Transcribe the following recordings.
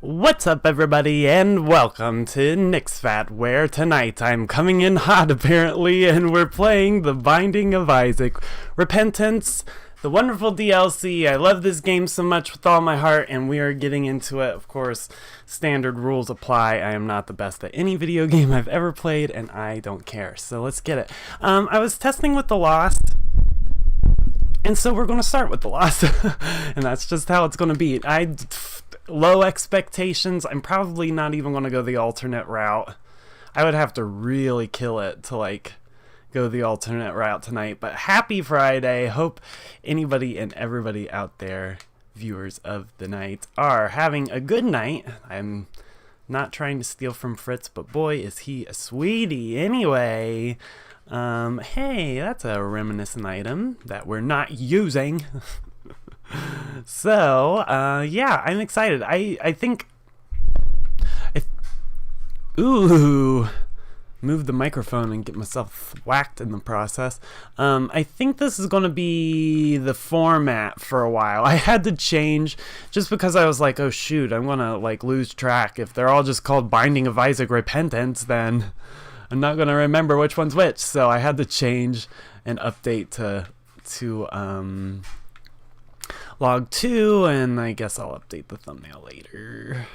What's up, everybody, and welcome to Nick's Fat, where tonight I'm coming in hot, apparently, and we're playing The Binding of Isaac. Repentance, the wonderful DLC. I love this game so much with all my heart, and we are getting into it. Of course, standard rules apply. I am not the best at any video game I've ever played, and I don't care, so let's get it. I was testing with The Lost, and so we're going to start with The Lost, and that's just how it's going to be. Low expectations. I'm probably not even going to go the alternate route. I would have to really kill it to go the alternate route tonight. But happy Friday. Hope anybody and everybody out there, viewers of the night, are having a good night. I'm not trying to steal from Fritz, but boy is he a sweetie. Anyway, hey, that's a reminiscent item that we're not using. So, yeah, I'm excited. I think... Ooh! Move the microphone and get myself whacked in the process. I think this is going to be the format for a while. I had to change just because I was like, oh shoot, I'm going to lose track. If they're all just called Binding of Isaac Repentance, then I'm not going to remember which one's which. So I had to change and update to log 2, and I guess I'll update the thumbnail later.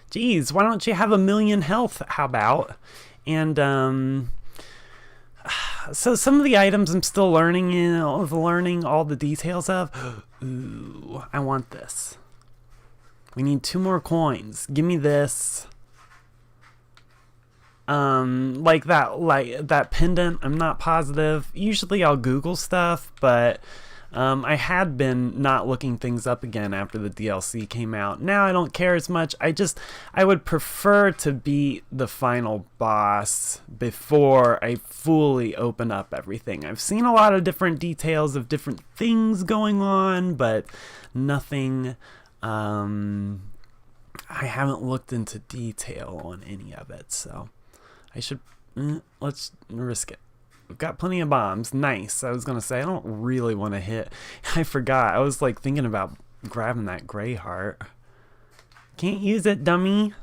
Geez, why don't you have 1,000,000 health? How about? And so some of the items I'm still learning all the details of. Ooh, I want this. We need 2 more coins. Give me this. That pendant, I'm not positive. Usually I'll Google stuff, but I had been not looking things up again after the DLC came out. Now I don't care as much. I would prefer to beat the final boss before I fully open up everything. I've seen a lot of different details of different things going on, but nothing, I haven't looked into detail on any of it, so I should, let's risk it. We've got plenty of bombs. Nice. I was going to say, I don't really want to hit. I forgot. I was thinking about grabbing that gray heart. Can't use it, dummy.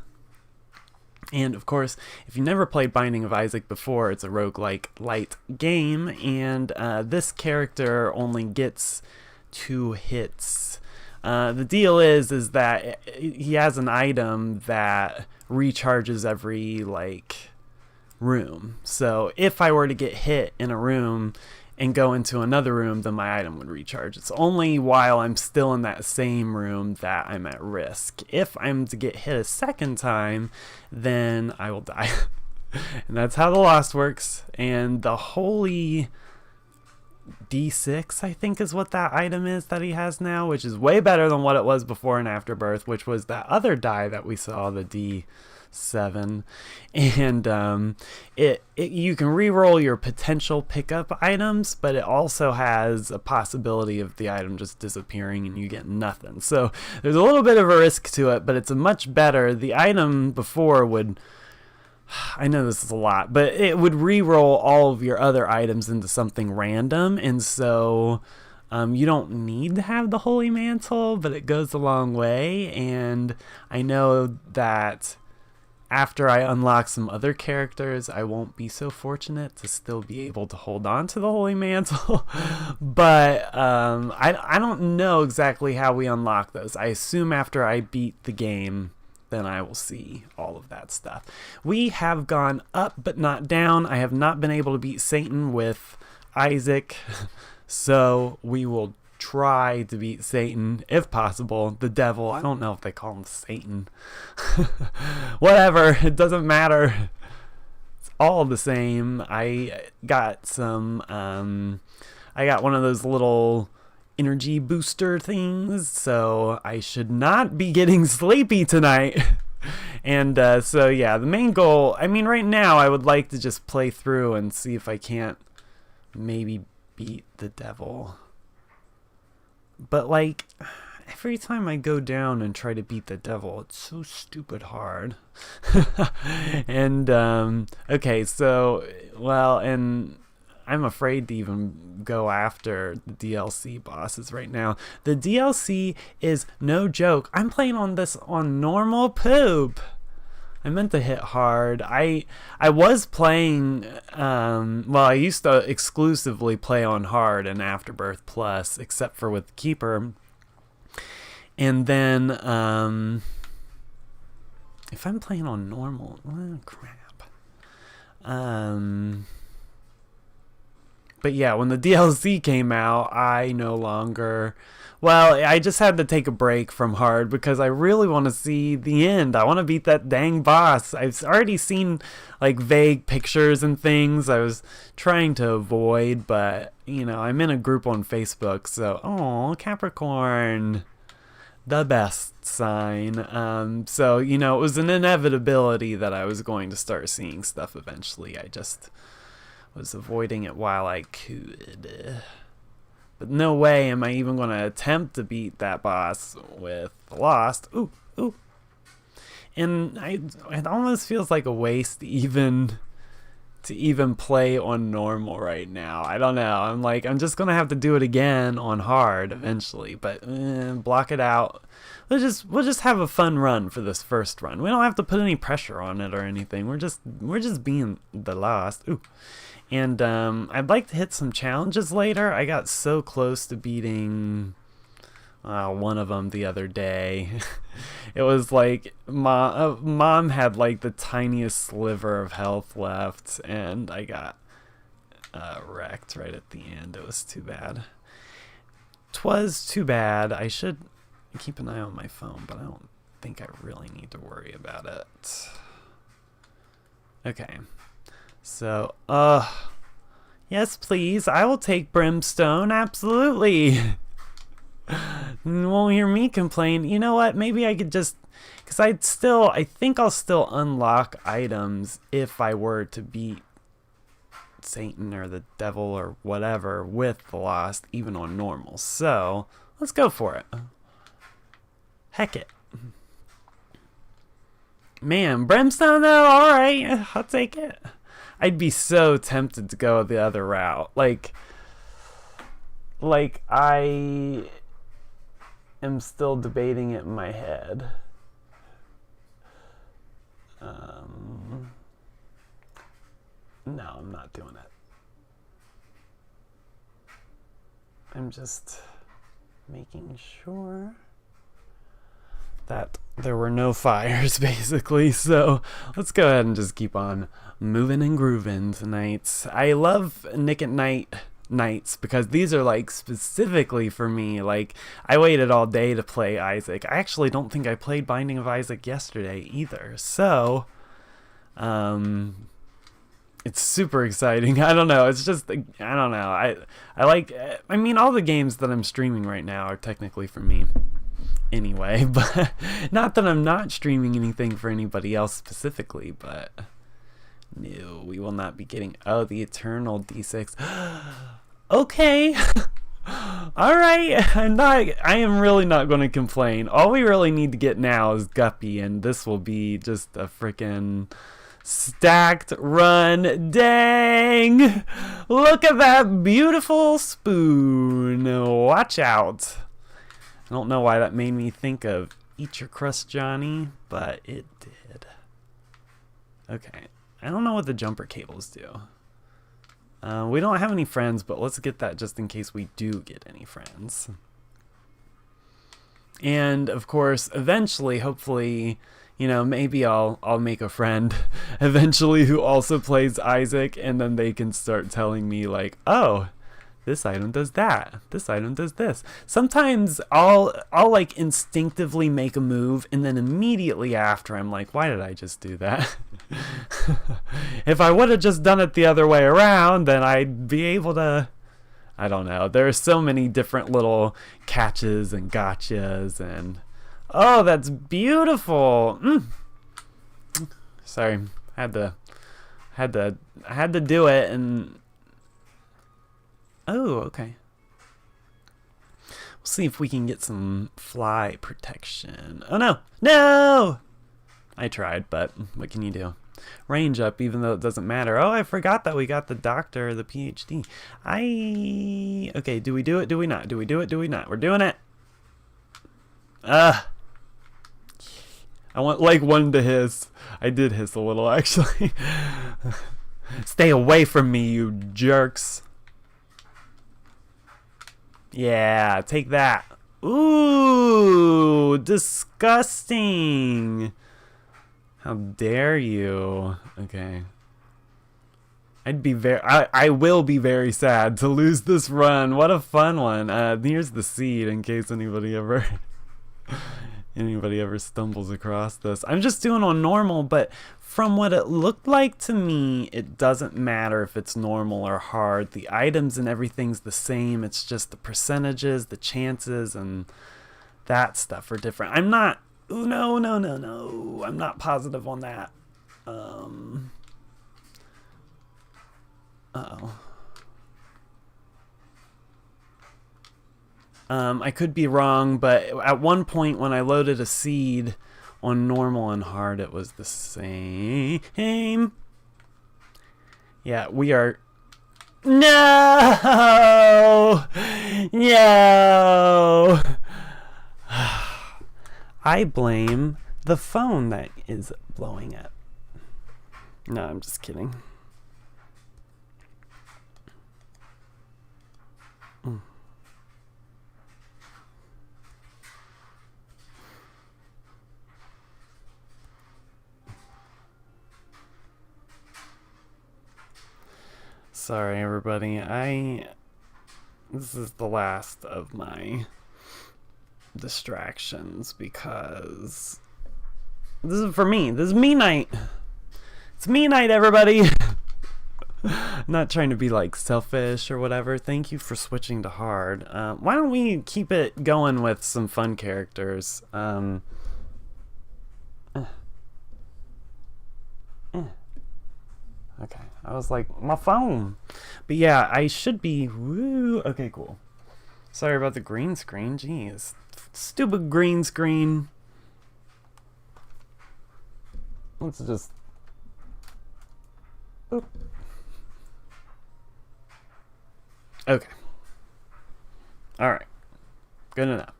And of course, if you've never played Binding of Isaac before, it's a roguelike light game. And this character only gets 2 hits. The deal is that he has an item that recharges every, room. So if I were to get hit in a room and go into another room, then my item would recharge. It's only while I'm still in that same room that I'm at risk. If I'm to get hit a second time, then I will die. And that's how the Lost works. And the holy D6, I think, is what that item is that he has now, which is way better than what it was before in Afterbirth, which was that other die that we saw, the D7. And you can re-roll your potential pickup items, but it also has a possibility of the item just disappearing and you get nothing. So there's a little bit of a risk to it, but it's a much better. The item before would, I know this is a lot, but it would re-roll all of your other items into something random, and so you don't need to have the Holy Mantle, but it goes a long way. And I know that after I unlock some other characters, I won't be so fortunate to still be able to hold on to the Holy Mantle. But I don't know exactly how we unlock those. I assume after I beat the game, then I will see all of that stuff. We have gone up but not down. I have not been able to beat Satan with Isaac, so we will try to beat Satan, if possible. The devil, I don't know if they call him Satan. Whatever, it doesn't matter. It's all the same. I got one of those little energy booster things, so I should not be getting sleepy tonight. And so yeah, the main goal, I mean, right now I would like to just play through and see if I can't maybe beat the devil. But every time I go down and try to beat the devil, it's so stupid hard. And okay, so, well, and I'm afraid to even go after the DLC bosses right now. The DLC is no joke. I'm playing on this on normal poop. I meant to hit hard. I was playing, well, I used to exclusively play on hard and Afterbirth Plus, except for with Keeper. And then, if I'm playing on normal, crap. But yeah, when the DLC came out, I no longer... Well, I just had to take a break from hard because I really want to see the end. I want to beat that dang boss. I've already seen like vague pictures and things I was trying to avoid, but you know, I'm in a group on Facebook, so oh, Capricorn, the best sign. So you know, it was an inevitability that I was going to start seeing stuff eventually. I just was avoiding it while I could. But no way am I even going to attempt to beat that boss with Lost. Ooh. And it almost feels like a waste to even play on normal right now. I don't know. I'm just going to have to do it again on hard eventually. But block it out. We'll just have a fun run for this first run. We don't have to put any pressure on it or anything. We're just being the Lost. Ooh. And I'd like to hit some challenges later. I got so close to beating one of them the other day. It was like mom had like the tiniest sliver of health left, and I got wrecked right at the end. It was too bad. 'Twas too bad. I should keep an eye on my phone, but I don't think I really need to worry about it. Okay. So, yes, please. I will take Brimstone. Absolutely. You won't hear me complain. You know what? Maybe I could just, because I think I'll still unlock items if I were to beat Satan or the devil or whatever with the Lost, even on normal. So, let's go for it. Heck it. Man, Brimstone though? Alright, I'll take it. I'd be so tempted to go the other route. Like I am still debating it in my head. No, I'm not doing it. I'm just making sure that there were no fires, basically. So let's go ahead and just keep on moving and grooving tonight. I love Nick at Night nights because these are like specifically for me. Like I waited all day to play Isaac. I actually don't think I played Binding of Isaac yesterday either. So it's super exciting. I don't know. It's just, I don't know. I mean, all the games that I'm streaming right now are technically for me anyway, but not that I'm not streaming anything for anybody else specifically, but no, we will not be getting, oh, the Eternal D6. Okay. All right. I am really not going to complain. All we really need to get now is Guppy, and this will be just a freaking stacked run. Dang! Look at that beautiful spoon. Watch out. I don't know why that made me think of Eat Your Crust, Johnny, but it did. Okay. I don't know what the jumper cables do. We don't have any friends, but let's get that just in case we do get any friends. And, of course, eventually, hopefully, you know, maybe I'll make a friend eventually who also plays Isaac, and then they can start telling me, like, oh, this item does that. This item does this. Sometimes I'll like instinctively make a move, and then immediately after I'm like, why did I just do that? If I would have just done it the other way around, then I'd be able to, I don't know. There are so many different little catches and gotchas, and oh, that's beautiful. Sorry, had to do it, and oh, okay. We'll see if we can get some fly protection. Oh no! No! I tried, but what can you do? Range up, even though it doesn't matter. Oh, I forgot that we got the doctor, the PhD. Okay, do we do it? Do we not? Do we do it? Do we not? We're doing it. I want like one to hiss. I did hiss a little, actually. Stay away from me, you jerks. Yeah, take that. Ooh, disgusting. How dare you? Okay. I will be very sad to lose this run. What a fun one. Here's the seed in case anybody ever stumbles across this. I'm just doing on normal, but from what it looked like to me, it doesn't matter if it's normal or hard. The items and everything's the same. It's just the percentages, the chances, and that stuff are different. I'm not... Ooh, no. I'm not positive on that. I could be wrong, but at one point when I loaded a seed on normal and hard, it was the same. Yeah, we are... No! No! I blame the phone that is blowing up. No, I'm just kidding. Sorry, everybody. This is the last of my distractions because this is for me. This is me night. It's me night, everybody. I'm not trying to be like selfish or whatever. Thank you for switching to hard. Why don't we keep it going with some fun characters? Okay, I was like, my phone. But yeah, I should be... Woo. Okay, cool. Sorry about the green screen. Jeez. Stupid green screen. Let's just... Oop. Okay. Alright. Good enough.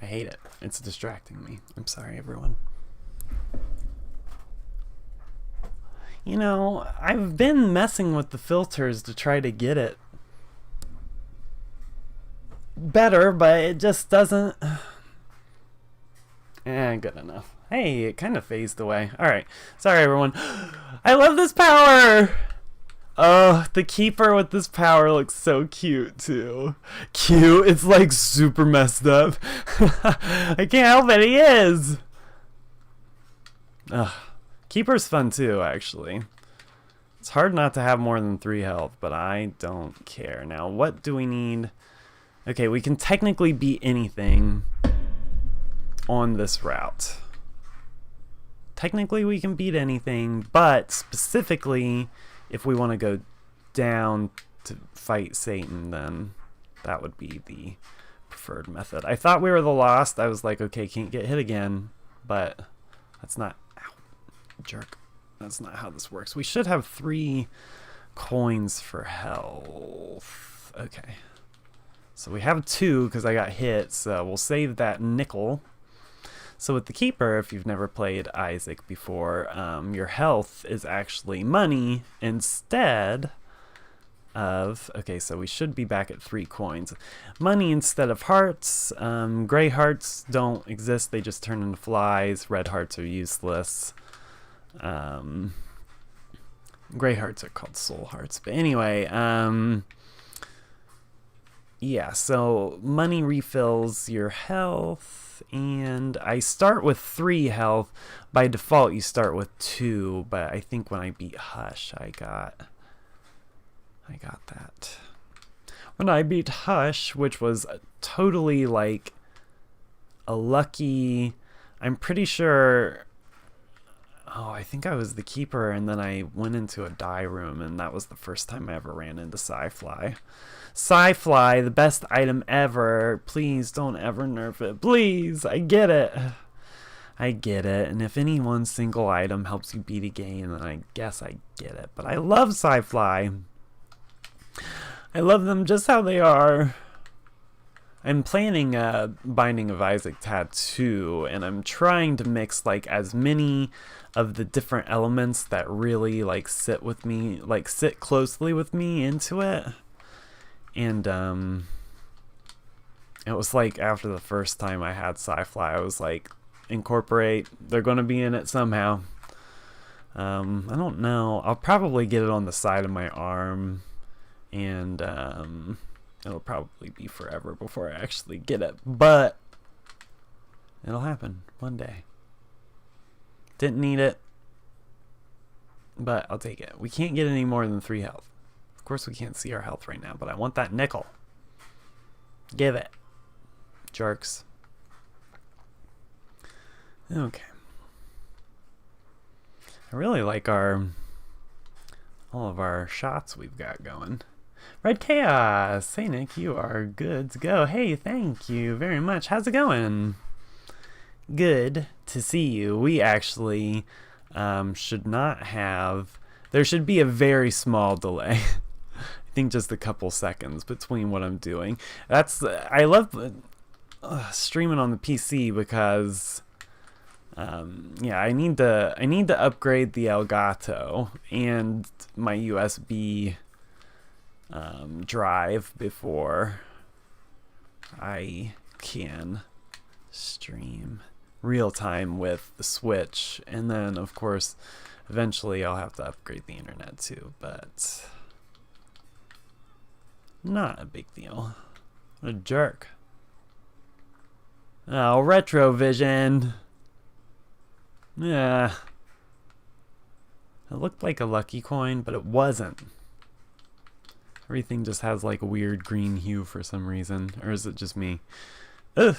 I hate it. It's distracting me. I'm sorry, everyone. You know, I've been messing with the filters to try to get it better, but it just doesn't... good enough. Hey, it kind of phased away. Alright, sorry everyone. I love this power! Oh, the keeper with this power looks so cute too. Cute? It's like super messed up. I can't help it, he is! Ugh. Keeper's fun too, actually. It's hard not to have more than 3 health, but I don't care. Now, what do we need? Okay, we can technically beat anything on this route. Technically, we can beat anything, but specifically, if we want to go down to fight Satan, then that would be the preferred method. I thought we were the Lost. I was like, okay, can't get hit again, but that's not... Jerk. That's not how this works. We should have 3 coins for health. Okay. So we have 2 because I got hit, so we'll save that nickel. So with the Keeper, if you've never played Isaac before, your health is actually money instead of... Okay, so we should be back at 3 coins. Money instead of hearts. Gray hearts don't exist. They just turn into flies. Red hearts are useless. Gray hearts are called soul hearts, but anyway, yeah, so money refills your health, and I start with 3 health. By default you start with 2, but I think when I beat Hush I got that. When I beat Hush, which was totally like a lucky... I'm pretty sure... Oh, I think I was the Keeper, and then I went into a die room, and that was the first time I ever ran into Sci-Fly. Sci-Fly, the best item ever. Please don't ever nerf it. Please, I get it. I get it. And if any one single item helps you beat a game, then I guess I get it. But I love sci-fi. I love them just how they are. I'm planning a Binding of Isaac tattoo, and I'm trying to mix like as many of the different elements that really like sit with me, like sit closely with me into it. And it was like after the first time I had sci-fi, I was like, incorporate, they're going to be in it somehow. I don't know. I'll probably get it on the side of my arm, and it'll probably be forever before I actually get it, but it'll happen one day. Didn't need it, but I'll take it. We can't get any more than 3 health. Of course we can't see our health right now, but I want that nickel. Give it. Jerks. Okay. I really like all of our shots we've got going. Red Chaos! Hey Nick, you are good to go. Hey, thank you very much. How's it going? Good to see you. We actually should not have... There should be a very small delay. I think just a couple seconds between what I'm doing. I love streaming on the PC because... yeah, I need to upgrade the Elgato and my USB drive before I can stream real time with the Switch, and then of course eventually I'll have to upgrade the internet too, but not a big deal. What a jerk. Oh, Retrovision. Yeah. It looked like a lucky coin, but it wasn't. Everything just has like a weird green hue for some reason. Or is it just me? Ugh.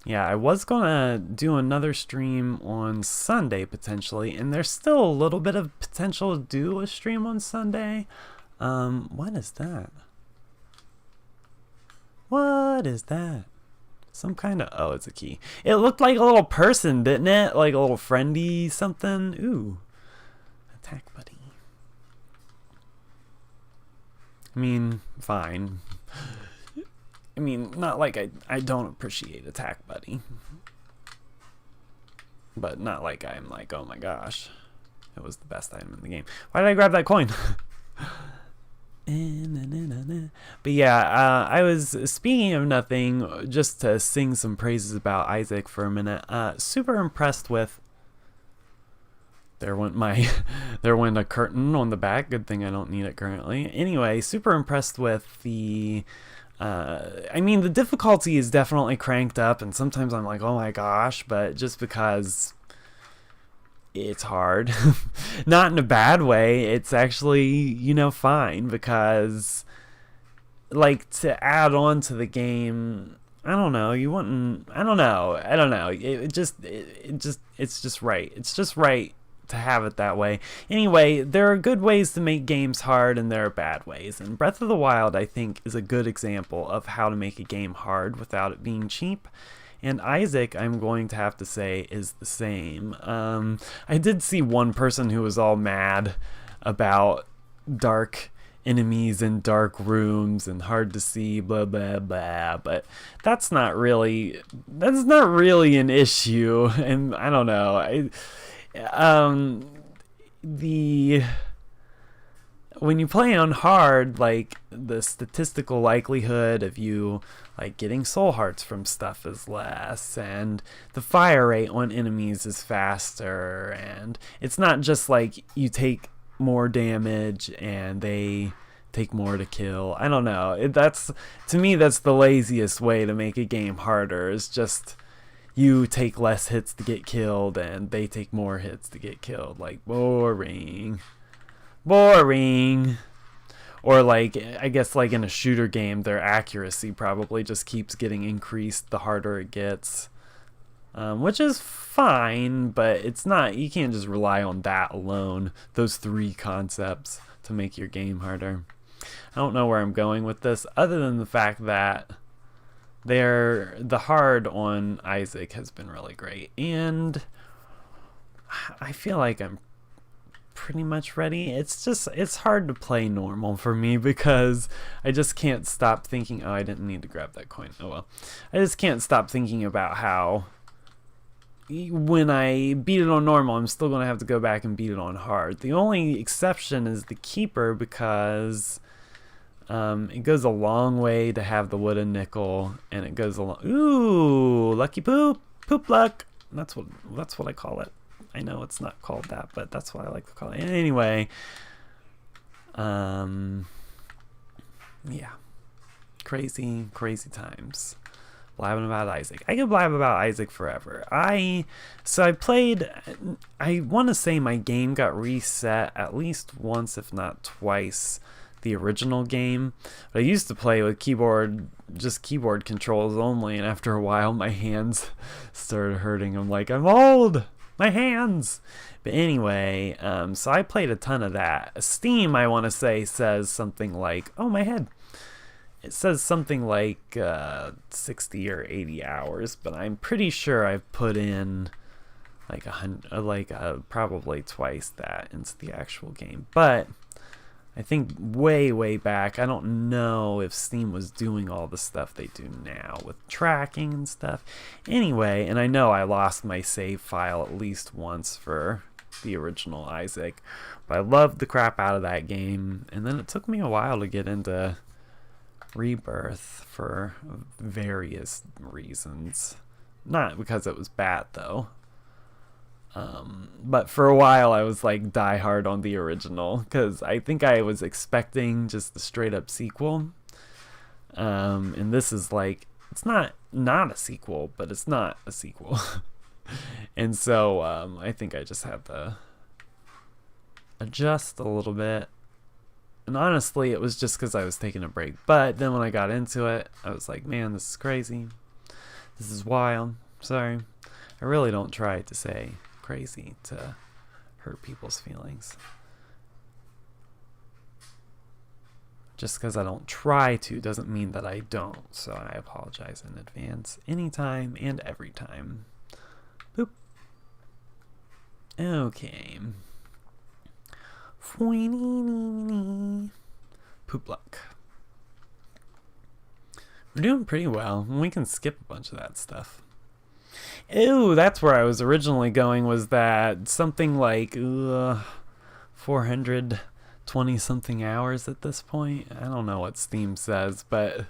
Yeah, I was gonna do another stream on Sunday potentially, and there's still a little bit of potential to do a stream on Sunday. What is that? What is that? Some kind of... Oh, it's a key. It looked like a little person, didn't it? Like a little friendly something. Ooh. Attack buddy. I mean, fine. I mean, not like I don't appreciate attack buddy. But not like I'm like, oh my gosh. It was the best item in the game. Why did I grab that coin? But yeah, I was, speaking of nothing, just to sing some praises about Isaac for a minute, super impressed with... There went a curtain on the back. Good thing I don't need it currently. Anyway, super impressed with the... I mean, the difficulty is definitely cranked up, and sometimes I'm like, oh my gosh, but just because it's hard. Not in a bad way. It's actually, you know, fine, because like to add on to the game, I don't know, you wouldn't, I don't know. It's just right. It's just right to have it that way. Anyway, there are good ways to make games hard and there are bad ways, and Breath of the Wild, I think, is a good example of how to make a game hard without it being cheap. And Isaac, I'm going to have to say, is the same. I did see one person who was all mad about dark enemies and dark rooms and hard to see, blah blah blah, but that's not really an issue. And I don't know, when you play on hard, like the statistical likelihood of you like getting soul hearts from stuff is less, and the fire rate on enemies is faster, and it's not just like you take more damage and they take more to kill. I don't know. To me, that's the laziest way to make a game harder, is just you take less hits to get killed and they take more hits to get killed. Like, boring. Or like, I guess like in a shooter game, their accuracy probably just keeps getting increased the harder it gets, which is fine, but it's not, you can't just rely on that alone, those 3 concepts, to make your game harder. I don't know where I'm going with this, other than the fact that the hard on Isaac has been really great, and I feel like I'm pretty much ready. It's hard to play normal for me because I just can't stop thinking. Oh, I didn't need to grab that coin. Oh well. I just can't stop thinking about how when I beat it on normal, I'm still going to have to go back and beat it on hard. The only exception is the keeper, because it goes a long way to have the wooden nickel, and it goes a long... Ooh, lucky poop. Poop luck. That's what I call it. I know it's not called that, but that's what I like to call it. Anyway, yeah. Crazy times. Blabbing about Isaac. I could blab about Isaac forever. I played, I want to say my game got reset at least once, if not twice, the original game. But I used to play with just keyboard controls only, and after a while my hands started hurting. I'm like, I'm old! My hands! But anyway, so I played a ton of that. Steam, I want to say, says something like, oh, my head. It says something like 60 or 80 hours, but I'm pretty sure I've put in like probably twice that into the actual game. But I think way back, I don't know if Steam was doing all the stuff they do now with tracking and stuff. Anyway, and I know I lost my save file at least once for the original Isaac, but I loved the crap out of that game, and then it took me a while to get into Rebirth for various reasons. Not because it was bad though. But for a while I was like die hard on the original, because I think I was expecting just the straight up sequel. And this is like, it's not a sequel, but it's not a sequel. And so I think I just had to adjust a little bit. And honestly, it was just because I was taking a break. But then when I got into it, I was like, man, this is crazy. This is wild. Sorry. I really don't try to say crazy to hurt people's feelings. Just because I don't try to doesn't mean that I don't. So I apologize in advance, anytime and every time. Boop. Okay. Poop luck. We're doing pretty well. We can skip a bunch of that stuff. Ew, that's where I was originally going, was that something like 420 something hours at this point. I don't know what Steam says, but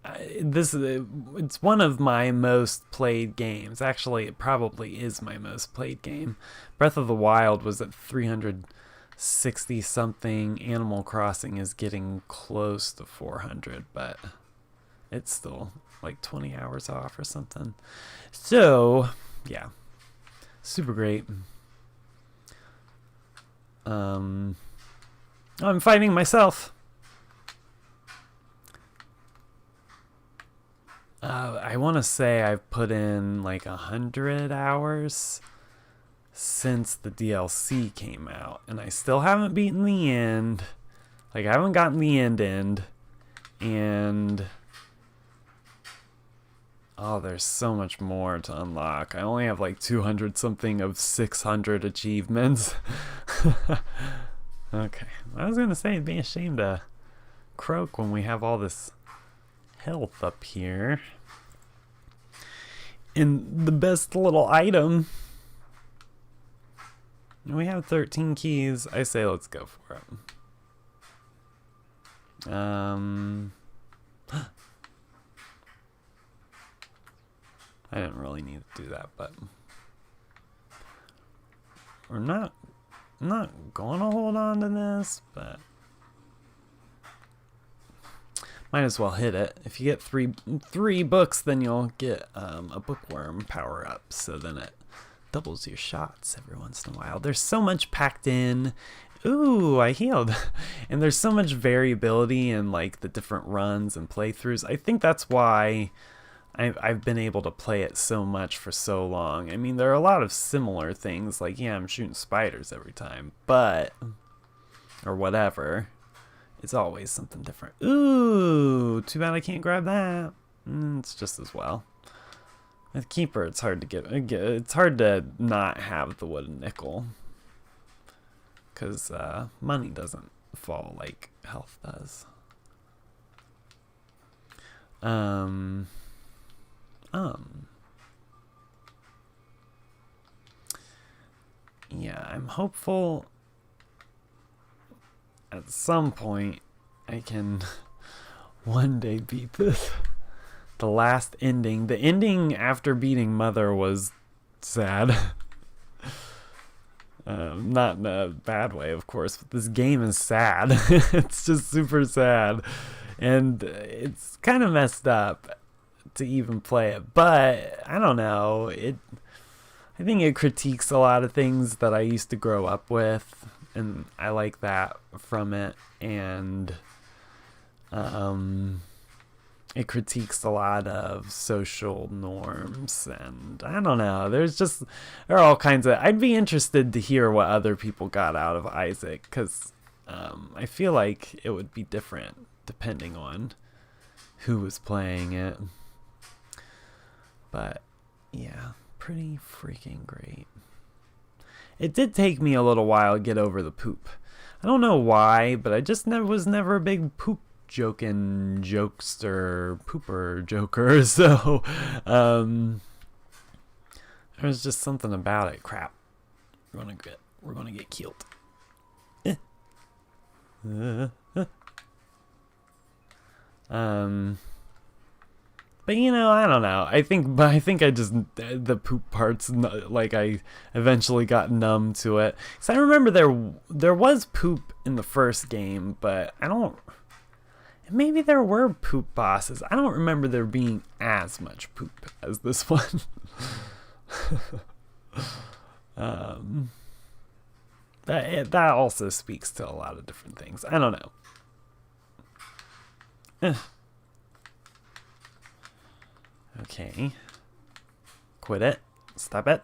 it's one of my most played games. Actually, it probably is my most played game. Breath of the Wild was at 360 something. Animal Crossing is getting close to 400, but it's still like 20 hours off or something. So, yeah. Super great. I'm fighting myself. I want to say I've put in like 100 hours since the DLC came out, and I still haven't beaten the end. Like, I haven't gotten the end, and oh, there's so much more to unlock. I only have like 200 something of 600 achievements. Okay, I was gonna say it'd be a shame to croak when we have all this health up here. And the best little item. We have 13 keys. I say let's go for it. I didn't really need to do that, but we're not gonna hold on to this, but might as well hit it. If you get three books, then you'll get a bookworm power up, so then it doubles your shots every once in a while. There's so much packed in. Ooh, I healed. And there's so much variability in like the different runs and playthroughs. I think that's why I've been able to play it so much for so long. I mean, there are a lot of similar things, like, yeah, I'm shooting spiders every time, but, or whatever. It's always something different. Ooh, too bad I can't grab that. It's just as well. With Keeper, it's hard to get. It's hard to not have the wooden nickel. Because money doesn't fall like health does. Yeah, I'm hopeful at some point I can one day beat this. The last ending. The ending after beating Mother was sad. Not in a bad way, of course, but this game is sad. It's just super sad. And it's kind of messed up to even play it. But, I don't know. I think it critiques a lot of things that I used to grow up with. And I like that from it. And it critiques a lot of social norms, and I don't know, there are all kinds of, I'd be interested to hear what other people got out of Isaac, because I feel like it would be different depending on who was playing it. But yeah, pretty freaking great. It did take me a little while to get over the poop. I don't know why, but I just was never a big poop jokester, pooper joker, so there's just something about it. Crap. We're gonna get killed. But I don't know. I think I just, the poop parts, like, I eventually got numb to it. So I remember there was poop in the first game, but maybe there were poop bosses. I don't remember there being as much poop as this one. That also speaks to a lot of different things. I don't know. Okay. Quit it. Stop it.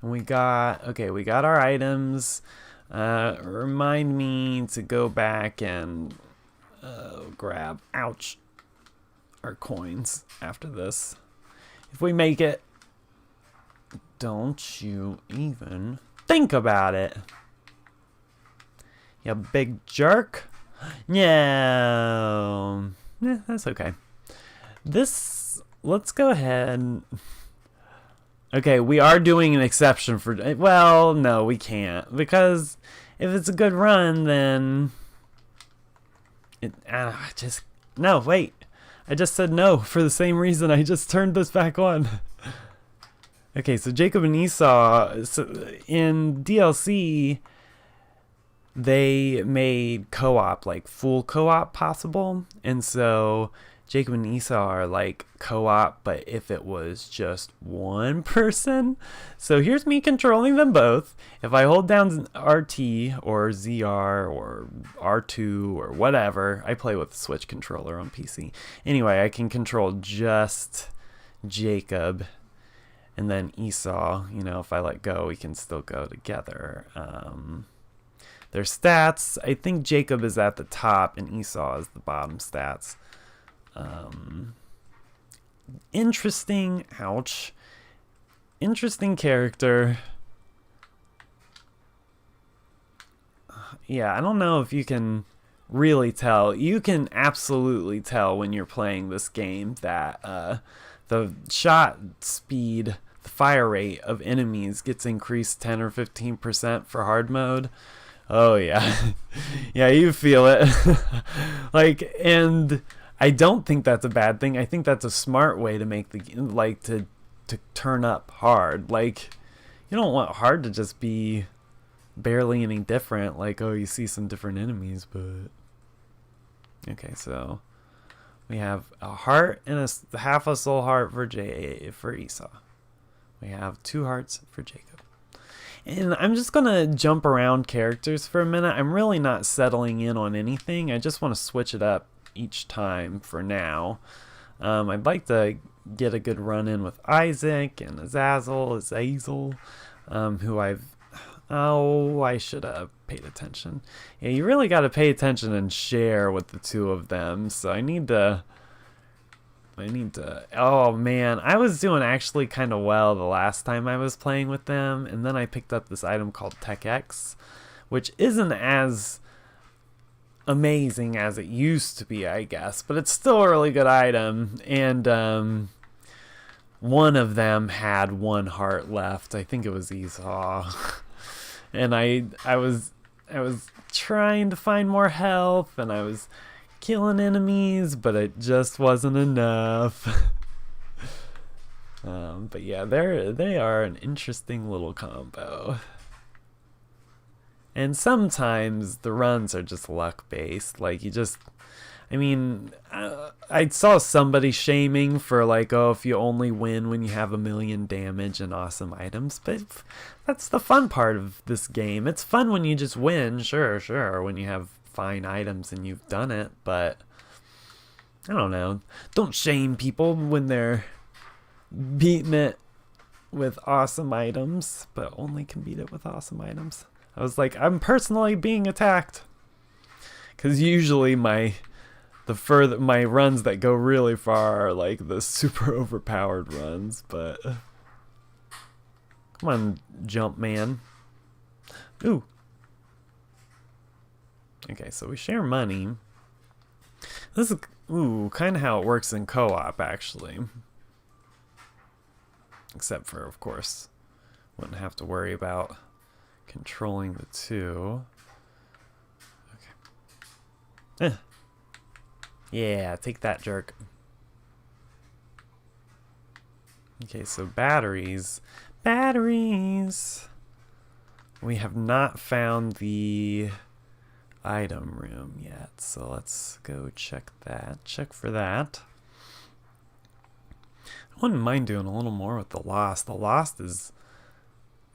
And we got our items. Remind me to go back and grab, ouch, our coins after this. If we make it, don't you even think about it. You big jerk. No. That's okay. Let's go ahead. Okay, we are doing an exception for, well, no, we can't, because if it's a good run, then no, wait. I just said no for the same reason I just turned this back on. Okay, so Jacob and Esau, in DLC, they made co-op, like full co-op possible, and so Jacob and Esau are like co-op, but if it was just one person. So here's me controlling them both. If I hold down RT or ZR or R2 or whatever, I play with the Switch controller on PC. Anyway, I can control just Jacob, and then Esau, if I let go, we can still go together. Their stats, I think Jacob is at the top and Esau is the bottom stats. Interesting character. Yeah, I don't know if you can really tell. You can absolutely tell when you're playing this game that the shot speed, the fire rate of enemies gets increased 10 or 15% for hard mode. Oh yeah. Yeah, you feel it. And I don't think that's a bad thing. I think that's a smart way to make the game, to turn up hard. You don't want hard to just be barely any different. You see some different enemies, but okay, so we have a heart and half a soul heart for Esau. We have 2 hearts for Jacob. And I'm just going to jump around characters for a minute. I'm really not settling in on anything. I just want to switch it up each time for now. I'd like to get a good run in with Isaac and Azazel, who I've Oh, I should have paid attention. Yeah, you really got to pay attention and share with the two of them. So I need to. Oh man, I was doing actually kind of well the last time I was playing with them, and then I picked up this item called Tech X, which isn't as amazing as it used to be, I guess, but it's still a really good item. And one of them had 1 heart left. I think it was Esau. And I was trying to find more health, and I was killing enemies, but it just wasn't enough. But yeah, they are an interesting little combo. And sometimes the runs are just luck based. Like I saw somebody shaming for like, oh, if you only win when you have 1,000,000 damage and awesome items, but that's the fun part of this game. It's fun when you just win, sure, or when you have fine items and you've done it, but I don't know. Don't shame people when they're beating it with awesome items, but only can beat it with awesome items. I was like, I'm personally being attacked. Because usually my runs that go really far are like the super overpowered runs, but come on, jump man. Ooh. Okay, so we share money. This is kind of how it works in co-op actually. Except for, of course, wouldn't have to worry about controlling the two. Okay. Yeah, take that, jerk. Okay, so batteries. We have not found the item room yet, so let's go check for that. I wouldn't mind doing a little more with the Lost. The Lost is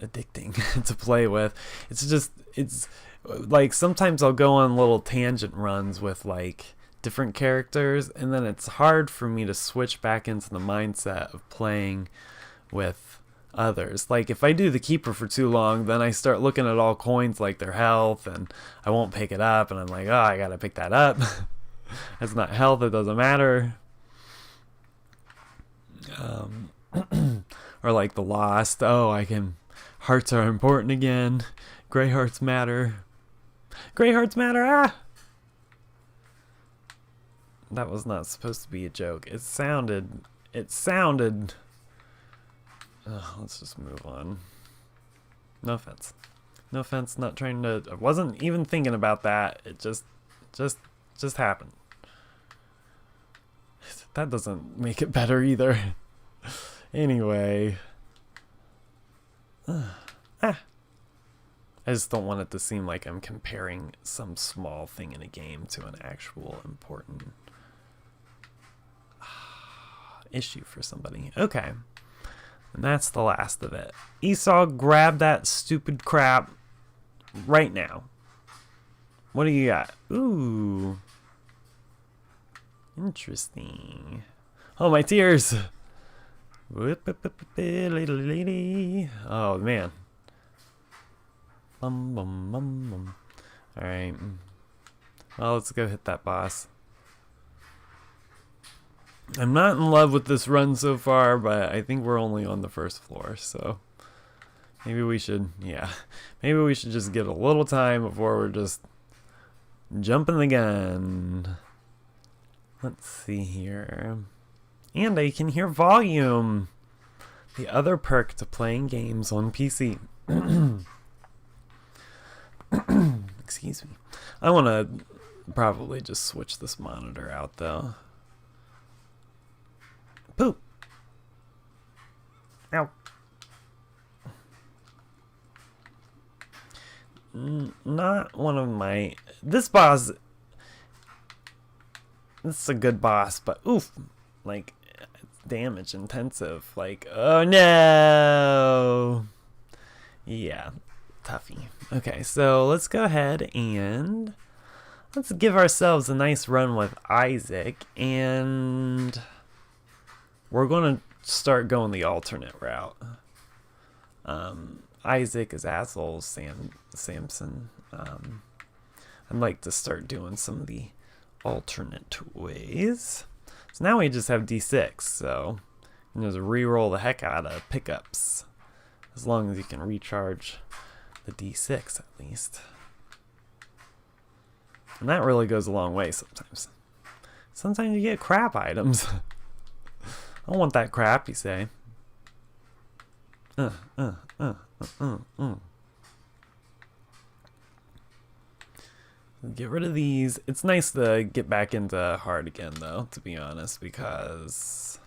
addicting to play with. It's like sometimes I'll go on little tangent runs with like different characters, and then it's hard for me to switch back into the mindset of playing with others. Like if I do the Keeper for too long, then I start looking at all coins like their health, and I won't pick it up, and I'm like, oh, I gotta pick that up. That's not health, it doesn't matter. Or like the Lost, hearts are important again. Gray hearts matter. Ah! That was not supposed to be a joke. It sounded let's just move on. No offense, not trying to, I wasn't even thinking about that. It just happened. That doesn't make it better either. Anyway. I just don't want it to seem like I'm comparing some small thing in a game to an actual important issue for somebody. Okay. And that's the last of it. Esau, grab that stupid crap right now. What do you got? Ooh. Interesting. Oh, my tears. Oh, man. Alright. Well, let's go hit that boss. I'm not in love with this run so far, but I think we're only on the first floor, so maybe we should, maybe we should just get a little time before we're just jumping the gun. Let's see here. And I can hear volume. The other perk to playing games on PC. Excuse me. I want to probably just switch this monitor out, though. Poop. Ow. Not one of my... This boss... This is a good boss, but oof. Like, it's damage intensive. Like, oh no! Yeah, toughy. Okay, so let's go ahead and... Let's give ourselves a nice run with Isaac, and... We're going to start going the alternate route. Isaac is asshole Samson. I'd like to start doing some of the alternate ways. So now we just have D6, so you can just re-roll the heck out of pickups. As long as you can recharge the D6 at least. And that really goes a long way sometimes. Sometimes you get crap items. I don't want that crap, you say. Get rid of these. It's nice to get back into hard again, though, to be honest, because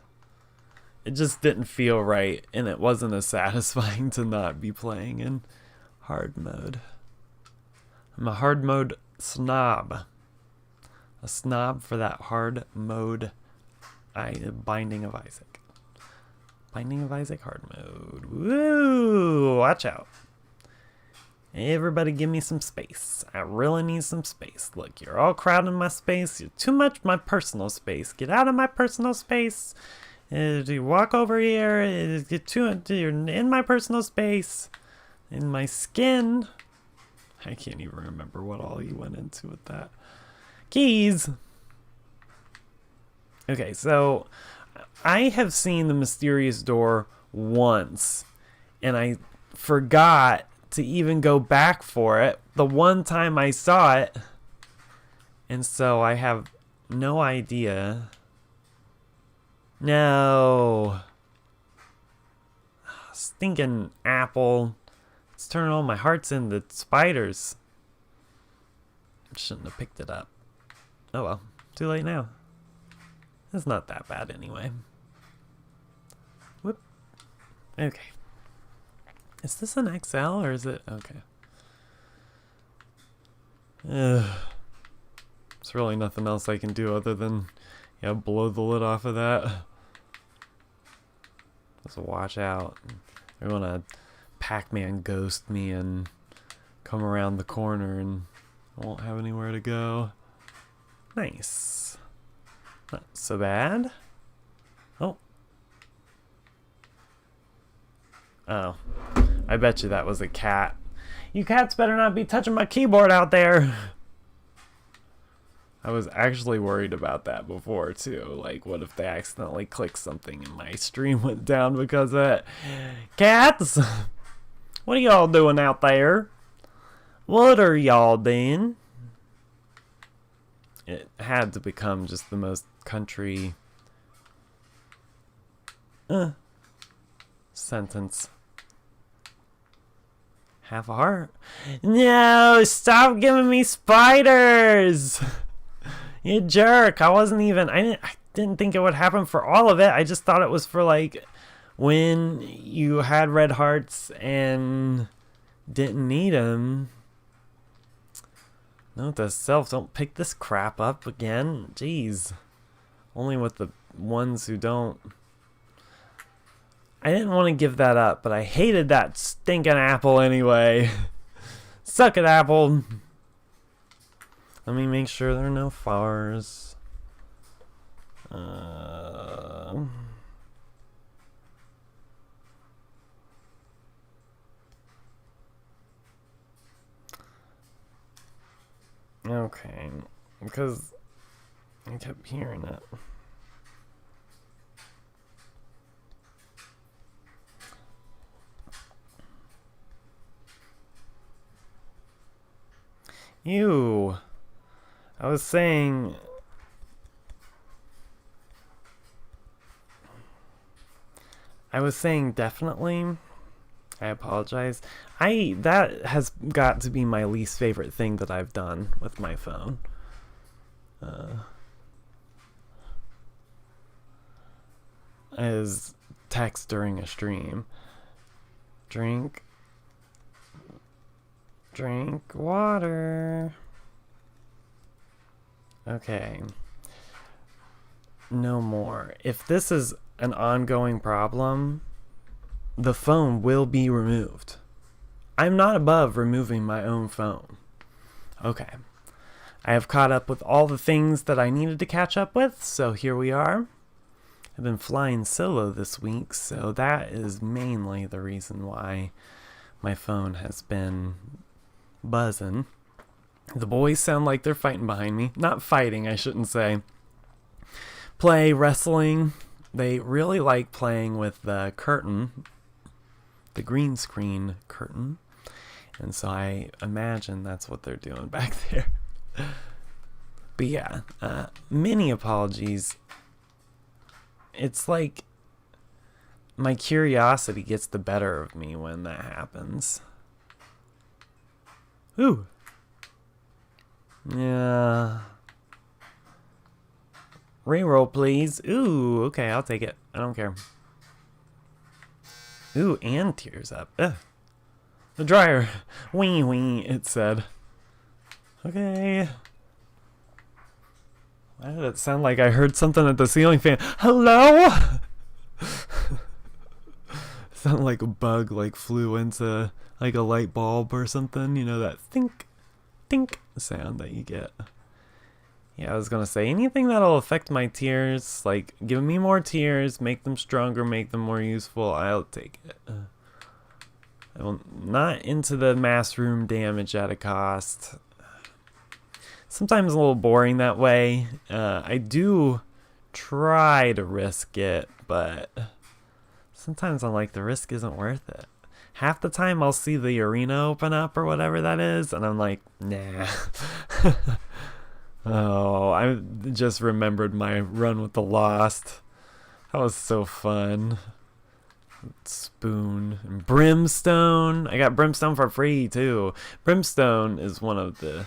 it just didn't feel right, and it wasn't as satisfying to not be playing in hard mode. I'm a hard mode snob. A snob for that hard mode Binding of Isaac. Binding of Isaac hard mode. Woo! Watch out. Everybody give me some space. I really need some space. Look, you're all crowding my space. You're too much my personal space. Get out of my personal space. You walk over here. You're in my personal space. In my skin. I can't even remember what all you went into with that. Keys. Okay, so I have seen the mysterious door once, and I forgot to even go back for it the one time I saw it, and so I have no idea. No. Stinking apple. It's turning all my hearts into spiders. Shouldn't have picked it up. Oh well, too late now. It's not that bad anyway. Whoop. Okay. Is this an XL or is it? Okay. There's really nothing else I can do other than, blow the lid off of that. Just watch out. I want to Pac-Man ghost me and come around the corner and I won't have anywhere to go. Nice. Not so bad. Oh. Oh. I bet you that was a cat. You cats better not be touching my keyboard out there. I was actually worried about that before too. Like, what if they accidentally clicked something and my stream went down because of it? Cats! What are y'all doing out there? What are y'all doing? It had to become just the most country sentence. Half a heart. No, stop giving me spiders. You jerk. I didn't think it would happen for all of it. I just thought it was for like when you had red hearts and didn't need them. Note to self, don't pick this crap up again. Jeez. Only with the ones who don't. I didn't want to give that up, but I hated that stinking apple anyway. Suck it, apple. Let me make sure there are no flowers. Okay, because I kept hearing it. Ew. I was saying definitely. I apologize. That has got to be my least favorite thing that I've done with my phone. Is text during a stream. Drink water. Okay. No more. If this is an ongoing problem, the phone will be removed. I'm not above removing my own phone. Okay. I have caught up with all the things that I needed to catch up with, so here we are. I've been flying solo this week, so that is mainly the reason why My phone has been buzzing. The boys sound like they're fighting behind me. Not fighting, I shouldn't say. Play wrestling. They really like playing with the curtain, the green screen curtain. And so I imagine that's what they're doing back there. But yeah, many apologies. It's like my curiosity gets the better of me when that happens. Ooh. Yeah. Reroll, please. Ooh, okay, I'll take it. I don't care. Ooh, and tears up. Ugh. The dryer. Wee wee, it said. Okay. Why did it sound like I heard something at the ceiling fan? Hello? Sounded like a bug like flew into like a light bulb or something. You know, that think, think sound that you get. Yeah, I was gonna say anything that'll affect my tears, like give me more tears, make them stronger, make them more useful, I'll take it. I'm not into the mass room damage at a cost. Sometimes a little boring that way. I do try to risk it, but sometimes I'm like, the risk isn't worth it. Half the time I'll see the arena open up or whatever that is, and I'm like, nah. Oh, I just remembered my run with the Lost. That was so fun. Spoon and Brimstone. I got Brimstone for free too. Brimstone is one of the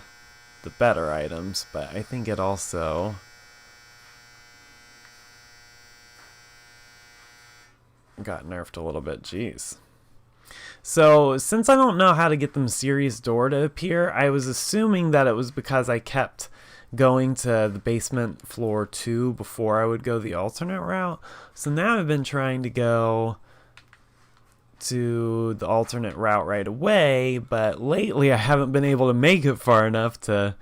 better items, but I think it also got nerfed a little bit. Jeez. So since I don't know how to get them Serious Door to appear, I was assuming that it was because I kept going to the basement floor 2 before I would go the alternate route. So now I've been trying to go to the alternate route right away, but lately I haven't been able to make it far enough to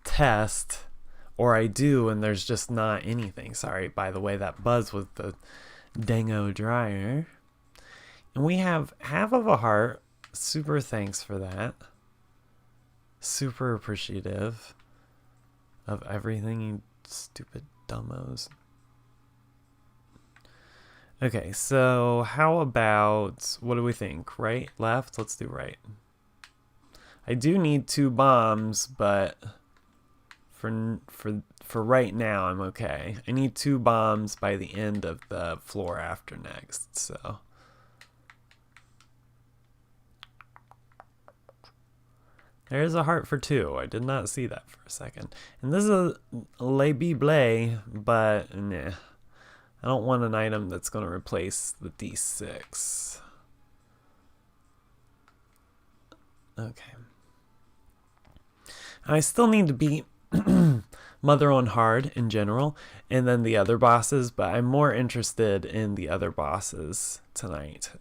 test, or I do and there's just not anything. Sorry, by the way, that buzz was the dango dryer. And we have half of a heart. Super thanks for that. Super appreciative of everything, you stupid dumbos. Okay, so how about, what do we think? Right? Left? Let's do right. I do need 2 bombs, but for right now, I'm okay. I need 2 bombs by the end of the floor after next, so. There's a heart for 2. I did not see that for a second. And this is a Le Bible, but nah. I don't want an item that's going to replace the D6. Okay. I still need to beat Mother on hard in general, and then the other bosses, but I'm more interested in the other bosses tonight.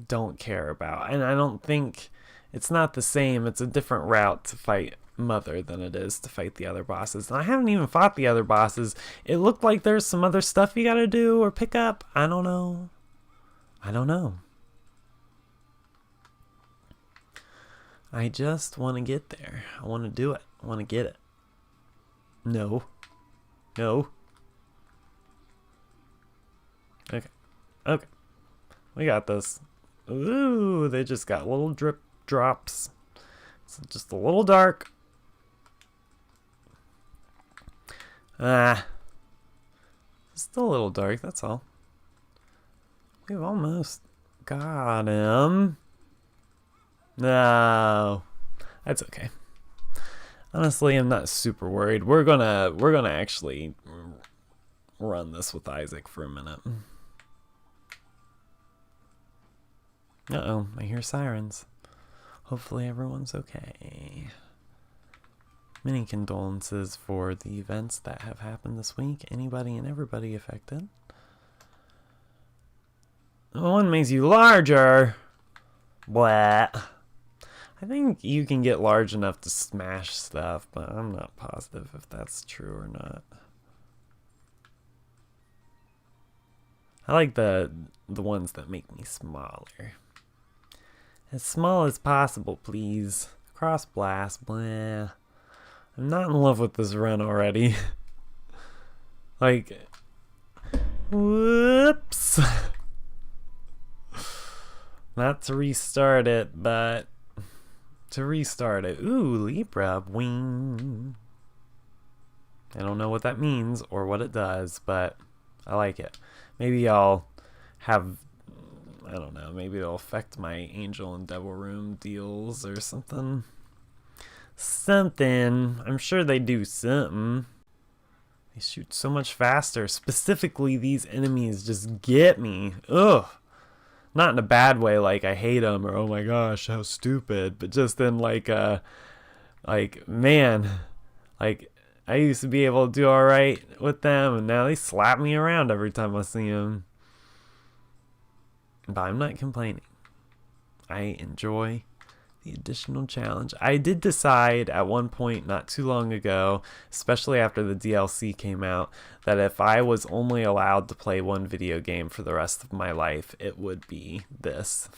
Don't care about, and I don't think it's not the same. It's a different route to fight Mother than it is to fight the other bosses. And I haven't even fought the other bosses. It looked like there's some other stuff you gotta do or pick up. I don't know. I just want to get there. I want to do it. I want to get it. No. Okay. We got this. Ooh, they just got little drip drops. It's just a little dark. Just a little dark, that's all. We've almost got him. No. That's okay. Honestly, I'm not super worried. We're gonna actually run this with Isaac for a minute. Uh-oh, I hear sirens. Hopefully everyone's okay. Many condolences for the events that have happened this week. Anybody and everybody affected. One makes you larger. Blah. I think you can get large enough to smash stuff, but I'm not positive if that's true or not. I like the ones that make me smaller. As small as possible, please. Cross blast, blah. I'm not in love with this run already. Like, whoops. Not to restart it, but to restart it. Ooh, Libra, wing. I don't know what that means or what it does, but I like it. Maybe I'll have, I don't know, maybe it'll affect my Angel and Devil Room deals or something. Something. I'm sure they do something. They shoot so much faster. Specifically, these enemies just get me. Ugh. Not in a bad way, like I hate them or oh my gosh, how stupid. But just in like man, like I used to be able to do all right with them, and now they slap me around every time I see them. But I'm not complaining. I enjoy the additional challenge. I did decide at one point not too long ago, especially after the DLC came out, that if I was only allowed to play one video game for the rest of my life, it would be this.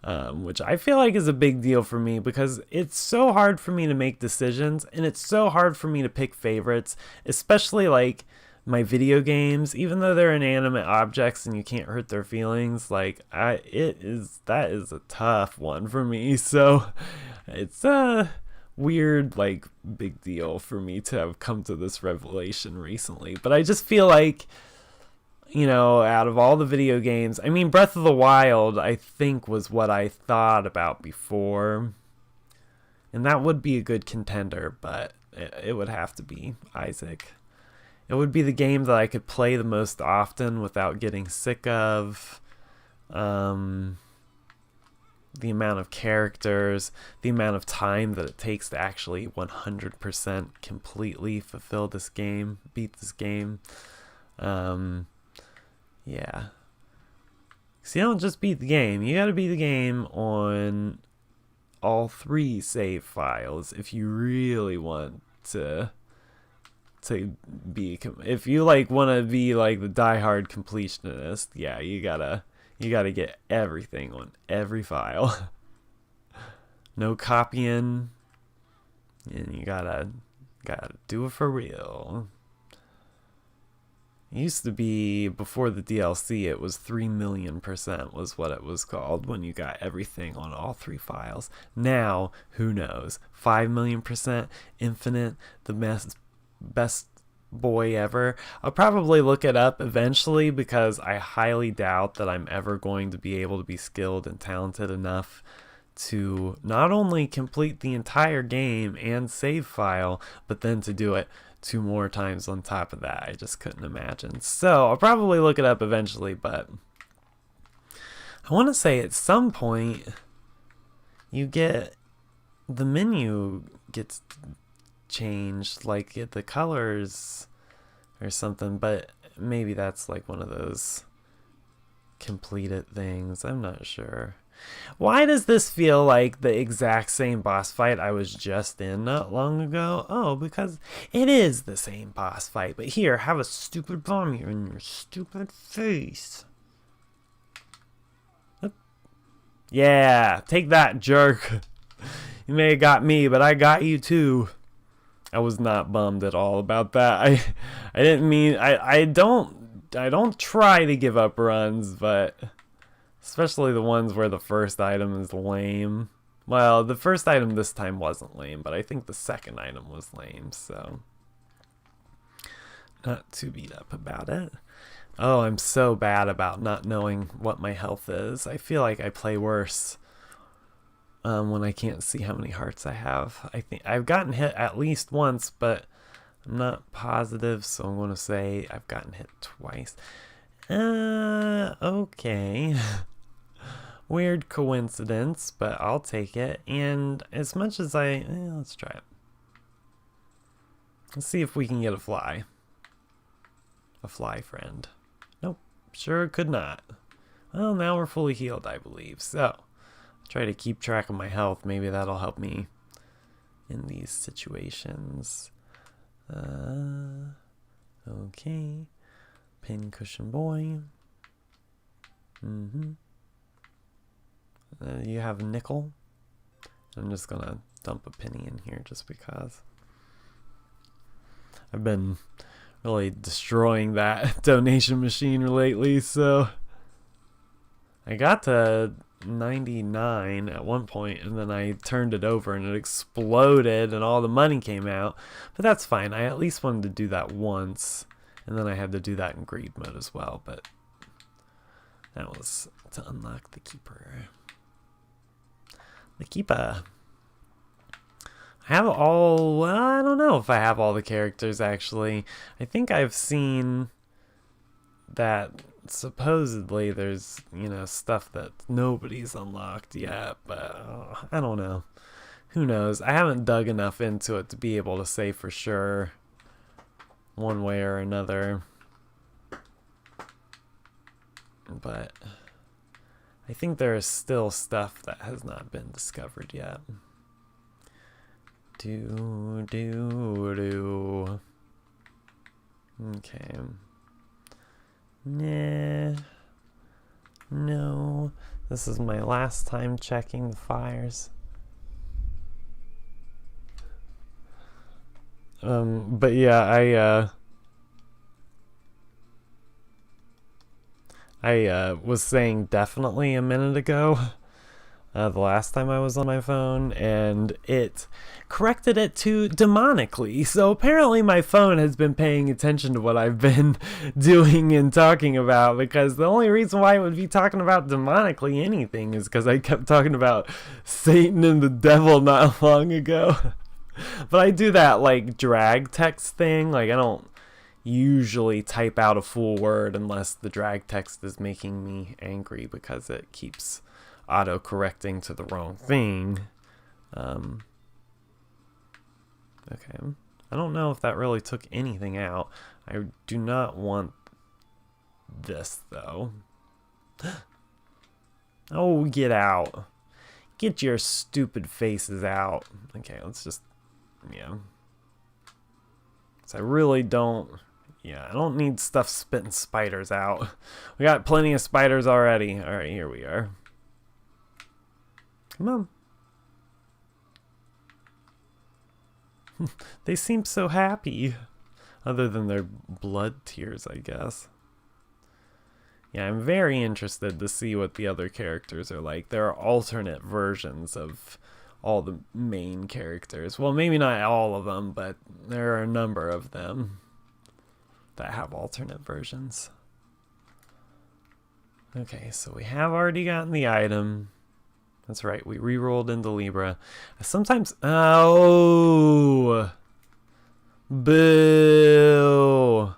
Which I feel like is a big deal for me because it's so hard for me to make decisions and it's so hard for me to pick favorites, especially like my video games, even though they're inanimate objects and you can't hurt their feelings. Like that is a tough one for me. So it's a weird, like, big deal for me to have come to this revelation recently. But I just feel like, you know, out of all the video games, I mean, Breath of the Wild, I think, was what I thought about before. And that would be a good contender, but it would have to be Isaac. It would be the game that I could play the most often without getting sick of. The amount of characters, the amount of time that it takes to actually 100% completely fulfill this game, beat this game. Yeah. So you don't just beat the game. You gotta beat the game on all 3 save files if you really want to be, if you like want to be like the diehard completionist. Yeah, you gotta get everything on every file. No copying, and you gotta do it for real. It used to be, before the DLC, it was 3,000,000% was what it was called when you got everything on all 3 files. Now, who knows? 5,000,000%, infinite, the best boy ever. I'll probably look it up eventually because I highly doubt that I'm ever going to be able to be skilled and talented enough to not only complete the entire game and save file, but then to do it 2 more times on top of that. I just couldn't imagine. So I'll probably look it up eventually, but I want to say at some point you get, the menu gets changed, like the colors or something, but maybe that's like one of those completed things. I'm not sure. Why does this feel like the exact same boss fight I was just in not long ago? Oh, because it is the same boss fight, but here, have a stupid bomb here in your stupid face. Yeah, take that, jerk. You may have got me, but I got you too. I was not bummed at all about that. I didn't mean, I don't try to give up runs, but especially the ones where the first item is lame. Well, the first item this time wasn't lame, but I think the second item was lame, so not too beat up about it. Oh, I'm so bad about not knowing what my health is. I feel like I play worse when I can't see how many hearts I have. I think I've gotten hit at least once, but I'm not positive, so I'm going to say I've gotten hit twice. Okay. Weird coincidence, but I'll take it. And as much as let's try it. Let's see if we can get a fly. A fly friend. Nope, sure could not. Well, now we're fully healed, I believe. So, try to keep track of my health. Maybe that'll help me in these situations. Okay. Pin cushion boy. You have a nickel. I'm just gonna dump a penny in here just because. I've been really destroying that donation machine lately, so I got to 99 at one point, and then I turned it over and it exploded and all the money came out. But that's fine. I at least wanted to do that once, and then I had to do that in greed mode as well, but that was to unlock the keeper. The keeper. I have all, well, I don't know if I have all the characters actually. I think I've seen that supposedly there's, you know, stuff that nobody's unlocked yet, but I don't know. Who knows? I haven't dug enough into it to be able to say for sure one way or another. But I think there is still stuff that has not been discovered yet. Okay. Nah. No. This is my last time checking the fires. But yeah, I was saying definitely a minute ago, the last time I was on my phone, and it corrected it to demonically. So apparently my phone has been paying attention to what I've been doing and talking about, because the only reason why it would be talking about demonically anything is because I kept talking about Satan and the devil not long ago. But I do that like drag text thing. Like I don't usually type out a full word unless the drag text is making me angry, because it keeps auto-correcting to the wrong thing. Okay. I don't know if that really took anything out. I do not want this, though. Oh, get out. Get your stupid faces out. Okay, let's just... yeah. So I really don't... yeah, I don't need stuff spitting spiders out. We got plenty of spiders already. Alright, here we are. Come on. They seem so happy. Other than their blood tears, I guess. Yeah, I'm very interested to see what the other characters are like. There are alternate versions of all the main characters. Well, maybe not all of them, but there are a number of them that have alternate versions. Okay, so we have already gotten the item. That's right, we re-rolled into Libra. Sometimes... oh! Boo!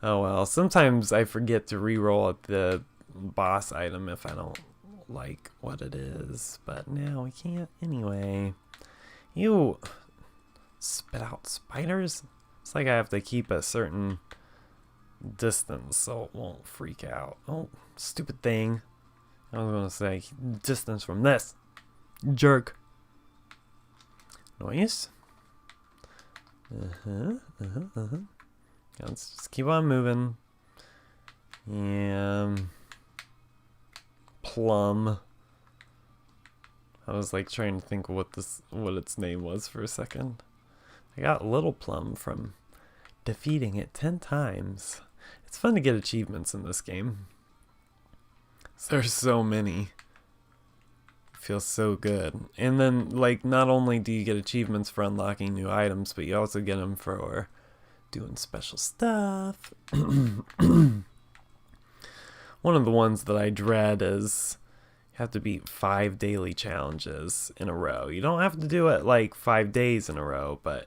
Oh well, sometimes I forget to re-roll at the boss item if I don't like what it is. But now we can't anyway. You spit out spiders? It's like I have to keep a certain distance so it won't freak out. Oh, stupid thing. I was gonna say distance from this. Jerk. Noise. Let's just keep on moving. Yeah. Plum. I was like trying to think what its name was for a second. I got Little Plum from defeating it 10 times. It's fun to get achievements in this game. There's so many. It feels so good. And then, like, not only do you get achievements for unlocking new items, but you also get them for doing special stuff. One of the ones that I dread is you have to beat 5 daily challenges in a row. You don't have to do it like 5 days in a row, but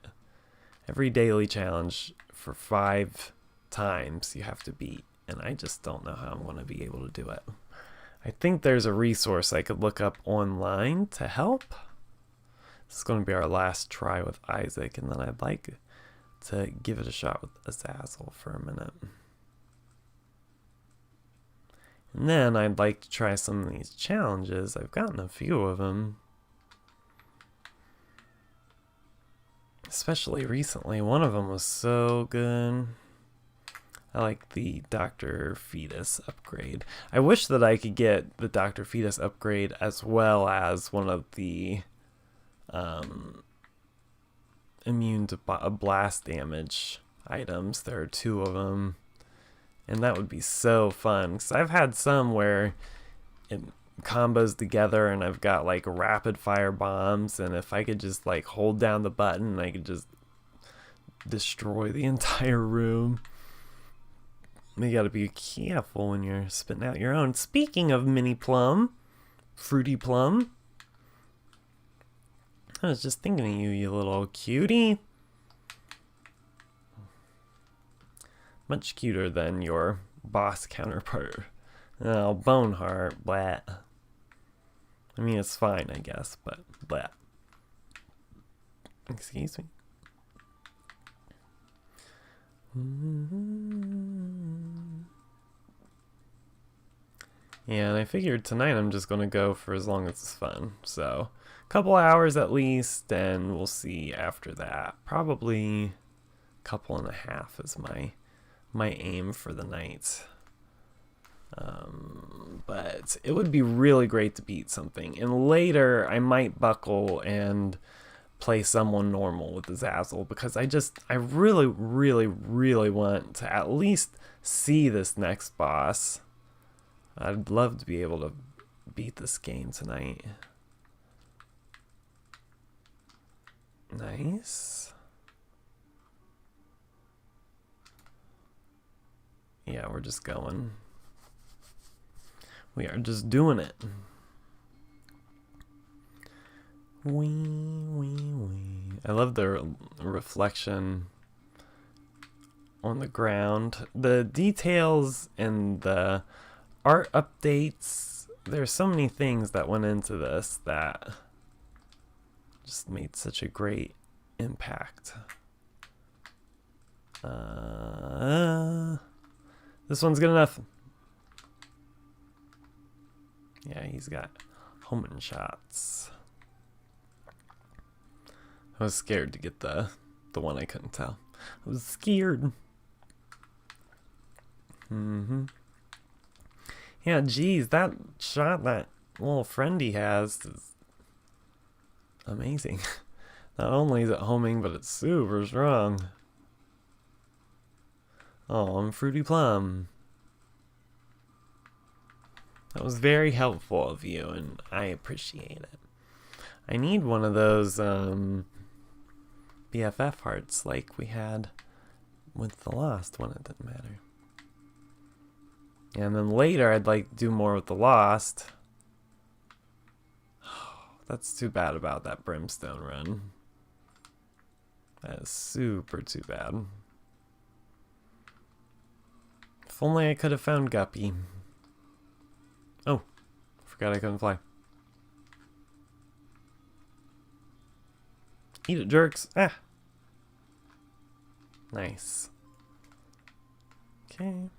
every daily challenge for 5 times you have to beat. And I just don't know how I'm going to be able to do it. I think there's a resource I could look up online to help. This is going to be our last try with Isaac, and then I'd like to give it a shot with Azazel for a minute. And then I'd like to try some of these challenges. I've gotten a few of them. Especially recently. One of them was so good. I like the Dr. Fetus upgrade. I wish that I could get the Dr. Fetus upgrade as well as one of the immune to blast damage items. There are 2 of them. And that would be so fun. Because I've had some where it combos together and I've got like rapid fire bombs. And if I could just like hold down the button, I could just destroy the entire room. You gotta be careful when you're spitting out your own. Speaking of mini plum, fruity plum, I was just thinking of you, you little cutie. Much cuter than your boss counterpart. Oh, Boneheart, blah. I mean, it's fine, I guess, but blah. Excuse me. Yeah, and I figured tonight I'm just gonna go for as long as it's fun. So, a couple hours at least, and we'll see after that. Probably a couple and a half is my aim for the night. But it would be really great to beat something. And later, I might buckle and play someone normal with Azazel, because I really, really, really want to at least see this next boss. I'd love to be able to beat this game tonight. Nice. Yeah, we're just going. We are just doing it. Wee, wee, wee. I love the reflection on the ground. The details and the art updates. There's so many things that went into this that just made such a great impact. This one's good enough. Yeah, he's got homing shots. I was scared to get the one I couldn't tell. I was scared. Yeah, geez, that shot that little friend he has is amazing. Not only is it homing, but it's super strong. Oh, I'm Fruity Plum. That was very helpful of you, and I appreciate it. I need one of those BFF hearts like we had with the Lost one. It didn't matter. And then later, I'd like to do more with the Lost. That's too bad about that Brimstone run. That is super too bad. If only I could have found Guppy. Oh, forgot I couldn't fly. Eat it, jerks. Ah. Nice. Okay.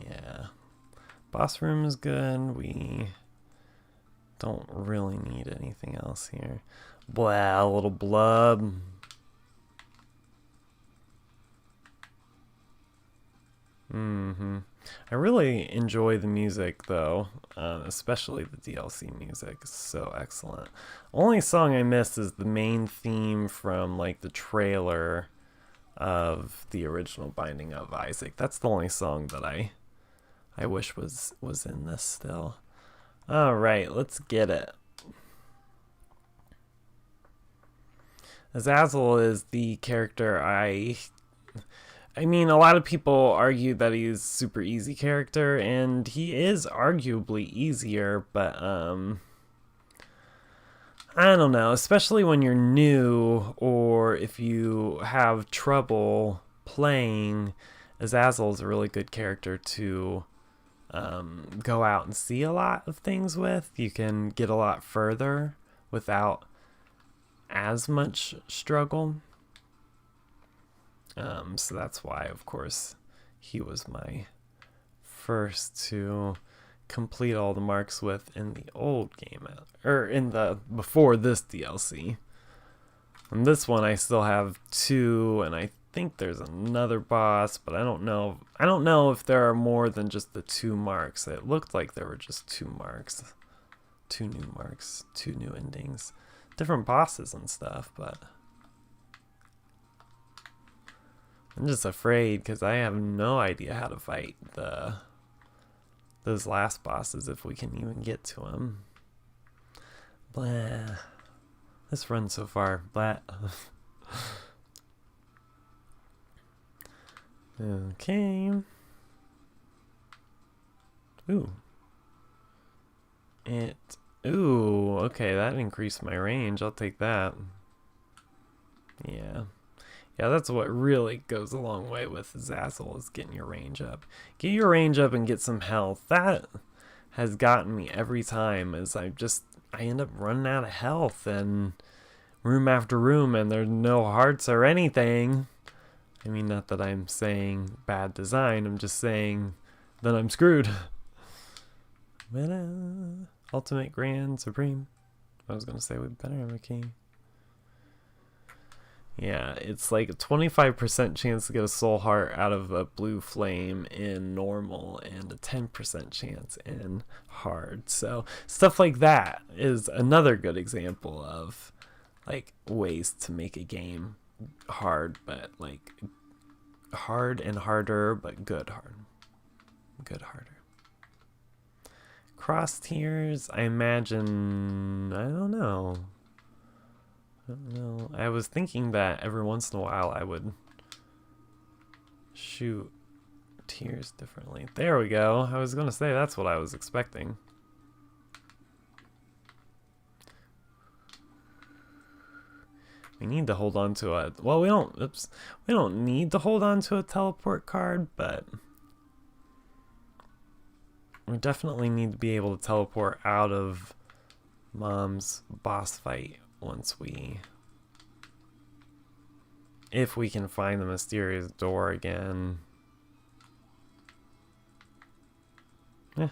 Yeah. Boss room is good. We don't really need anything else here. Blah, little blub. I really enjoy the music though, especially the DLC music. It's so excellent. Only song I missed is the main theme from like the trailer of the original Binding of Isaac. That's the only song that I wish was in this still. All right, let's get it. Azazel is the character I mean, a lot of people argue that he's a super easy character, and he is arguably easier, but I don't know, especially when you're new or if you have trouble playing. Azazel is a really good character to go out and see a lot of things with. You can get a lot further without as much struggle. So that's why, of course, he was my first to complete all the marks with in the old game, or in the before this DLC. And this one I still have 2, and I think there's another boss, but I don't know. I don't know if there are more than just the 2 marks. It looked like there were just 2 marks. 2 new marks, 2 new endings. Different bosses and stuff, but I'm just afraid because I have no idea how to fight those last bosses if we can even get to them. Blah. This run so far. Blah. Okay. Ooh. Ooh, okay, that increased my range. I'll take that. Yeah. Yeah, that's what really goes a long way with Zazzle, is getting your range up. Get your range up and get some health. That has gotten me every time, as I end up running out of health and room after room, and there's no hearts or anything. I mean, not that I'm saying bad design, I'm just saying that I'm screwed. Ultimate Grand Supreme. I was gonna say we better have a key. Yeah, it's like a 25% chance to get a soul heart out of a blue flame in normal and a 10% chance in hard. So stuff like that is another good example of like ways to make a game hard, but like hard and harder, but good hard. Good harder. Cross tiers, I imagine, I don't know. I was thinking that every once in a while I would shoot tiers differently. There we go. I was gonna say that's what I was expecting. We need to hold on to a, well, we don't need to hold on to a teleport card, but we definitely need to be able to teleport out of Mom's boss fight if we can find the mysterious door again. Yeah.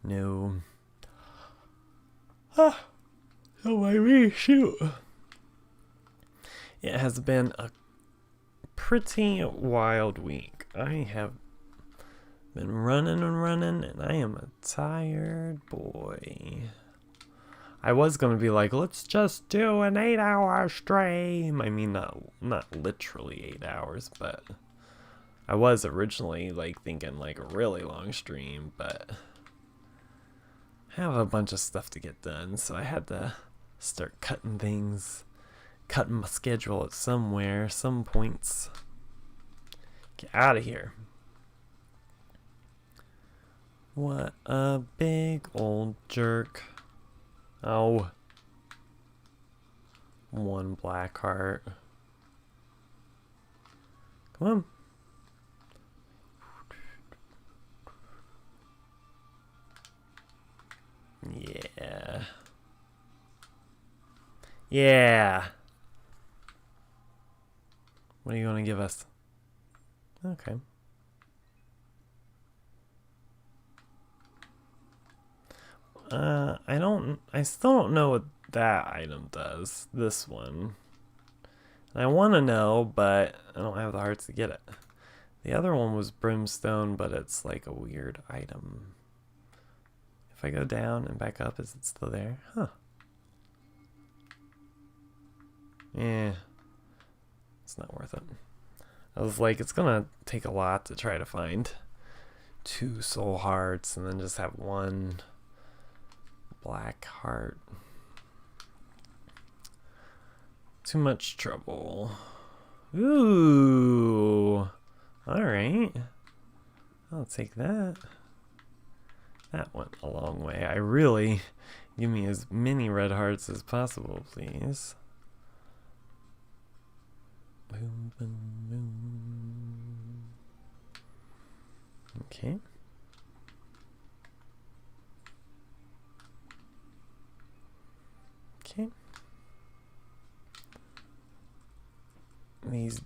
No. Ah. Oh my me, shoot. It has been a pretty wild week. I have been running and running, and I am a tired boy. I was gonna be like, let's just do an 8-hour stream. I mean, not literally 8 hours, but I was originally like thinking like a really long stream, but I have a bunch of stuff to get done, so I had to start cutting things, cutting my schedule at some points. Get out of here. What a big old jerk. Oh. 1 black heart. Come on. Yeah. Yeah. What are you going to give us? Okay. I still don't know what that item does. This one. And I want to know, but I don't have the hearts to get it. The other one was brimstone, but it's like a weird item. If I go down and back up, is it still there? Huh. Yeah. It's not worth it. I was like, it's gonna take a lot to try to find 2 soul hearts and then just have 1 black heart. Too much trouble. Ooh. Alright. I'll take that. That went a long way. I really... Give me as many red hearts as possible, please. Boom, boom, boom. Okay. Okay. These...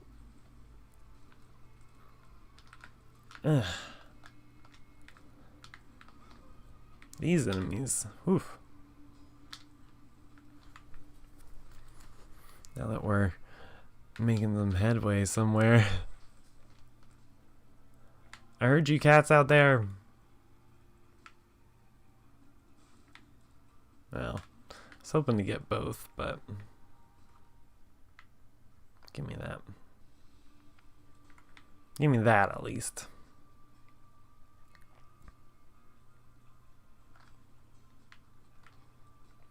These enemies. Oof. Now that we're making some headway somewhere. I heard you cats out there. Well, I was hoping to get both, but give me that. Give me that at least.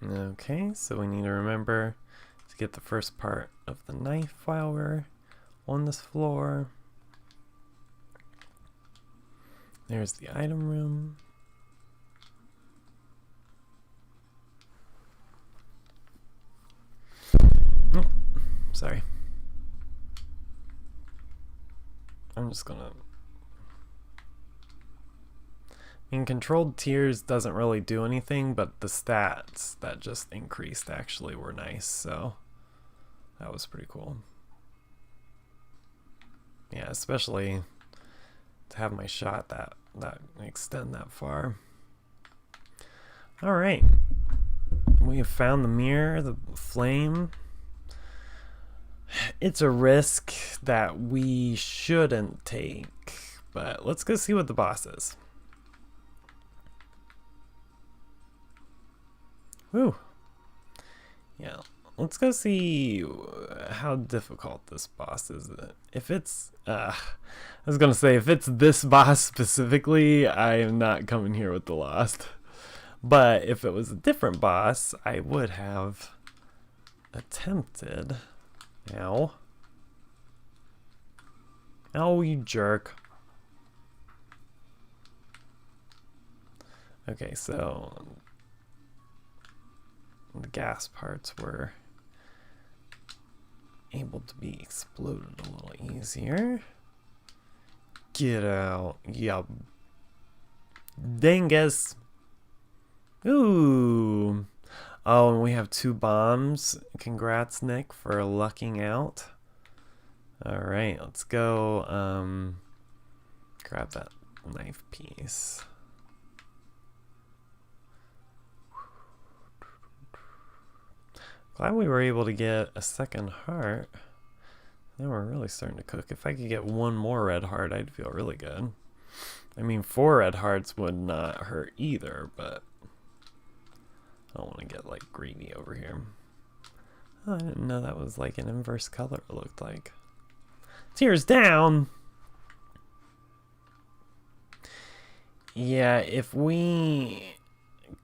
Okay, so we need to remember to get the first part of the knife while we're on this floor. There's the item room. Oh, sorry. I'm just gonna... controlled tiers doesn't really do anything, but the stats that just increased actually were nice, so that was pretty cool. Yeah, especially to have my shot that extend that far. All right, we have found the mirror, the flame. It's a risk that we shouldn't take, but let's go see what the boss is. Whew. Yeah, let's go see how difficult this boss is. If it's, I was gonna say, if it's this boss specifically, I am not coming here with the Lost. But if it was a different boss, I would have attempted. Ow. Oh, you jerk. Okay, so the gas parts were able to be exploded a little easier. Get out, ya dingus. Ooh. Oh, and we have 2 bombs. Congrats, Nick, for lucking out. Alright, let's go grab that knife piece. Glad we were able to get a second heart. Now we're really starting to cook. If I could get 1 more red heart, I'd feel really good. I mean, 4 red hearts would not hurt either, but I don't want to get like greedy over here. Oh, I didn't know that was like an inverse color it looked like. Tears down! Yeah, if we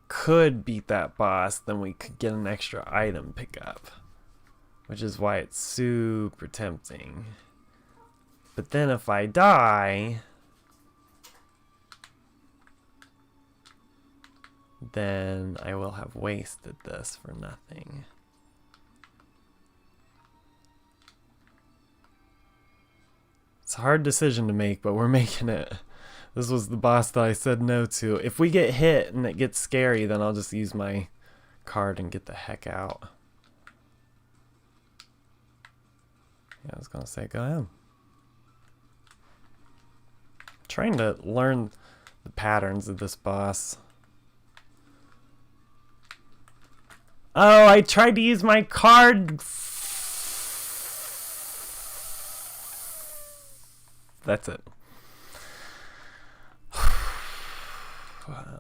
could beat that boss, then we could get an extra item pickup, which is why it's super tempting. But then if I die, then I will have wasted this for nothing. It's a hard decision to make, but we're making it. This was the boss that I said no to. If we get hit and it gets scary, then I'll just use my card and get the heck out. Yeah, I was gonna say, go ahead. Trying to learn the patterns of this boss. Oh, I tried to use my card. That's it.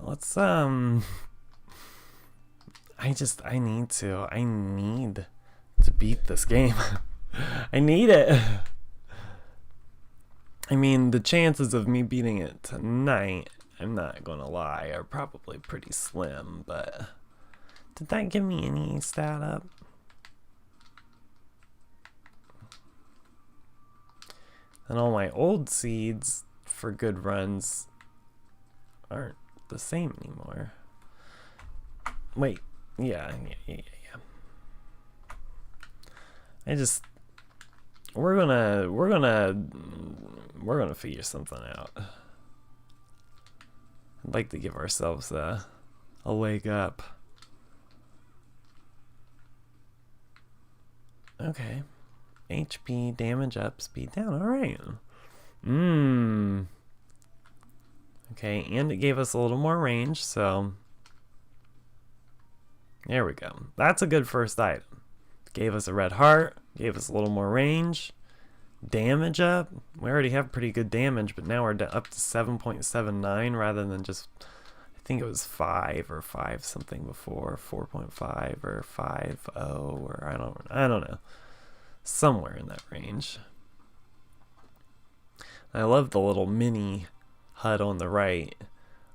Let's I need to beat this game. I need it. I mean, the chances of me beating it tonight, I'm not gonna lie, are probably pretty slim, but did that give me any stat up? And all my old seeds for good runs aren't the same anymore. Wait, yeah. We're gonna figure something out. I'd like to give ourselves a leg up. Okay. HP, damage up, speed down. Alright. Okay, and it gave us a little more range, so there we go. That's a good first item. Gave us a red heart. Gave us a little more range. Damage up. We already have pretty good damage, but now we're up to 7.79 rather than just, I think it was 5 or 5 something before, 4.5 or 5.0 or I don't know. Somewhere in that range. I love the little mini HUD on the right,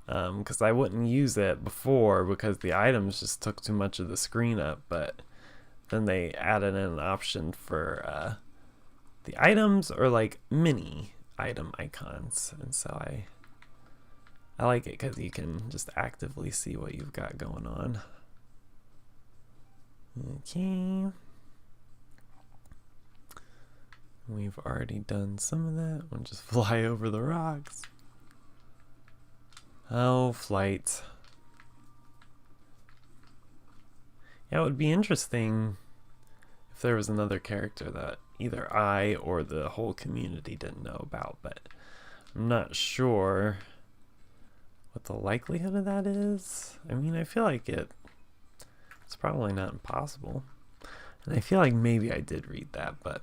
because I wouldn't use it before because the items just took too much of the screen up, but then they added in an option for the items or like mini item icons, and so I like it because you can just actively see what you've got going on. Okay. We've already done some of that. We'll just fly over the rocks. Oh, flight. Yeah, it would be interesting if there was another character that either I or the whole community didn't know about, but I'm not sure what the likelihood of that is. I mean, I feel like it's probably not impossible. And I feel like maybe I did read that, but...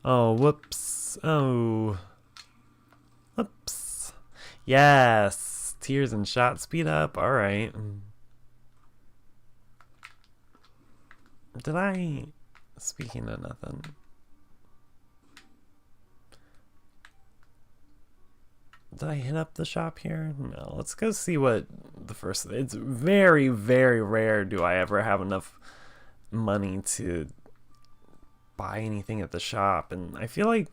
Oh, whoops. Oh. Whoops. Yes. Tears and shot speed up. Alright. Did I... Speaking of nothing. Did I hit up the shop here? No. Let's go see what the first... It's very, very rare do I ever have enough money to buy anything at the shop. And I feel like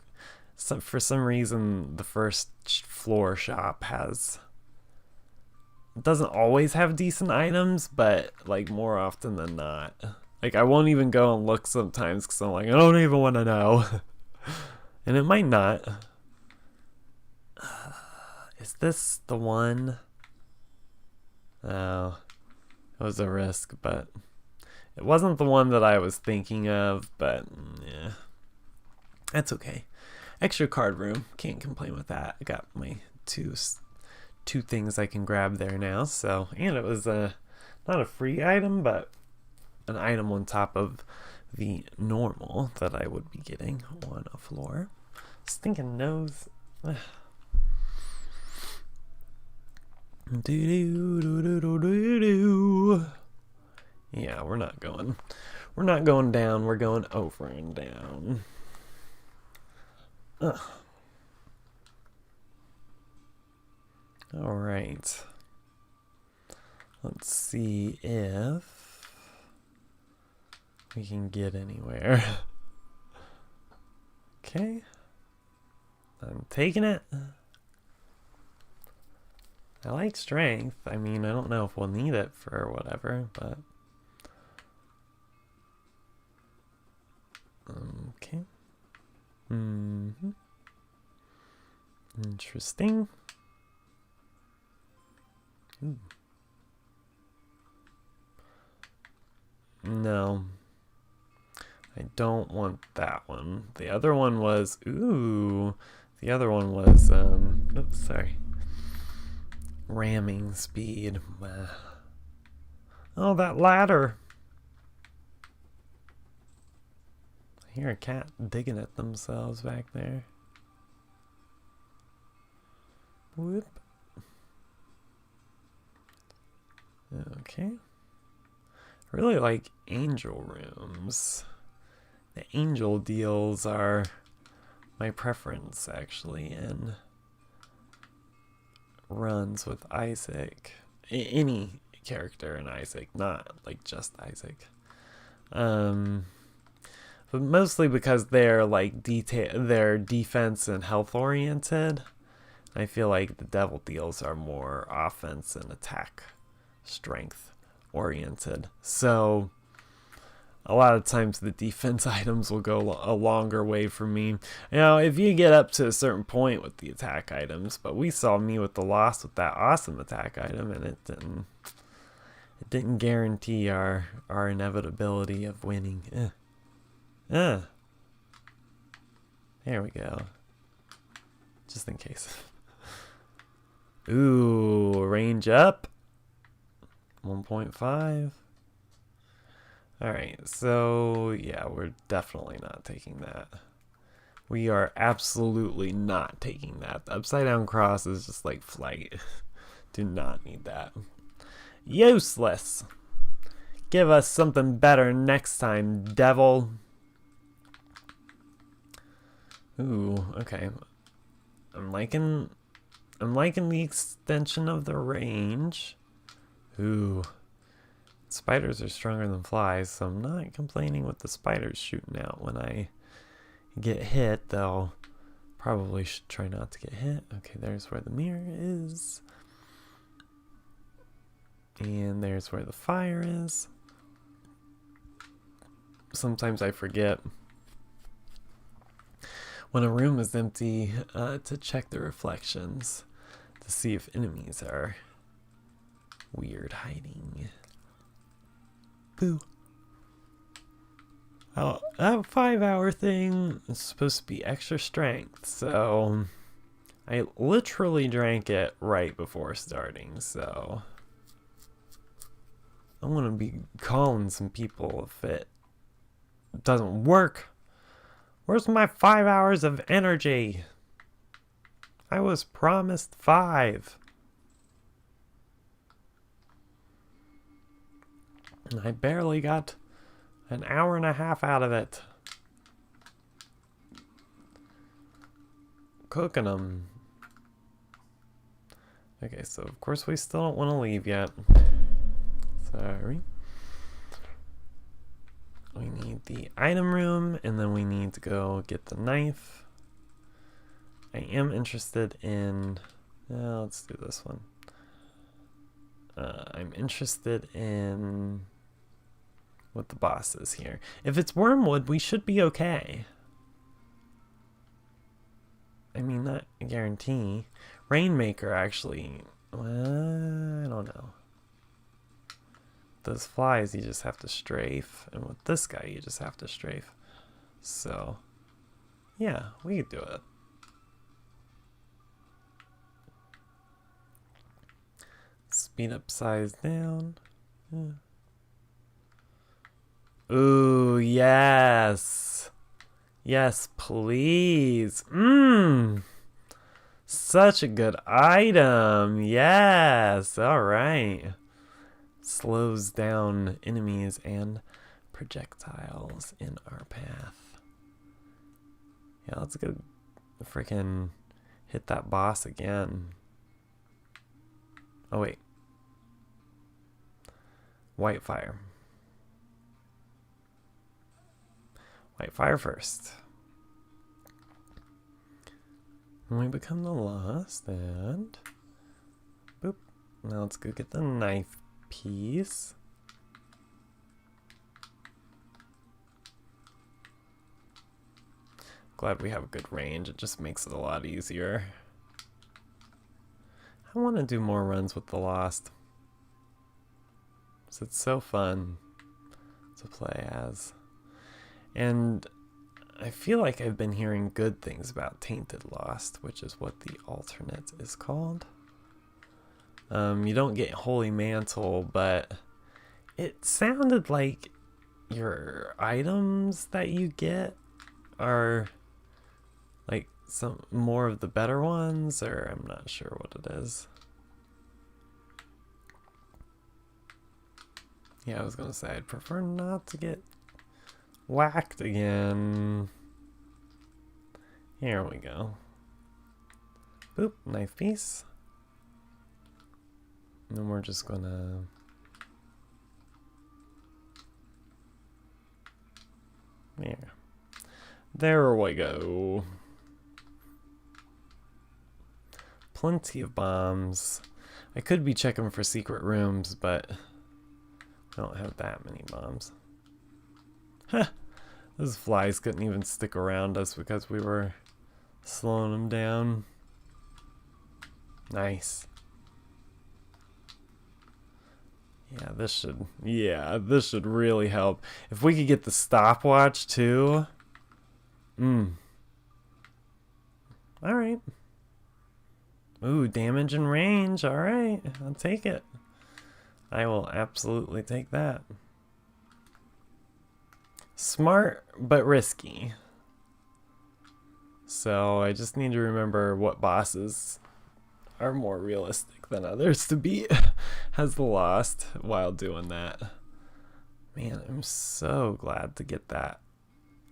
for some reason the first floor shop doesn't always have decent items, but like more often than not. Like, I won't even go and look sometimes because I'm like, I don't even want to know. And it might not. Is this the one? Oh, it was a risk, but it wasn't the one that I was thinking of, but yeah. That's okay. Extra card room. Can't complain with that. I got my two things I can grab there now. So, and it was not a free item, but an item on top of the normal that I would be getting on a floor. Stinking nose. Yeah, we're not going down, we're going over and down. All right. Let's see if we can get anywhere. Okay. I'm taking it. I like strength. I mean, I don't know if we'll need it for whatever, but... Okay. Interesting. Ooh. No. I don't want that one. The other one was... Ooh. The other one was... Oops, sorry. Ramming speed. Oh, that ladder. I hear a cat digging at themselves back there. Whoop. Okay. I really like angel rooms. The angel deals are my preference, actually, in runs with Isaac. Any character in Isaac, not like just Isaac. But mostly because they're like they're defense and health oriented. I feel like the devil deals are more offense and attack strength oriented. So a lot of times the defense items will go a longer way for me. You know, if you get up to a certain point with the attack items, but we saw me with the loss with that awesome attack item, and it didn't guarantee our inevitability of winning. There we go. Just in case. Ooh, range up. 1.5. Alright, so yeah, we're definitely not taking that. We are absolutely not taking that. The upside down cross is just like flight. Do not need that. Useless. Give us something better next time, devil. Ooh, okay. I'm liking the extension of the range. Ooh. Spiders are stronger than flies, so I'm not complaining with the spiders shooting out. When I get hit, though, probably should try not to get hit. Okay, there's where the mirror is. And there's where the fire is. Sometimes I forget when a room is empty to check the reflections to see if enemies are weird hiding. Boo. Oh, that 5-hour thing is supposed to be extra strength, so I literally drank it right before starting, so I'm gonna be calling some people if it doesn't work. Where's my 5 hours of energy? I was promised 5. And I barely got an hour and a half out of it. Cooking them. Okay, so of course we still don't want to leave yet. Sorry. We need the item room, and then we need to go get the knife. I am interested in... let's do this one. I'm interested in what the boss is here. If it's wormwood, we should be okay. I mean, not a guarantee. Rainmaker, actually. Well, I don't know. Those flies, you just have to strafe. And with this guy, you just have to strafe. So, yeah, we could do it. Speed up, size down. Yeah. Ooh, yes. Yes, please. Such a good item. Yes. All right. Slows down enemies and projectiles in our path. Yeah, let's go freaking hit that boss again. Oh, wait. White fire. White fire first. And we become the lost, and boop. Now let's go get the knife piece. Glad we have a good range. It just makes it a lot easier. I want to do more runs with the Lost. It's so fun to play as. And I feel like I've been hearing good things about Tainted Lost, which is what the alternate is called. You don't get Holy Mantle, but it sounded like your items that you get are like some more of the better ones, or I'm not sure what it is. Yeah, I was gonna say I'd prefer not to get whacked again. Here we go. Boop, knife piece. And then we're just gonna... There we go. Plenty of bombs. I could be checking for secret rooms, but I don't have that many bombs. Huh. Those flies couldn't even stick around us because we were slowing them down. Nice. Yeah, this should really help. If we could get the stopwatch too. Alright. Ooh, damage and range. Alright, I'll take it. I will absolutely take that. Smart, but risky. So I just need to remember what bosses are more realistic than others to beat as the Lost while doing that. Man, I'm so glad to get that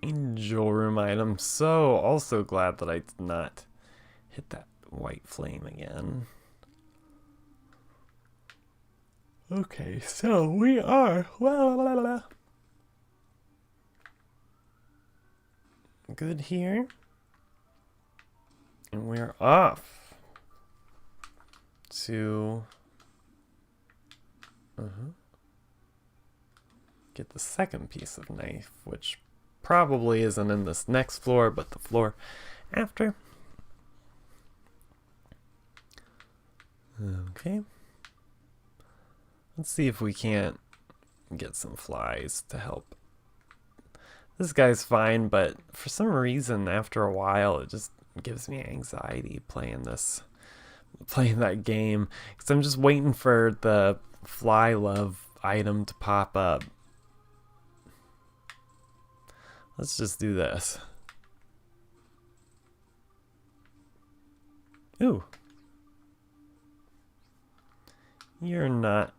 angel room item. So also glad that I did not hit that white flame again. Okay, so we are good here. And we're off to get the second piece of knife, which probably isn't in this next floor, but the floor after. Okay. Let's see if we can't get some flies to help. This guy's fine, but for some reason, after a while, it just gives me anxiety playing that game, because I'm just waiting for the fly love item to pop up. Let's just do this. Ooh. You're not.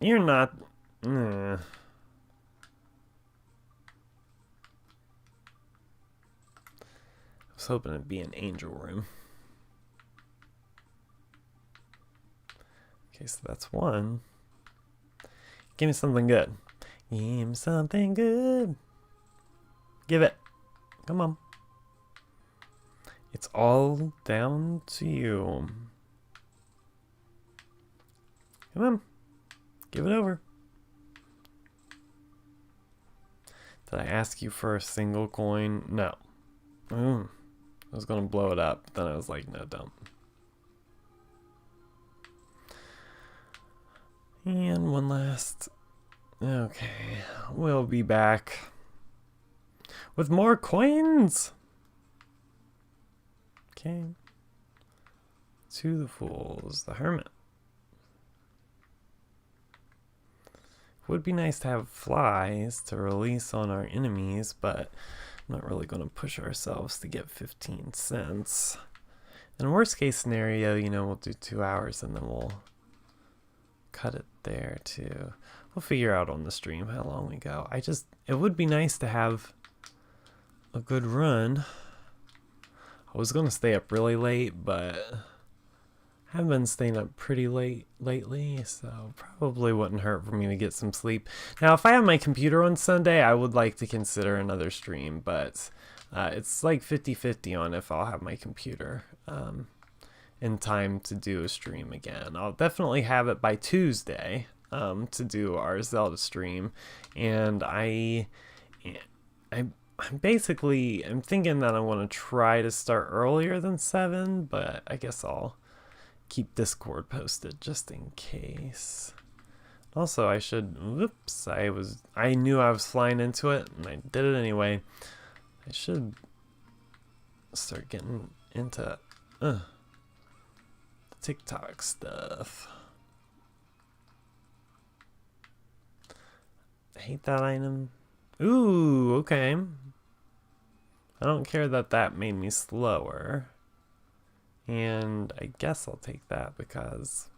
I was hoping it'd be an angel room. Okay, so that's one. Give me something good. Give me something good. Give it. Come on. It's all down to you. Come on. Give it over. Did I ask you for a single coin? No. I was going to blow it up. Then I was like, no, don't. And one last. Okay. We'll be back with more coins. Okay. To the fools. The hermit. Would be nice to have flies to release on our enemies, but I'm not really going to push ourselves to get 15 cents. In worst case scenario, we'll do 2 hours and then we'll cut it there too. We'll figure out on the stream how long we go. It would be nice to have a good run. I was going to stay up really late, but I have been staying up pretty late lately, so probably wouldn't hurt for me to get some sleep. Now, if I have my computer on Sunday, I would like to consider another stream, but it's like 50-50 on if I'll have my computer in time to do a stream again. I'll definitely have it by Tuesday to do our Zelda stream, and I'm thinking that I want to try to start earlier than 7, but I guess I'll keep Discord posted just in case. Also, I knew I was flying into it and I did it anyway. I should start getting into TikTok stuff. I hate that item. Ooh, okay. I don't care that made me slower. And I guess I'll take that because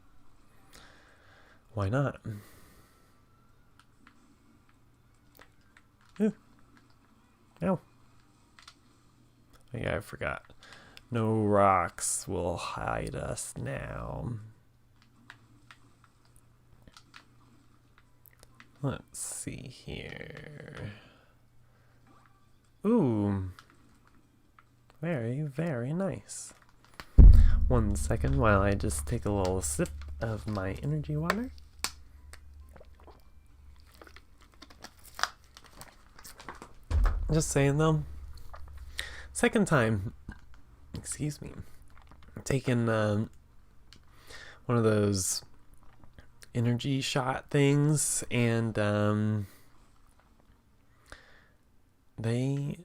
why not? Ooh. Ow. Oh yeah, I forgot. No rocks will hide us now. Let's see here. Ooh. Very, very nice. 1 second while I just take a little sip of my energy water. Just saying though, second time, excuse me, taking one of those energy shot things, and they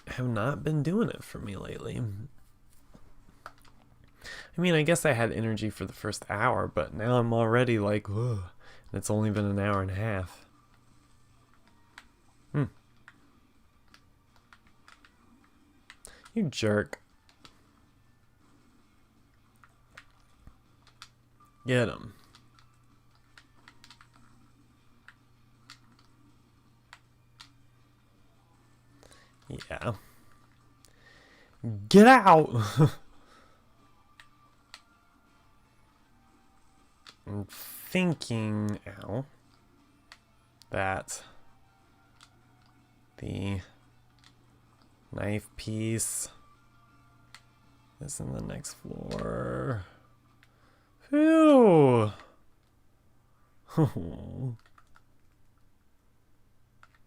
have not been doing it for me lately. I mean, I guess I had energy for the first hour, but now I'm already like, ugh, and it's only been an hour and a half. You jerk. Get him. Yeah. Get out! I'm thinking, ow, that the knife piece is in the next floor. Phew!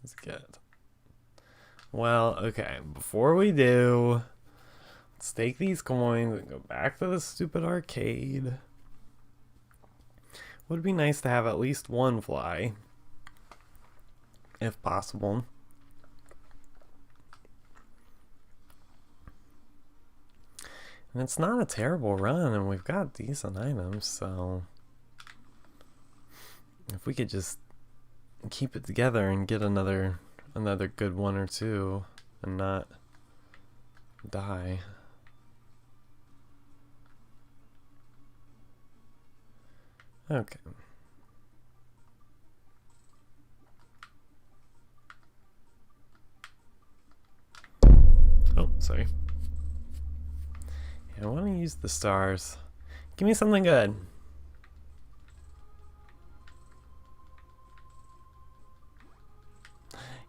That's good. Well, okay, before we do, let's take these coins and go back to the stupid arcade. Would be nice to have at least one fly, if possible. And it's not a terrible run, and we've got decent items, so if we could just keep it together and get another good one or two and not die. Okay. Oh, sorry. Yeah, I want to use the stars. Give me something good.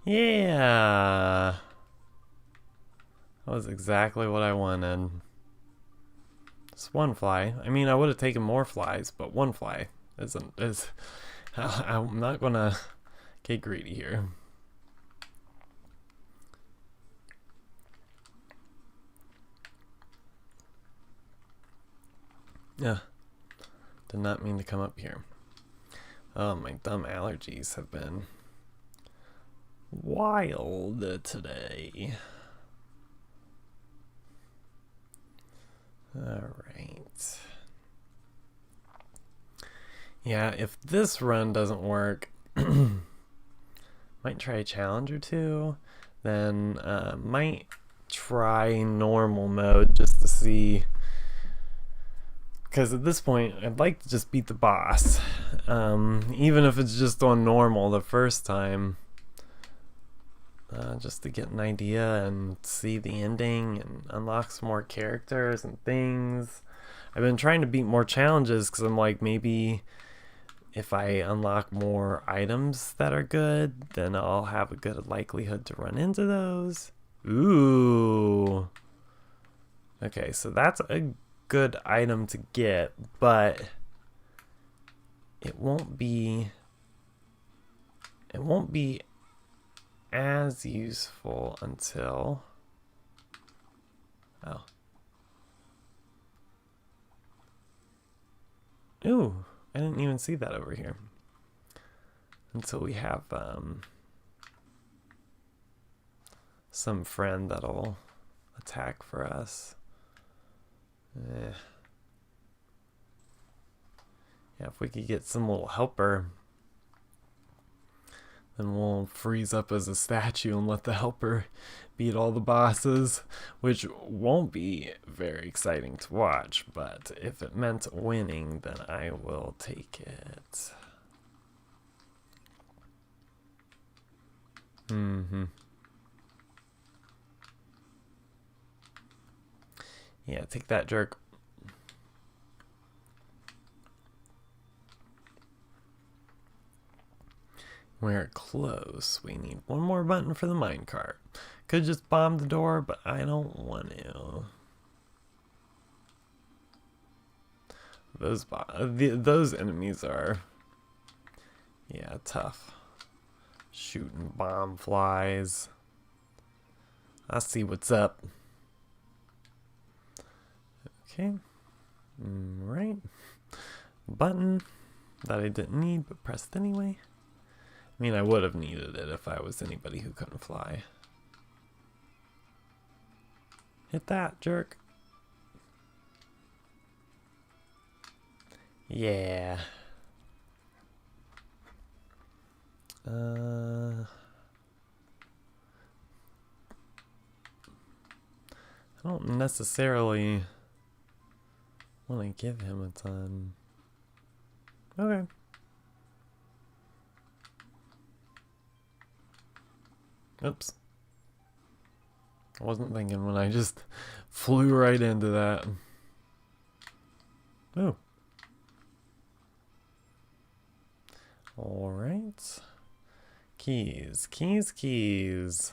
Yeah. That was exactly what I wanted. Just one fly. I mean, I would have taken more flies, but one fly is. I'm not gonna get greedy here. Yeah. Did not mean to come up here. Oh, my dumb allergies have been wild today. Alright. Yeah, if this run doesn't work, might try a challenge or two. Then might try normal mode just to see. Because at this point, I'd like to just beat the boss. Even if it's just on normal the first time. Just to get an idea and see the ending and unlock some more characters and things. I've been trying to beat more challenges because I'm like, maybe if I unlock more items that are good, then I'll have a good likelihood to run into those. Ooh. Okay, so that's a good item to get, but it won't be as useful until ooh, I didn't even see that over here until we have some friend that'll attack for us. Yeah, if we could get some little helper, then we'll freeze up as a statue and let the helper beat all the bosses, which won't be very exciting to watch, but if it meant winning, then I will take it. Yeah, take that, jerk. We're close. We need one more button for the minecart. Could just bomb the door, but I don't want to. Those enemies are, yeah, tough. Shooting bomb flies. I see what's up. Okay. Right. Button that I didn't need, but pressed anyway. I mean, I would have needed it if I was anybody who couldn't fly. Hit that, jerk. Yeah. I don't necessarily want to give him a ton. Okay. Oops. I wasn't thinking when I just flew right into that. Oh. Alright. Keys. Keys, keys.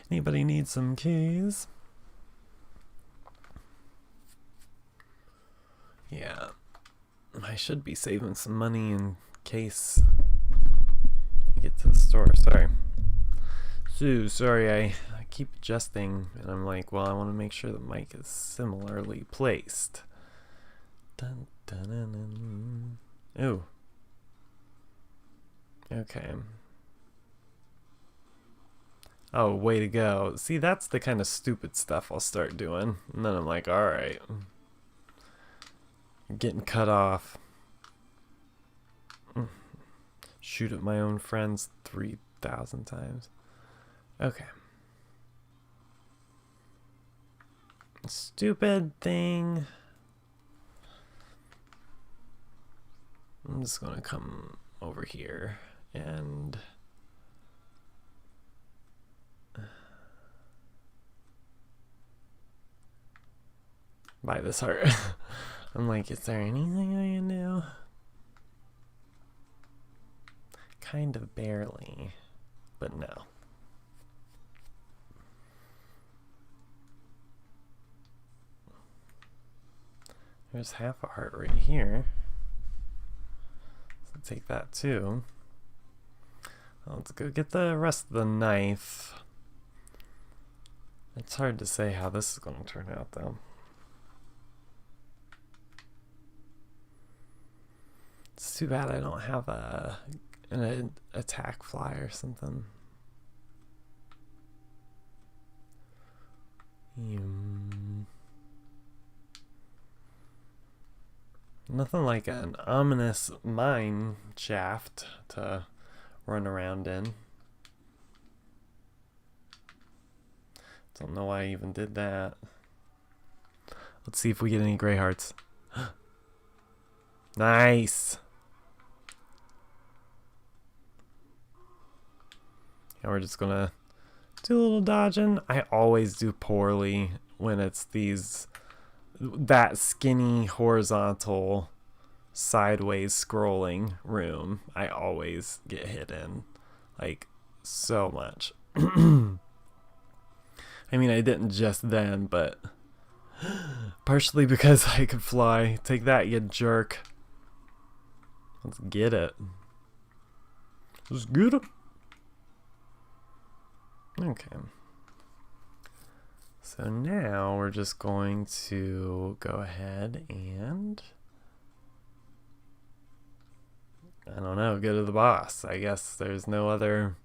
Anybody need some keys? Yeah. I should be saving some money in case I get to the store. Sorry. So, sorry, I keep adjusting, and I'm like, well, I want to make sure the mic is similarly placed. Dun, dun, dun, dun. Ooh. Okay. Oh, way to go. See, that's the kind of stupid stuff I'll start doing. And then I'm like, alright. Getting cut off. Shoot at my own friends 3,000 times. Okay. Stupid thing. I'm just gonna come over here and buy this heart. I'm like, is there anything I can do? Kind of barely, but no. There's half a heart right here. So take that too. Let's go get the rest of the knife. It's hard to say how this is going to turn out though. It's too bad I don't have an attack fly or something. Nothing like an ominous mine shaft to run around in. Don't know why I even did that. Let's see if we get any gray hearts. Nice! And we're just gonna do a little dodging. I always do poorly when it's that skinny horizontal sideways scrolling room. I always get hit in like so much. I mean, I didn't just then, but partially because I could fly. Take that, you jerk. Let's get it. Let's get it. Okay. So now we're just going to go ahead and, I don't know, go to the boss. I guess there's no other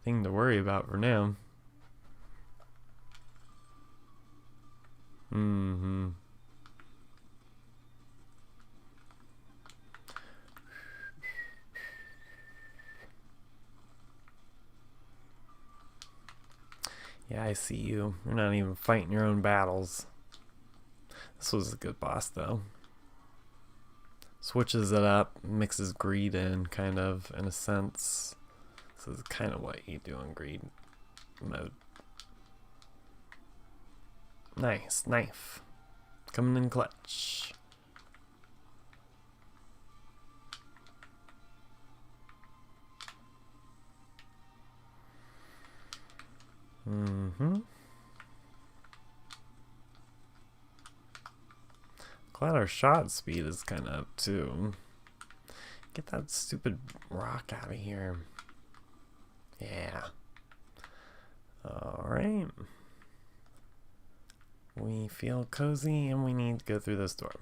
thing to worry about for now. Yeah, I see you. You're not even fighting your own battles. This was a good boss, though. Switches it up, mixes greed in, kind of, in a sense. This is kind of what you do in greed mode. Nice, knife. Coming in clutch. Glad our shot speed is kind of up too. Get that stupid rock out of here. Yeah. Alright. We feel cozy and we need to go through this door.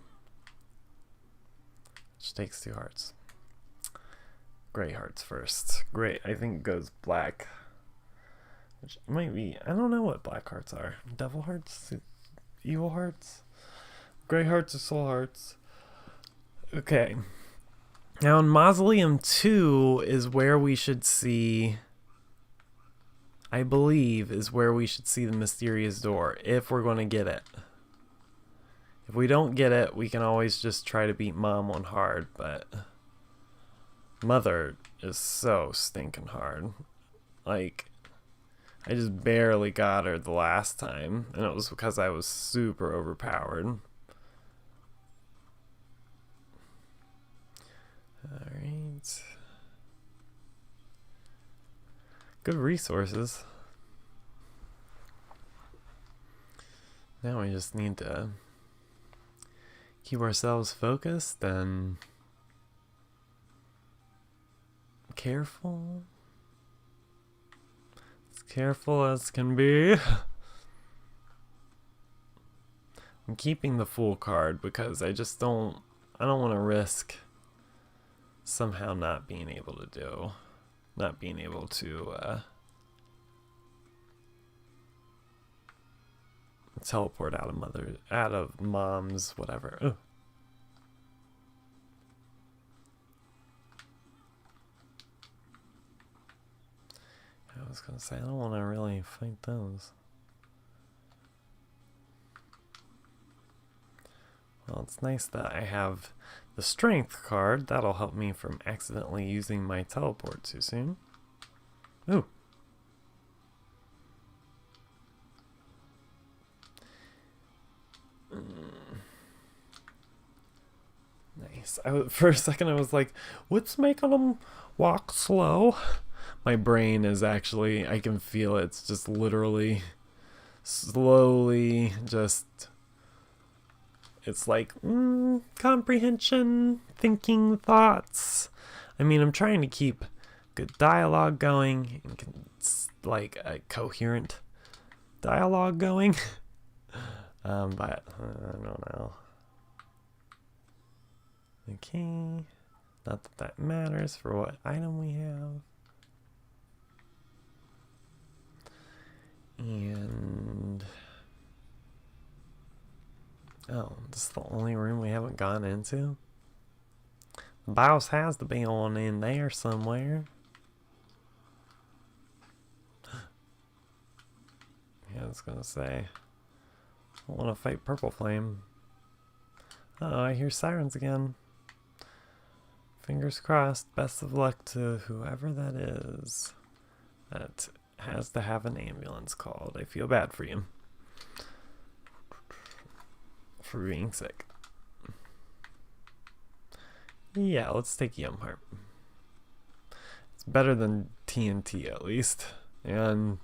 Which takes 2 hearts. Gray hearts first. Great, I think it goes black. Which might be, I don't know what black hearts are. Devil hearts? Evil hearts? Gray hearts or soul hearts? Okay. Now in Mausoleum 2 is where we should see I believe, is where we should see the mysterious door, if we're going to get it. If we don't get it, we can always just try to beat Mom on hard, but Mother is so stinking hard. Like, I just barely got her the last time, and it was because I was super overpowered. Alright. Good resources. Now we just need to keep ourselves focused and careful. As careful as can be. I'm keeping the Fool card because I don't want to risk somehow not being able to teleport out of Mom's whatever. Ugh. I was gonna say I don't want to really fight those. Well, it's nice that I have the strength card. That'll help me from accidentally using my teleport too soon. Ooh. Nice. For a second I was like, what's making them walk slow? My brain is actually, I can feel it. It's just literally slowly just... It's like, comprehension, thinking, thoughts. I mean, I'm trying to keep good dialogue going, and like a coherent dialogue going. But I don't know. Okay, not that that matters for what item we have. And... oh, this is the only room we haven't gone into? The BIOS has to be on in there somewhere. Yeah, I was gonna say, I want to fight Purple Flame. Uh-oh, I hear sirens again. Fingers crossed. Best of luck to whoever that is that has to have an ambulance called. I feel bad for you. For being sick. Yeah, let's take Yum Heart. It's better than TNT at least, and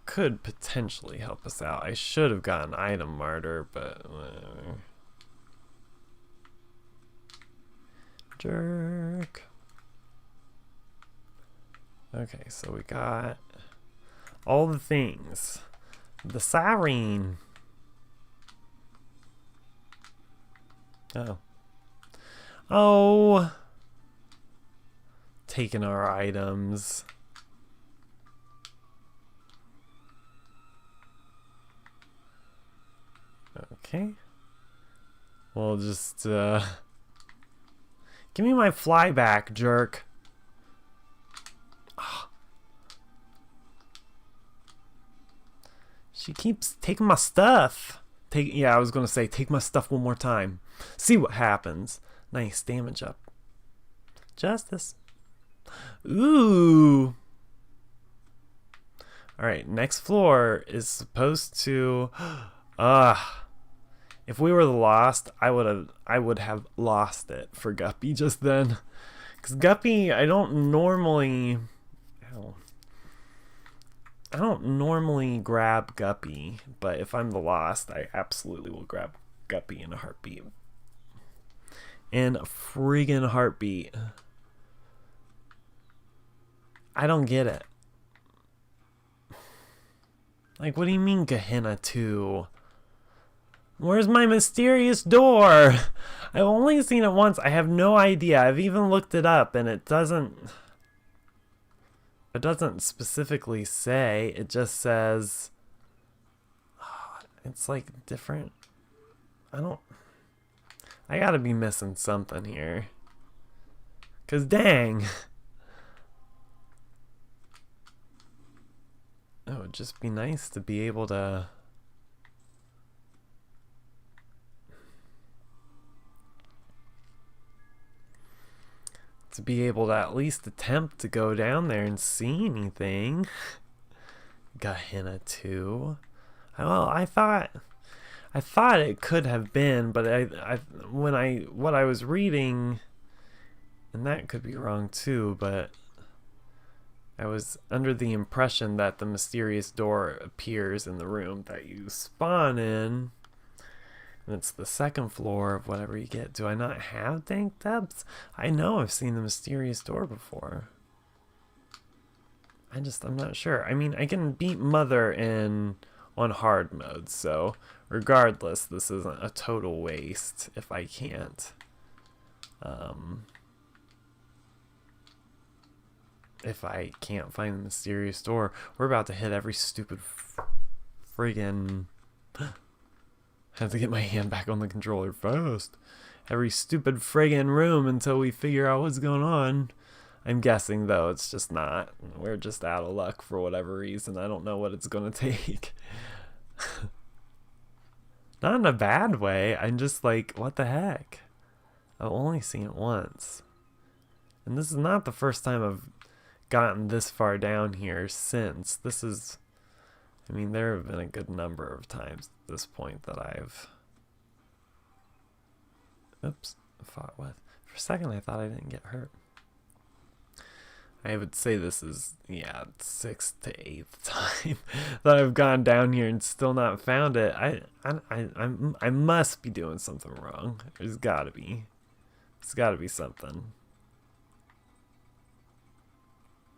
could potentially help us out. I should have gotten Item Martyr, but whatever. Jerk. Okay, so we got all the things. The siren. Oh. Oh. Taking our items. Okay. We'll just, give me my fly back, jerk. Oh. She keeps taking my stuff. Yeah, I was gonna say, take my stuff one more time. See what happens. Nice damage up. Justice. Ooh. Alright, next floor is supposed to... if we were the Lost, I would have lost it for Guppy just then. Because Guppy, I don't normally grab Guppy, but if I'm the Lost, I absolutely will grab Guppy in a heartbeat. In a friggin' heartbeat. I don't get it. Like, what do you mean Gehenna 2? Where's my mysterious door? I've only seen it once. I have no idea. I've even looked it up, and it doesn't specifically say. It just says... it's like different. I gotta be missing something here. 'Cause dang. it would just be nice to be able to at least attempt to go down there and see anything. Gehenna 2. Well, I thought it could have been, but what I was reading, and that could be wrong too, but I was under the impression that the mysterious door appears in the room that you spawn in, and it's the second floor of whatever you get. Do I not have dank depths? I know I've seen the mysterious door before. I'm not sure. I mean, I can beat Mother on hard mode, so regardless, this isn't a total waste if I can't. If I can't find the mysterious door. We're about to hit every stupid friggin'... I have to get my hand back on the controller fast. Every stupid friggin' room until we figure out what's going on. I'm guessing, though, it's just not. We're just out of luck for whatever reason. I don't know what it's going to take. Not in a bad way. I'm just like, what the heck? I've only seen it once. And this is not the first time I've gotten this far down here since. This is... I mean, there have been a good number of times at this point that I've... Oops. Fought with. For a second, I thought I didn't get hurt. I would say this is, yeah, 6th to 8th time that I've gone down here and still not found it. I must be doing something wrong. There's gotta be. There's gotta be something.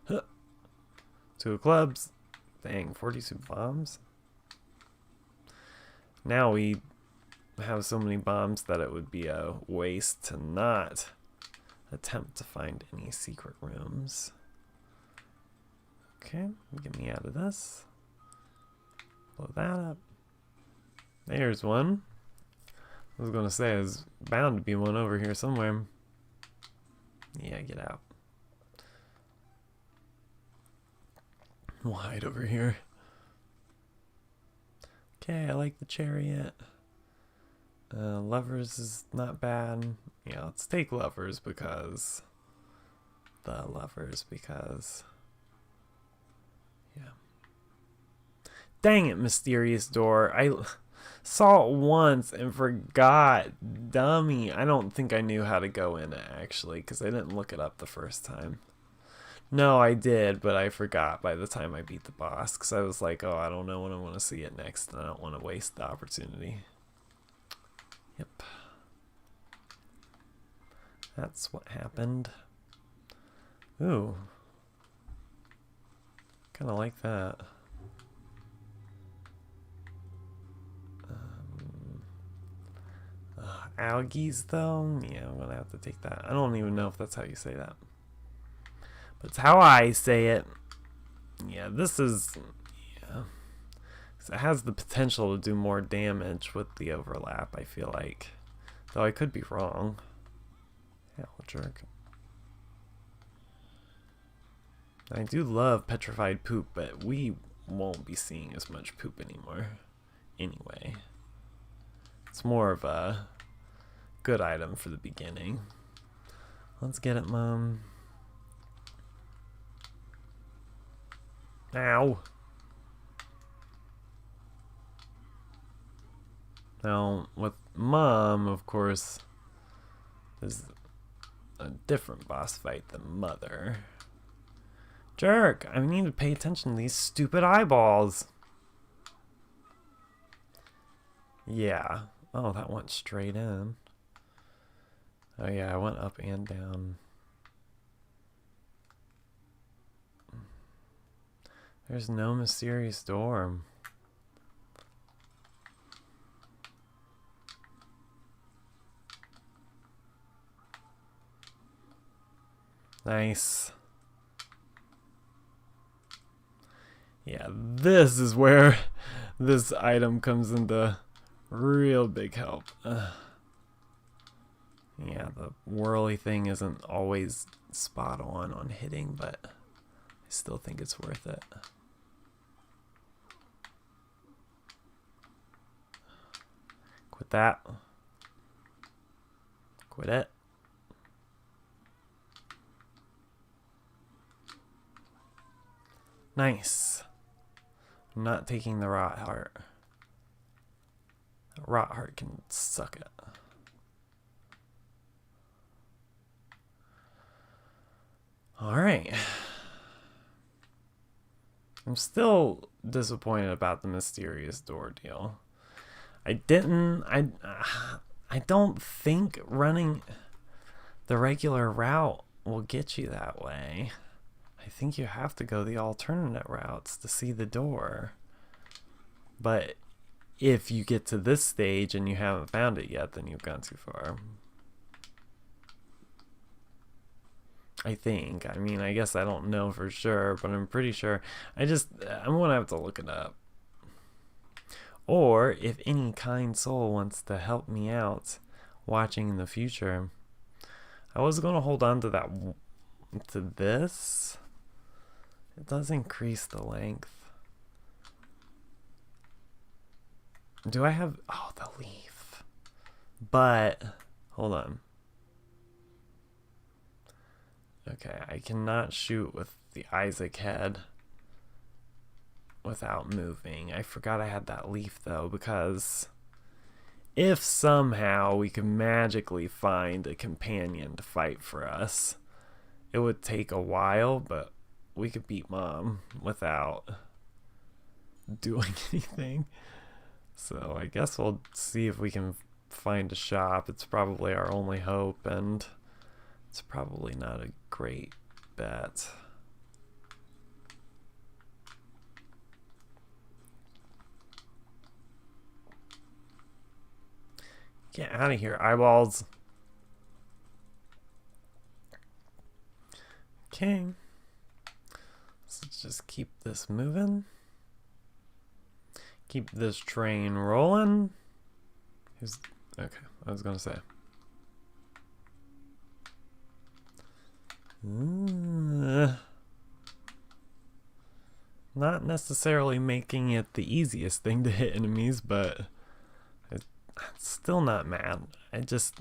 Huh. 2 of clubs. Dang, 42 bombs. Now we have so many bombs that it would be a waste to not attempt to find any secret rooms. Okay, get me out of this. Blow that up. There's one. I was gonna say there's bound to be one over here somewhere. Yeah, get out. We'll hide over here. Okay, I like the chariot. Lovers is not bad. Yeah, let's take lovers because... Yeah. Dang it, mysterious door. I saw it once and forgot. Dummy. I don't think I knew how to go in it, actually, because I didn't look it up the first time. No, I did, but I forgot by the time I beat the boss, because I was like, oh, I don't know when I want to see it next, and I don't want to waste the opportunity. Yep. That's what happened. Ooh. Kind of like that. Algaes, though? Yeah, I'm going to have to take that. I don't even know if that's how you say that. But it's how I say it. Yeah, this is... Yeah. It has the potential to do more damage with the overlap, I feel like. Though I could be wrong. Yeah, jerk. I do love petrified poop, but we won't be seeing as much poop anymore. Anyway. It's more of a good item for the beginning. Let's get it, Mom. Ow! Now, with Mom, of course, there's a different boss fight than Mother. Jerk! I need to pay attention to these stupid eyeballs. Yeah. Oh, that went straight in. Oh yeah, I went up and down. There's no mysterious door. Nice. Yeah, this is where this item comes into real big help. Yeah, the whirly thing isn't always spot on hitting, but I still think it's worth it. Quit that. Quit it. Nice. I'm not taking the rot heart. Rot heart can suck it. Alright. I'm still disappointed about the mysterious door deal. I don't think running the regular route will get you that way. I think you have to go the alternate routes to see the door. But if you get to this stage and you haven't found it yet, then you've gone too far. I think. I mean, I guess I don't know for sure, but I'm pretty sure. I'm gonna have to look it up. Or if any kind soul wants to help me out watching in the future, I was gonna hold on to this. It does increase the length. Do I have... Oh, the leaf. But, hold on. Okay, I cannot shoot with the Isaac head without moving. I forgot I had that leaf, though, because if somehow we could magically find a companion to fight for us, it would take a while, but we could beat Mom without doing anything. So I guess we'll see if we can find a shop. It's probably our only hope, and it's probably not a great bet. Get out of here, eyeballs. Okay. So let's just keep this moving. Keep this train rolling. Okay, I was gonna say. Not necessarily making it the easiest thing to hit enemies, but I'm still not mad. It's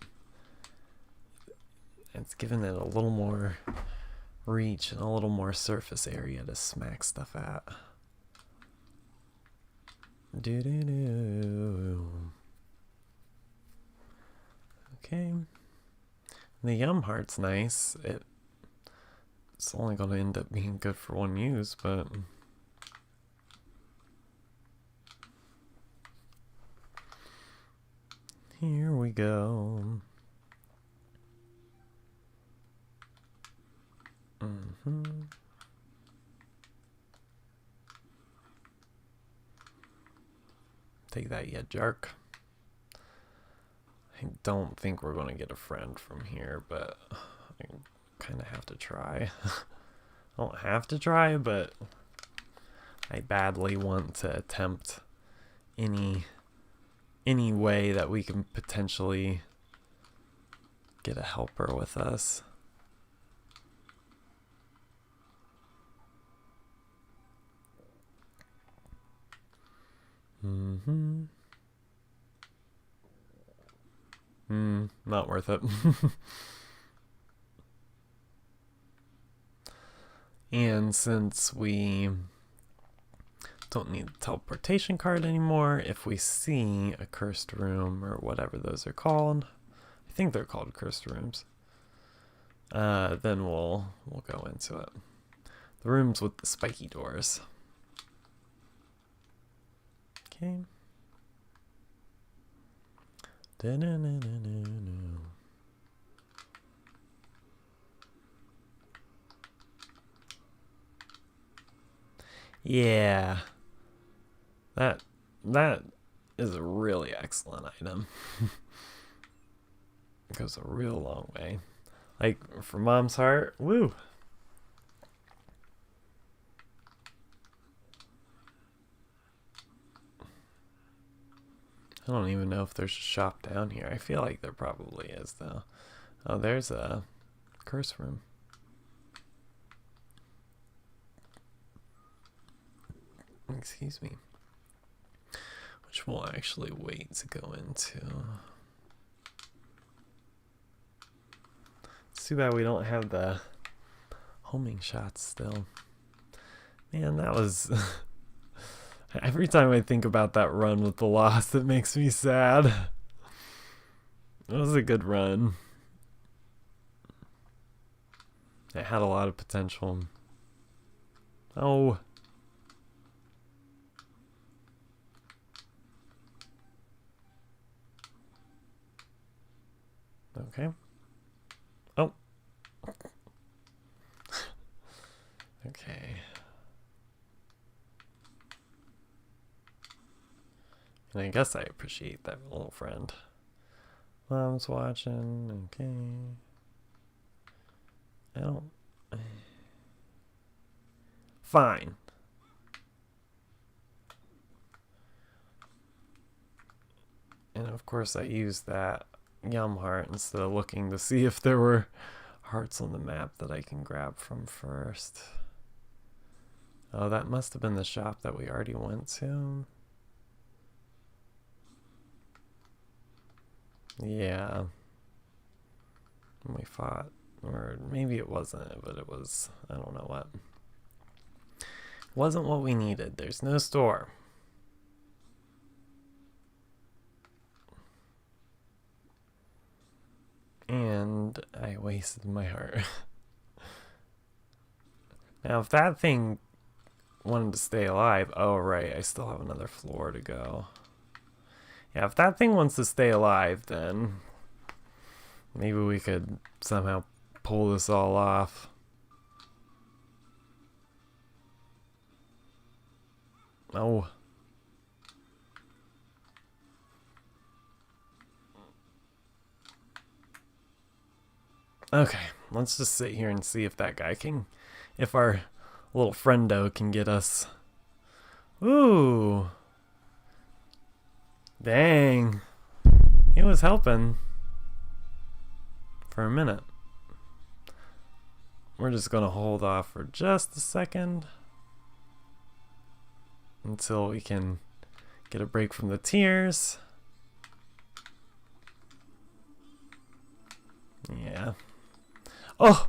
giving it a little more reach and a little more surface area to smack stuff at. Okay. The Yum Heart's nice. It's only going to end up being good for one use, but... Here we go. Take that, you jerk. I don't think we're going to get a friend from here, but I kind of have to try. I don't have to try, but I badly want to attempt any way that we can potentially get a helper with us. Not worth it. And since we don't need the teleportation card anymore, if we see a cursed room or whatever those are called, I think they're called cursed rooms, then we'll go into it. The rooms with the spiky doors. Okay. Yeah. That is a really excellent item. It goes a real long way. Like, for Mom's heart, woo! I don't even know if there's a shop down here. I feel like there probably is, though. Oh, there's a curse room. Excuse me. which we'll actually wait to go into. It's too bad we don't have the homing shots still. Man, that was... Every time I think about that run with the loss, it makes me sad. It was a good run. It had a lot of potential. Oh. Okay. Oh. Okay. And I guess I appreciate that little friend. Mom's watching. Okay. I don't... Fine. And of course I used that yum heart instead of looking to see if there were hearts on the map that I can grab from first. Oh, that must have been the shop that we already went to. Yeah. We fought. Or maybe it wasn't, but it was, I don't know what. Wasn't what we needed. There's no store. And I wasted my heart. Now, if that thing wanted to stay alive... Oh, right. I still have another floor to go. Yeah, if that thing wants to stay alive, then maybe we could somehow pull this all off. Oh. Okay, let's just sit here and see if that guy can... If our little friendo can get us... Ooh. Dang. He was helping. For a minute. We're just going to hold off for just a second. Until we can get a break from the tears. Yeah. Oh!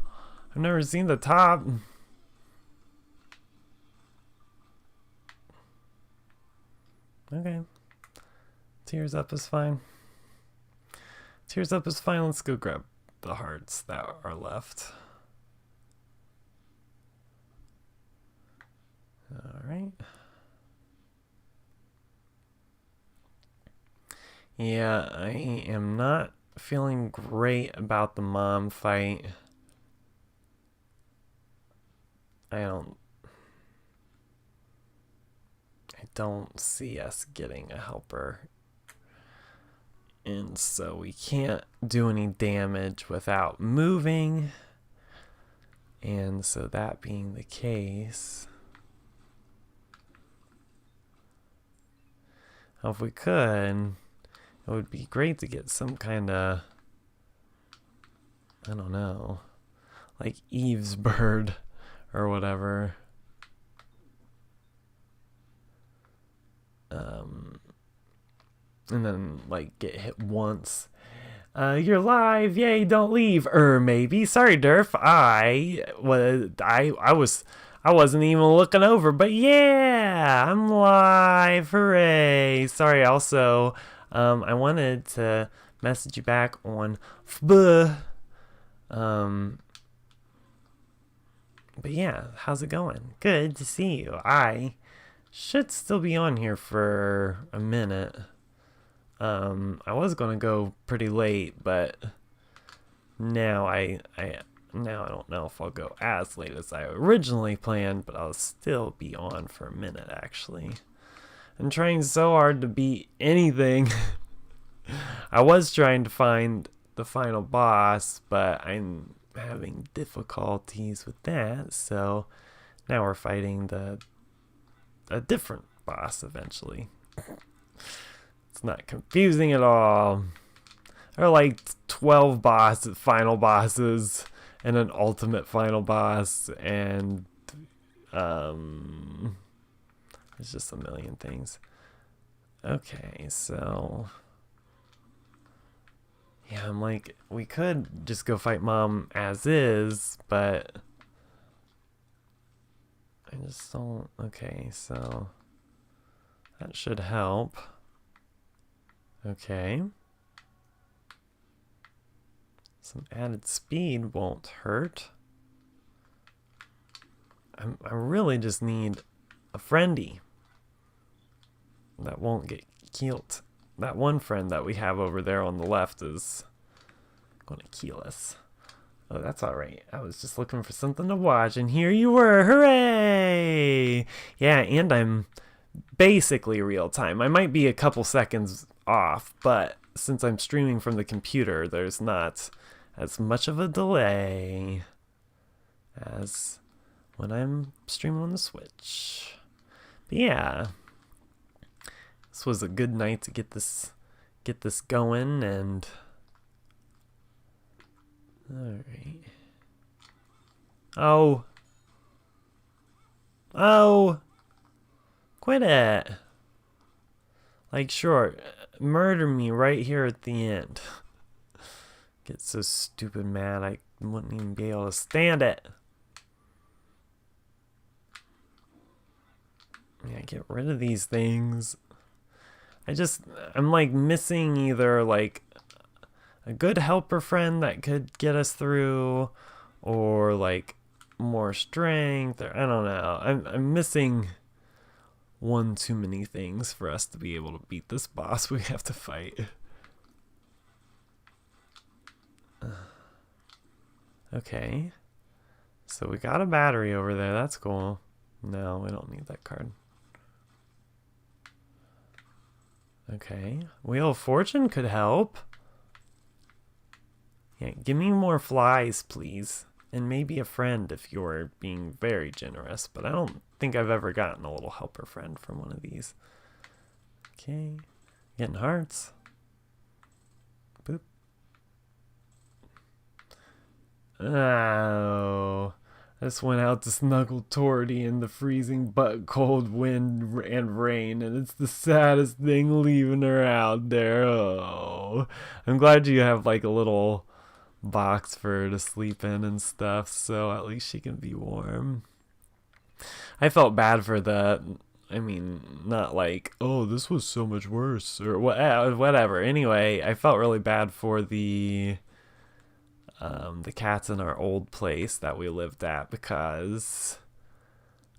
I've never seen the top. Okay. Tears up is fine. Tears up is fine. Let's go grab the hearts that are left. Alright. Yeah, I am not feeling great about the mom fight. I don't see us getting a helper. And so we can't do any damage without moving. And so that being the case, if we could, it would be great to get some kind of, I don't know, like Eve's bird or whatever. And then like get hit once. You're live, yay! Don't leave. Maybe. Sorry, Durf. I wasn't even looking over, but yeah, I'm live. Hooray! Sorry. Also, I wanted to message you back on FB. But yeah, how's it going? Good to see you. I should still be on here for a minute. I was gonna go pretty late, but now I don't know if I'll go as late as I originally planned, but I'll still be on for a minute actually. I'm trying so hard to beat anything. I was trying to find the final boss, but I'm having difficulties with that, so now we're fighting a different boss eventually. It's not confusing at all. There are like 12 final bosses and an ultimate final boss, and there's just a million things. Okay, so... Yeah, I'm like, we could just go fight Mom as is, but... I just don't... Okay, so... That should help. Okay. Some added speed won't hurt. I really just need a friendie that won't get killed. That one friend that we have over there on the left is going to kill us. Oh, that's alright. I was just looking for something to watch, and here you were. Hooray! Yeah, and I'm basically real time. I might be a couple seconds off, but since I'm streaming from the computer, there's not as much of a delay as when I'm streaming on the Switch. But yeah, this was a good night to get this going, and all right. Oh, quit it! Like, sure, murder me right here at the end. Get so stupid mad I wouldn't even be able to stand it. Yeah, get rid of these things. I'm like missing either like a good helper friend that could get us through, or like more strength, or I don't know. I'm missing one too many things for us to be able to beat this boss we have to fight. Okay. So we got a battery over there. That's cool. No, we don't need that card. Okay. Wheel of Fortune could help. Yeah, give me more flies, please. And maybe a friend if you're being very generous. But I don't think I've ever gotten a little helper friend from one of these. Okay. Getting hearts. Boop. Oh. I just went out to snuggle Torty in the freezing but cold wind and rain, and it's the saddest thing leaving her out there. Oh. I'm glad you have like a little box for her to sleep in and stuff, so at least she can be warm. I felt bad for that. I mean, not like, oh, this was so much worse, or whatever. Anyway, I felt really bad for the cats in our old place that we lived at, because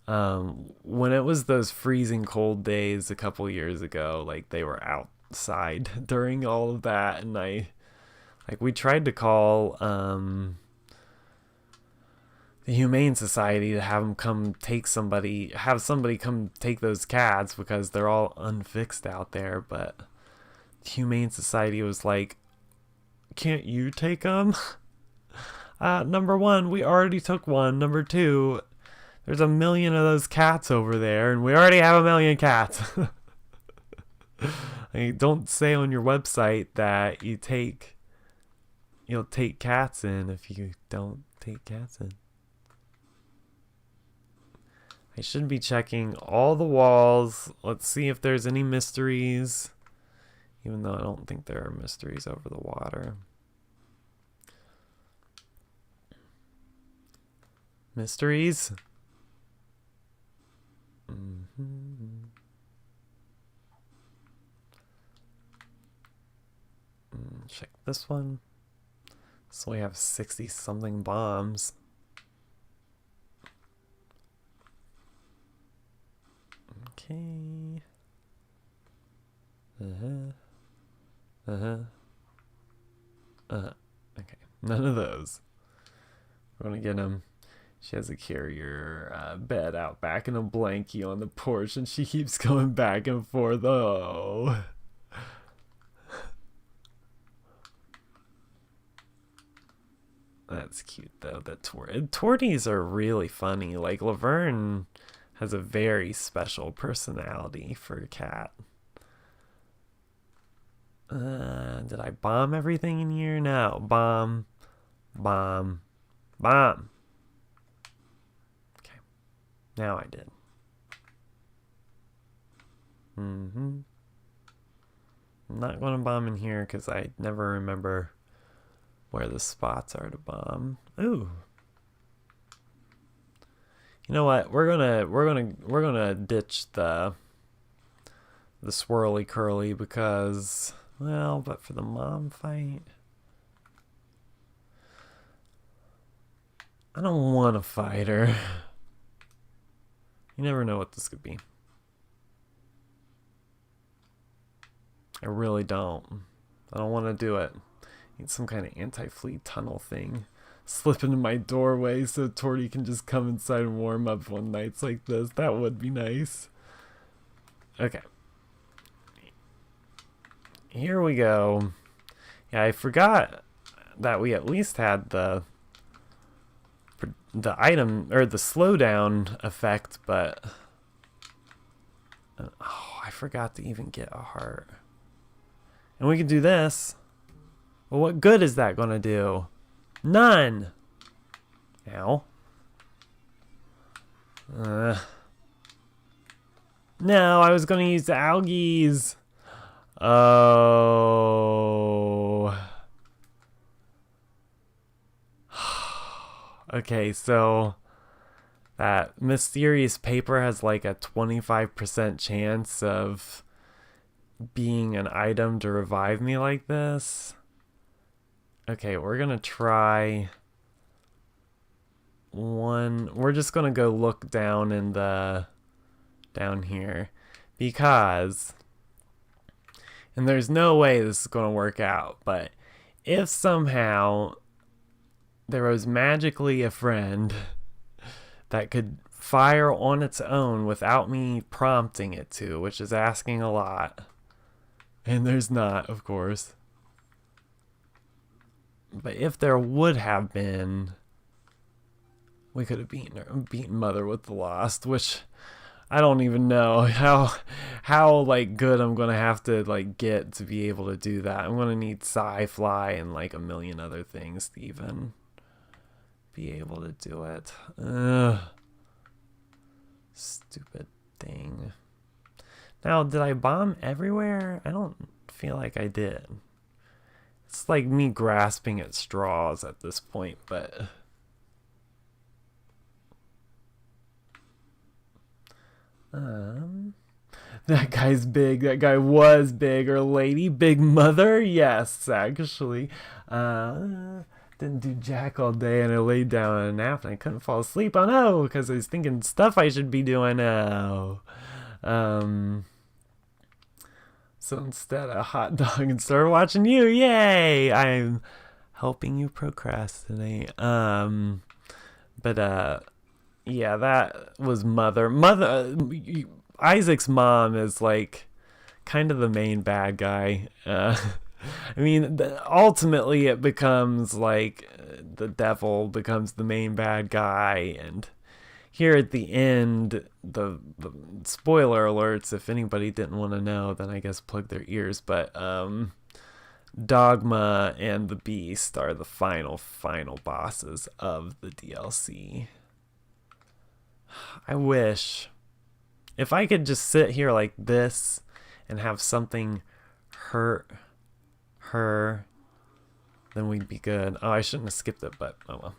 when it was those freezing cold days a couple years ago, like they were outside during all of that, and we tried to call the Humane Society to have them come have somebody come take those cats because they're all unfixed out there, but the Humane Society was like, can't you take them? Number one, we already took one. Number two, there's 1 million of those cats over there, and we already have 1 million cats. Don't say on your website that you'll take cats in if you don't take cats in. I should be checking all the walls. Let's see if there's any mysteries, even though I don't think there are mysteries over the water. Mysteries? Check this one. So we have 60 something bombs. Okay. Okay. None of those. We're gonna get him. She has a carrier bed out back and a blankie on the porch, and she keeps going back and forth. Oh. That's cute, though. Torties are really funny. Like, Laverne has a very special personality for a cat. Did I bomb everything in here? No. Bomb. Bomb. Bomb. Okay. Now I did. I'm not going to bomb in here because I never remember where the spots are to bomb. Ooh. You know what? We're gonna ditch the swirly curly because, well, but for the mom fight, I don't want to fight her. You never know what this could be. I really don't. I don't want to do it. Need some kind of anti-fleet tunnel thing. Slip into my doorway so Torty can just come inside and warm up on nights like this. That would be nice. Okay. Here we go. Yeah, I forgot that we at least had the item or the slowdown effect, but oh, I forgot to even get a heart. And we can do this. Well, what good is that gonna do? None. Ow. No, I was gonna use the algaes. Oh. Okay, so that mysterious paper has like a 25% chance of being an item to revive me like this. Okay, we're gonna try one. We're just gonna go look down in the down here because, and there's no way this is gonna work out, but if somehow there was magically a friend that could fire on its own without me prompting it to, which is asking a lot, and there's not, of course. But if there would have been, we could have beaten Mother with the Lost, which I don't even know how like good I'm gonna have to like get to be able to do that. I'm gonna need Sci-Fly and like a million other things to even be able to do it. Ugh. Stupid thing. Now, did I bomb everywhere? I don't feel like I did. It's like me grasping at straws at this point, but that guy's big. That guy was big, or lady. Big Mother? Yes, actually. Didn't do jack all day, and I laid down on a nap, and I couldn't fall asleep. Oh no, because I was thinking stuff I should be doing. Oh. So instead, a hot dog and started watching you. Yay! I'm helping you procrastinate. Yeah, that was Mother. Isaac's mom is like kind of the main bad guy. I mean, ultimately it becomes like the devil becomes the main bad guy, and here at the end, the spoiler alerts, if anybody didn't want to know, then I guess plug their ears, but Dogma and the Beast are the final bosses of the DLC. I wish if I could just sit here like this and have something hurt her, then we'd be good. Oh, I shouldn't have skipped it, but oh well.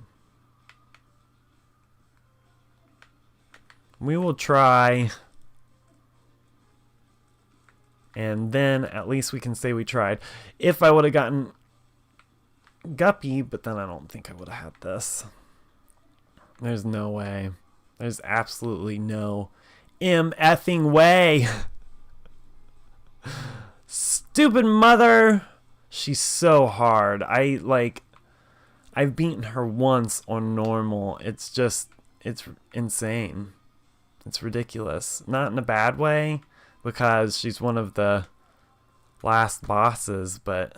We will try. And then at least we can say we tried. If I would have gotten Guppy, but then I don't think I would have had this. There's no way. There's absolutely no effing way. Stupid Mother. She's so hard. I've beaten her once on normal. It's insane. It's ridiculous. Not in a bad way, because she's one of the last bosses, but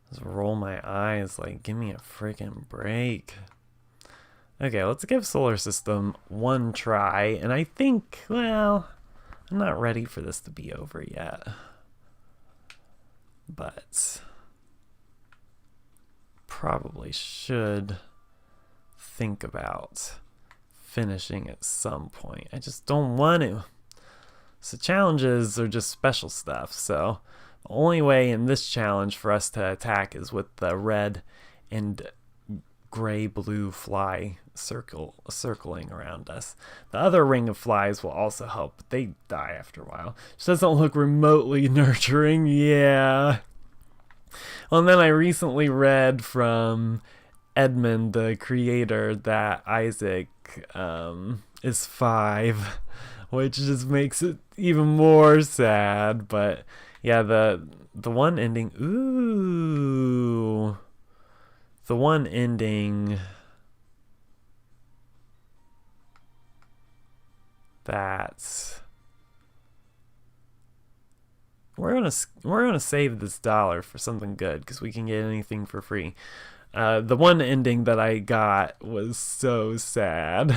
just roll my eyes like, give me a freaking break. Okay, let's give Solar System one try, and I think, well, I'm not ready for this to be over yet. But probably should think about finishing at some point. I just don't want to. So challenges are just special stuff. So the only way in this challenge for us to attack is with the red and gray-blue fly circling around us. The other ring of flies will also help, but they die after a while. Which doesn't look remotely nurturing. Yeah. Well, and then I recently read from Edmund, the creator, that Isaac is 5, which just makes it even more sad. But yeah, the one ending. Ooh. The one ending that we're gonna save this dollar for something good because we can get anything for free. The one ending that I got was so sad.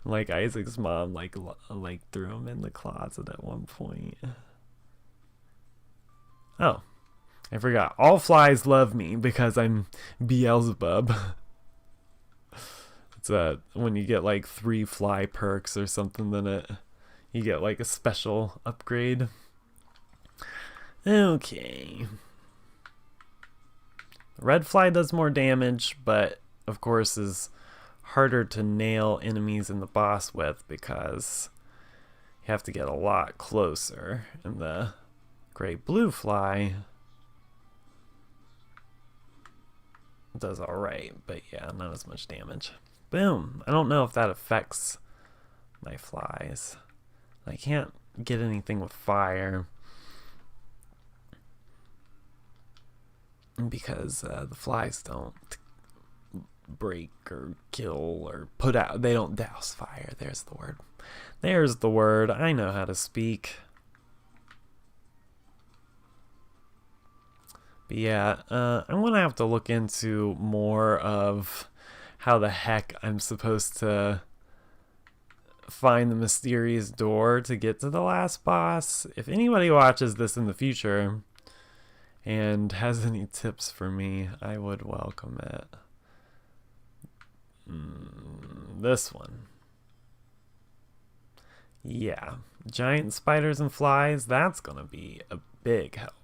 Like Isaac's mom like threw him in the closet at one point. Oh. I forgot. All flies love me because I'm Beelzebub. It's when you get like 3 fly perks or something, then you get like a special upgrade. Okay. Red fly does more damage, but of course is harder to nail enemies in the boss with because you have to get a lot closer. And the gray blue fly does alright, but yeah, not as much damage. Boom. I don't know if that affects my flies. I can't get anything with fire because the flies don't break or kill or put out. They don't douse fire. There's the word. There's the word. I know how to speak. But yeah, I'm going to have to look into more of how the heck I'm supposed to find the mysterious door to get to the last boss. If anybody watches this in the future and has any tips for me, I would welcome it. This one. Yeah, giant spiders and flies, that's going to be a big help.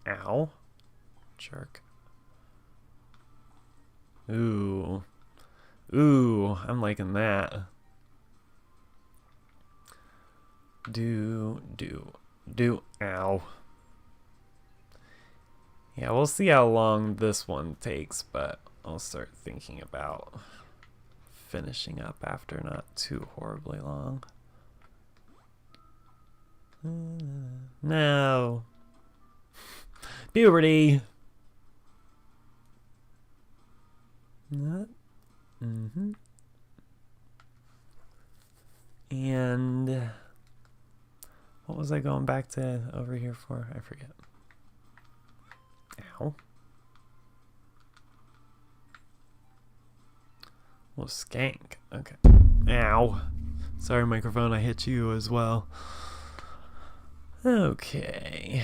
Ow. Jerk. Ooh. Ooh, I'm liking that. Do. Ow. Yeah, we'll see how long this one takes, but I'll start thinking about finishing up after not too horribly long. No. Puberty. And what was I going back to over here for? I forget. Ow. Well, skank. Okay. Ow. Sorry, microphone, I hit you as well. Okay.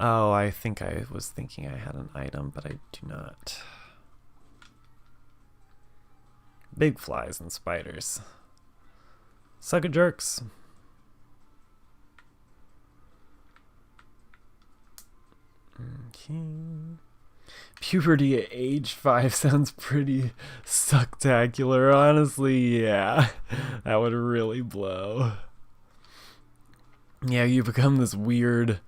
Oh, I think I was thinking I had an item, but I do not. Big flies and spiders. Sucker jerks. Okay. Puberty at age 5 sounds pretty sucktacular, honestly. Yeah, that would really blow. Yeah, you become this weird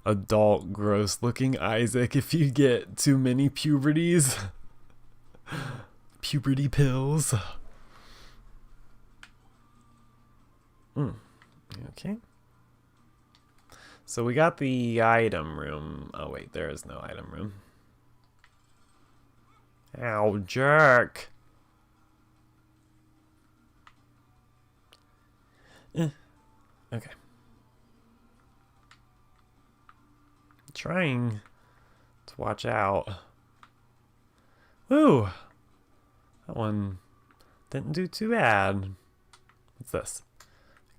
adult gross looking Isaac if you get too many puberties. Puberty pills. Okay. So we got the item room. Oh wait, there is no item room. Ow, jerk. Okay. Trying to watch out. Woo! That one didn't do too bad. What's this?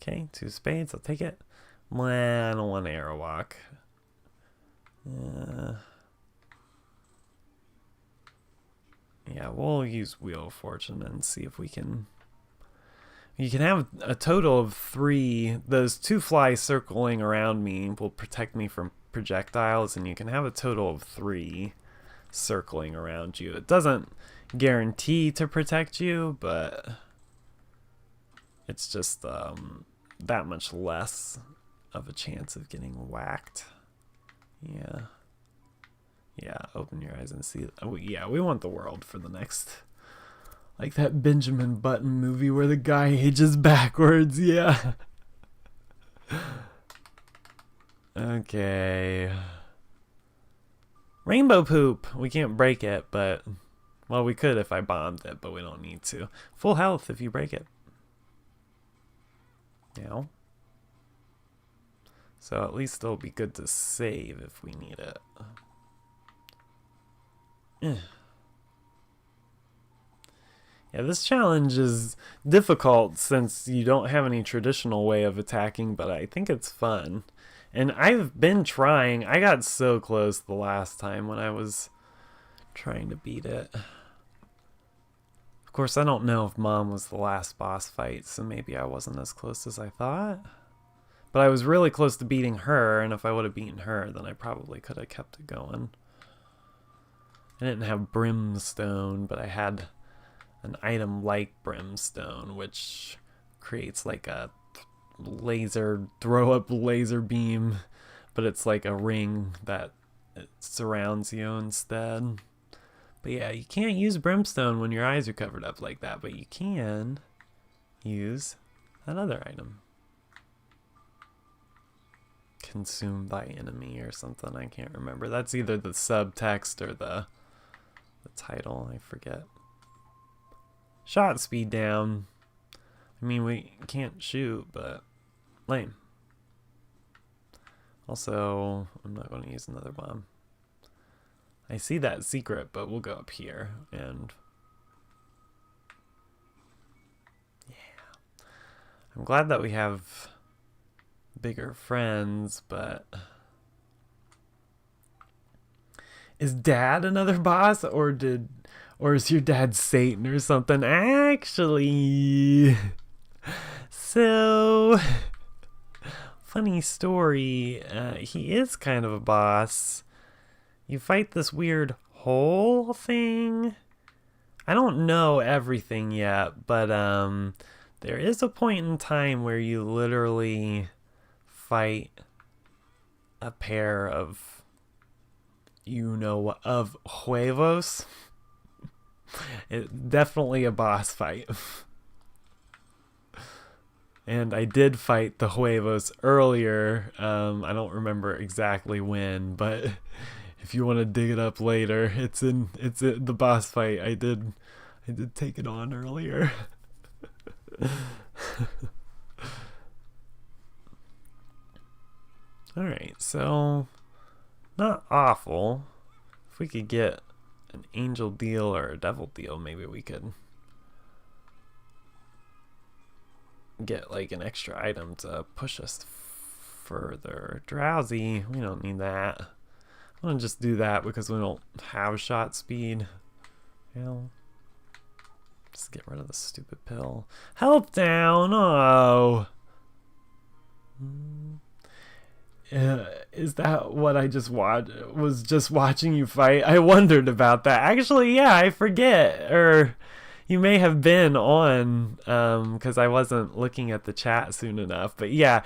Okay, 2 spades, I'll take it. Well, I don't want arrow walk. Yeah, we'll use Wheel of Fortune and see if we can You can have a total of 3. Those 2 flies circling around me will protect me from projectiles, and you can have a total of 3 circling around you. It doesn't guarantee to protect you, but it's just that much less of a chance of getting whacked. Yeah. Yeah, open your eyes and see. Oh, yeah, we want the world for the next... Like that Benjamin Button movie where the guy ages backwards. Yeah. Okay. Rainbow poop. We can't break it, but... Well, we could if I bombed it, but we don't need to. Full health if you break it. Yeah. So at least it'll be good to save if we need it. Yeah, this challenge is difficult since you don't have any traditional way of attacking, but I think it's fun. And I've been trying. I got so close the last time when I was trying to beat it. Of course, I don't know if Mom was the last boss fight, so maybe I wasn't as close as I thought. But I was really close to beating her, and if I would have beaten her, then I probably could have kept it going. I didn't have brimstone, but I had an item like brimstone, which creates like a laser, throw up laser beam, but it's like a ring that it surrounds you instead. But yeah, you can't use brimstone when your eyes are covered up like that, but you can use that other item. Consumed by enemy or something, I can't remember. That's either the subtext or the title, I forget. Shot speed down. I mean, we can't shoot, but lame. Also, I'm not going to use another bomb. I see that secret, but we'll go up here and... Yeah. I'm glad that we have bigger friends, but... Is Dad another boss, or is your dad Satan or something? Actually, so funny story. He is kind of a boss. You fight this weird hole thing. I don't know everything yet, but there is a point in time where you literally fight a pair of, of huevos. It's definitely a boss fight. And I did fight the huevos earlier. I don't remember exactly when, but if you want to dig it up later, it's in the boss fight. I did take it on earlier. Alright, so not awful. If we could get an angel deal or a devil deal, maybe we could get like an extra item to push us further. Drowsy, we don't need that. I'm gonna just do that because we don't have shot speed. You know, just get rid of the stupid pill. Health down. Oh. Is that what I just was just watching you fight? I wondered about that. Actually, yeah, I forget. Or you may have been on, because I wasn't looking at the chat soon enough. But yeah,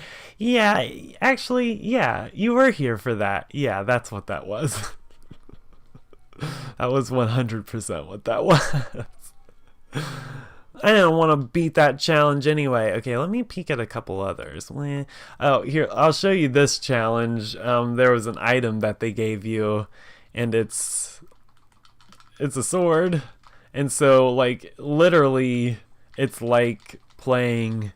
actually, yeah, you were here for that. Yeah, that's what that was. That was 100% what that was. I didn't want to beat that challenge anyway. Okay, let me peek at a couple others. Oh, here, I'll show you this challenge. There was an item that they gave you, and it's a sword. And so, like, literally, it's like running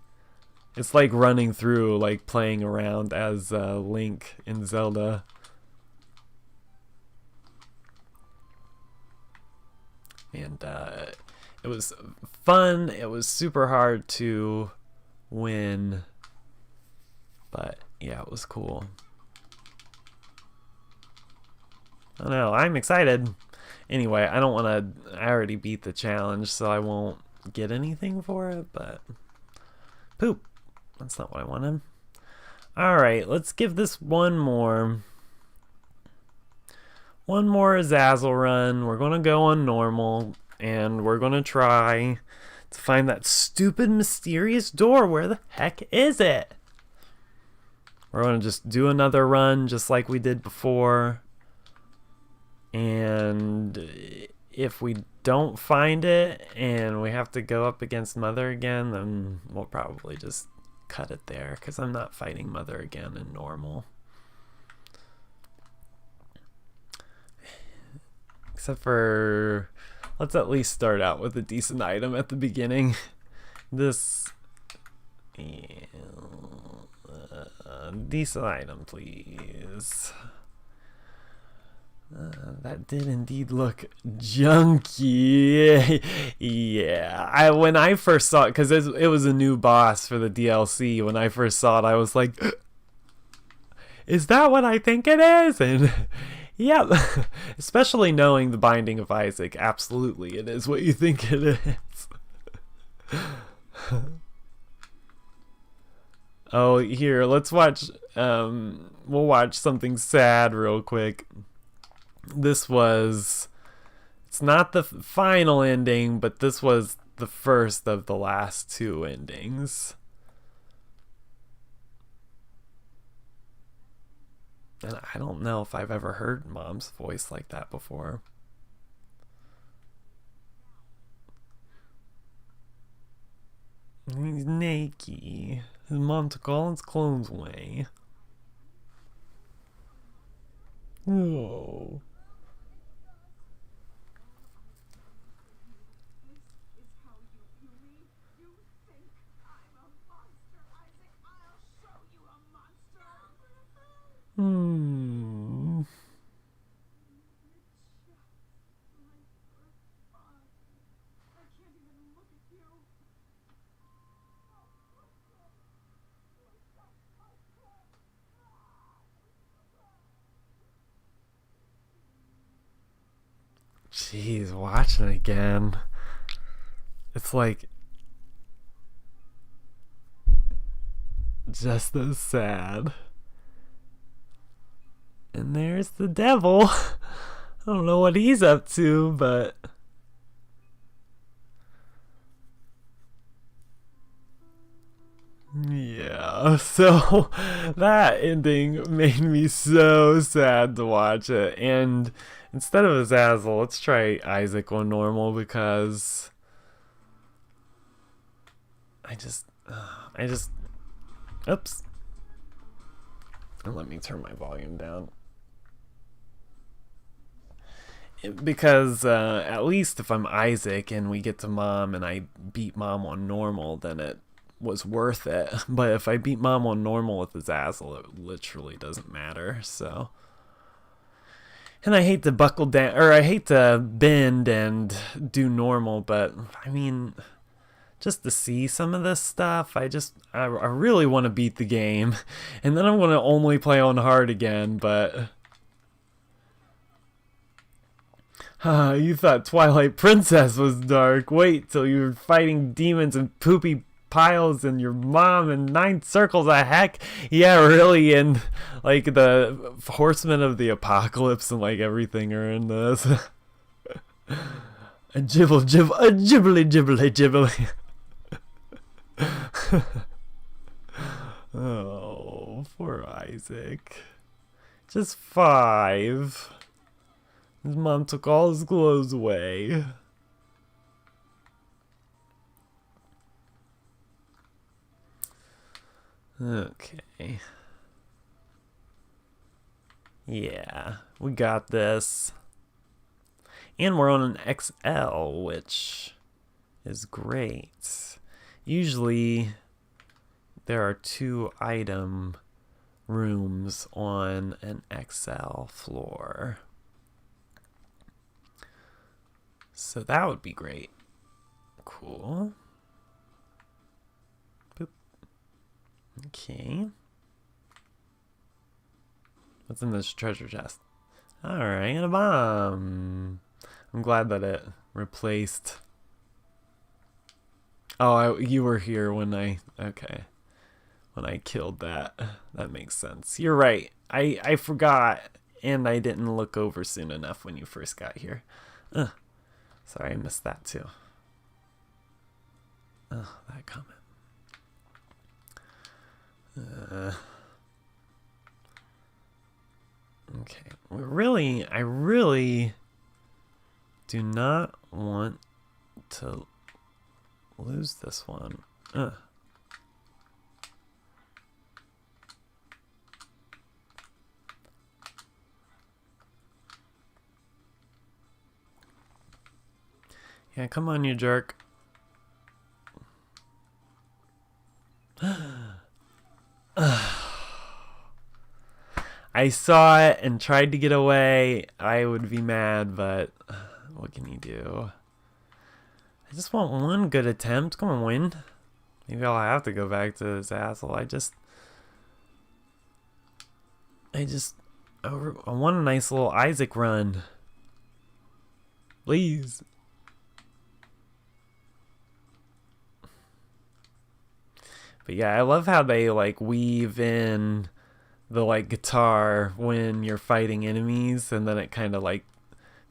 through, like, playing around as Link in Zelda. And, it was fun. It was super hard to win, but yeah, it was cool. I don't know. I'm excited. Anyway, I already beat the challenge, so I won't get anything for it, but Poop. That's not what I wanted. Alright, let's give this one more. One more Azazel run. We're going to go on normal. And we're going to try to find that stupid mysterious door. Where the heck is it? We're going to just do another run just like we did before. And if we don't find it and we have to go up against Mother again, then we'll probably just cut it there, because I'm not fighting Mother again in normal. Except for, let's at least start out with a decent item at the beginning. This, decent item, please. That did indeed look junky. Yeah, when I first saw it, because it was a new boss for the DLC. When I first saw it, I was like, is that what I think it is? And yep, especially knowing the Binding of Isaac, absolutely it is what you think it is. Oh, here, let's watch, we'll watch something sad real quick. This was, it's not the final ending, but this was the first of the last two endings. And I don't know if I've ever heard Mom's voice like that before. He's naked. His mom took all his clothes away. Oh. Hmm. Jeez, watching it again. It's like just as sad. And there's the devil. I don't know what he's up to, but yeah, so that ending made me so sad to watch it. And instead of Azazel, let's try Isaac on normal, because I just oops. And let me turn my volume down. Because at least if I'm Isaac and we get to Mom and I beat Mom on normal, then it was worth it. But if I beat Mom on normal with Azazel, it literally doesn't matter. So, and I hate to buckle down, or I hate to bend and do normal, but I mean, just to see some of this stuff, I really want to beat the game, and then I'm going to only play on hard again. But you thought Twilight Princess was dark. Wait till you're fighting demons and poopy piles and your mom and 9 circles of heck. Yeah, really. And like the Horsemen of the Apocalypse and like everything are in this. A gibble, a gibbly, gibbly. Oh, poor Isaac. Just 5. His mom took all his clothes away. Okay. Yeah, we got this. And we're on an XL, which is great. Usually, there are 2 item rooms on an XL floor. So that would be great. Cool. Boop. Okay. What's in this treasure chest? Alright, and a bomb. I'm glad that it replaced... Oh, you were here when okay. When I killed that. That makes sense. You're right. I forgot, and I didn't look over soon enough when you first got here. Sorry, I missed that too. Oh, that comment. Okay. I really do not want to lose this one. Yeah, come on, you jerk. I saw it and tried to get away. I would be mad, but what can you do? I just want one good attempt. Come on, win. Maybe I'll have to go back to this asshole. I want a nice little Isaac run. Please. But yeah, I love how they like weave in the like guitar when you're fighting enemies, and then it kind of like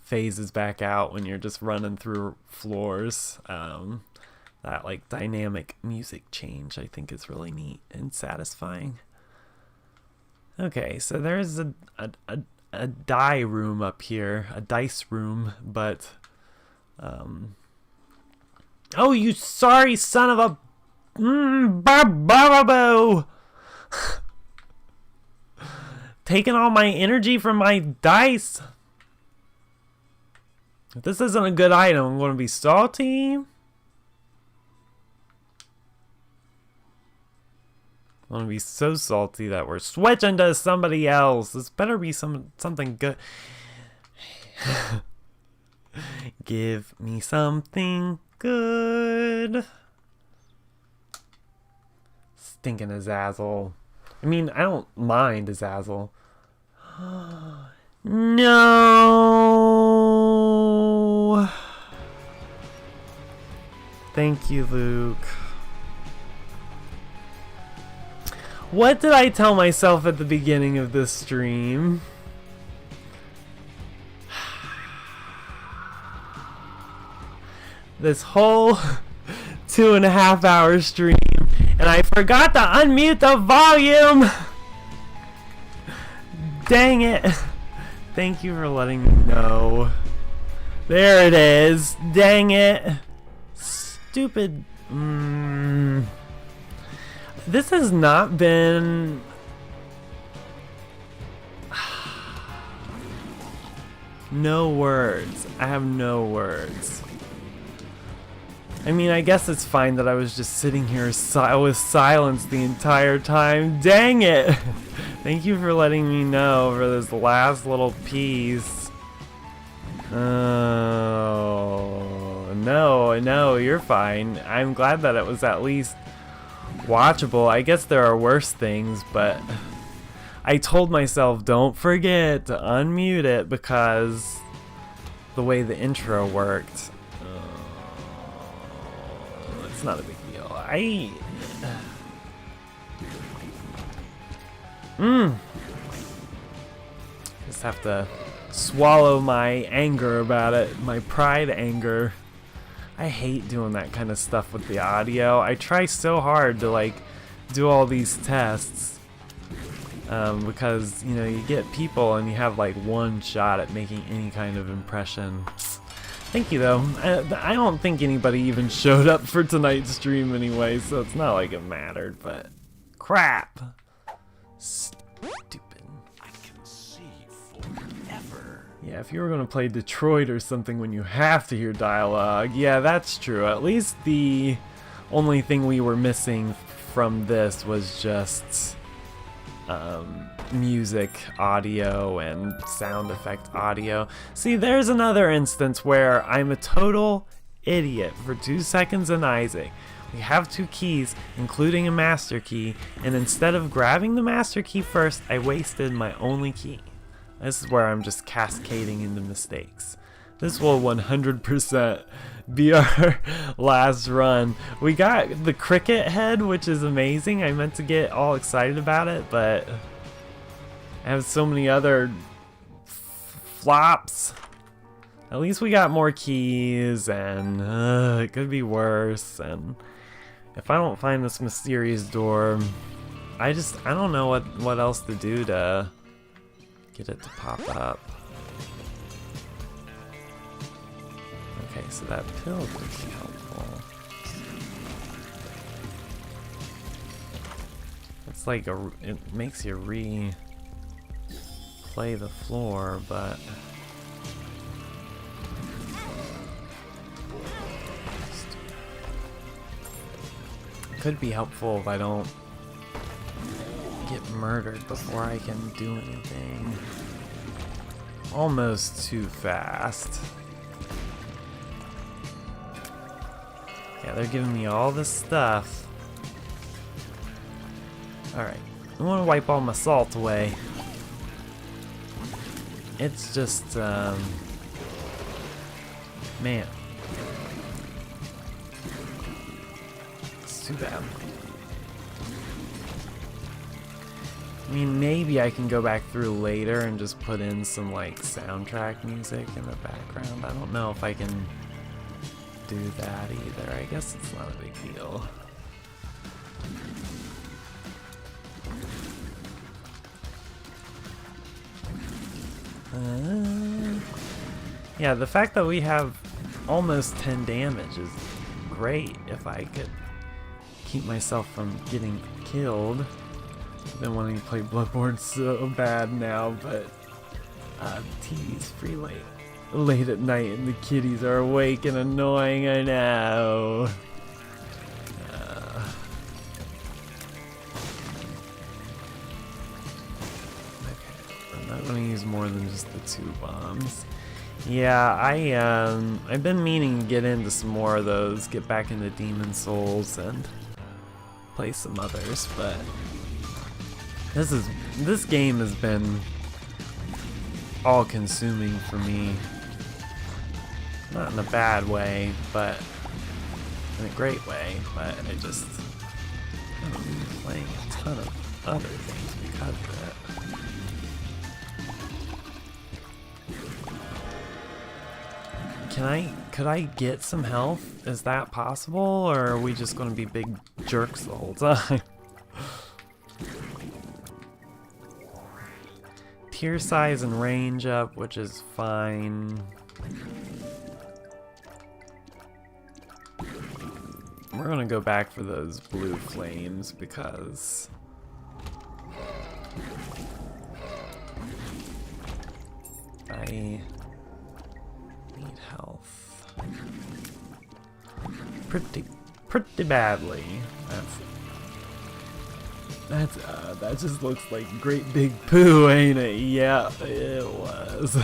phases back out when you're just running through floors. That like dynamic music change I think is really neat and satisfying. Okay, so there's a die room up here, a dice room, but oh, you sorry son of a Barbabo! Taking all my energy from my dice. If this isn't a good item, I'm going to be salty. I'm going to be so salty that we're switching to somebody else. This better be something good. Give me something good. Stinking Azazel. I mean, I don't mind Azazel. No. Thank you, Luke. What did I tell myself at the beginning of this stream? This whole 2.5 hour stream, and I forgot to unmute the volume. Dang it. Thank you for letting me know. There it is. Dang it. Stupid. This has not been... No words. I have no words. I mean, I guess it's fine that I was just sitting here with silence the entire time. Dang it! Thank you for letting me know for this last little piece. Oh, no, you're fine. I'm glad that it was at least watchable. I guess there are worse things, but I told myself don't forget to unmute it because the way the intro worked. It's not a big deal. Just have to swallow my anger about it, my pride anger. I hate doing that kind of stuff with the audio. I try so hard to like do all these tests because you know you get people and you have like one shot at making any kind of impression. Thank you though. I don't think anybody even showed up for tonight's stream anyway, so it's not like it mattered, but crap. Stupid. I can see forever. Yeah, if you were gonna play Detroit or something when you have to hear dialogue, yeah, that's true. At least the only thing we were missing from this was just music audio and sound effect audio. See, there's another instance where I'm a total idiot for 2 seconds in Isaac. We have 2 keys, including a master key, and instead of grabbing the master key first, I wasted my only key. This is where I'm just cascading into mistakes. This will 100% be our last run. We got the cricket head, which is amazing. I meant to get all excited about it, but I have so many other flops. At least we got more keys, and it could be worse. And if I don't find this mysterious door, I don't know what else to do to get it to pop up. Okay, so that pill would be helpful. It's like it makes you replay the floor, but it could be helpful if I don't get murdered before I can do anything. Almost too fast. Yeah, they're giving me all this stuff. Alright, I want to wipe all my salt away. It's just, man. It's too bad. I mean, maybe I can go back through later and just put in some, like, soundtrack music in the background. I don't know if I can do that either. I guess it's not a big deal. Yeah, the fact that we have almost 10 damage is great if I could keep myself from getting killed. I've been wanting to play Bloodborne so bad now, but TV's free late at night and the kitties are awake and annoying, I know. Okay, I'm not going to use more than just the 2 bombs. Yeah, I've been meaning to get into some more of those, get back into Demon Souls and play some others, but this game has been all-consuming for me. Not in a bad way, but in a great way. But I don't be playing a ton of other things because of it. Could I get some health? Is that possible, or are we just going to be big jerks the whole time? Tier size and range up, which is fine. We're gonna go back for those blue flames because I need health pretty badly. That just looks like great big poo, ain't it? Yeah, it was.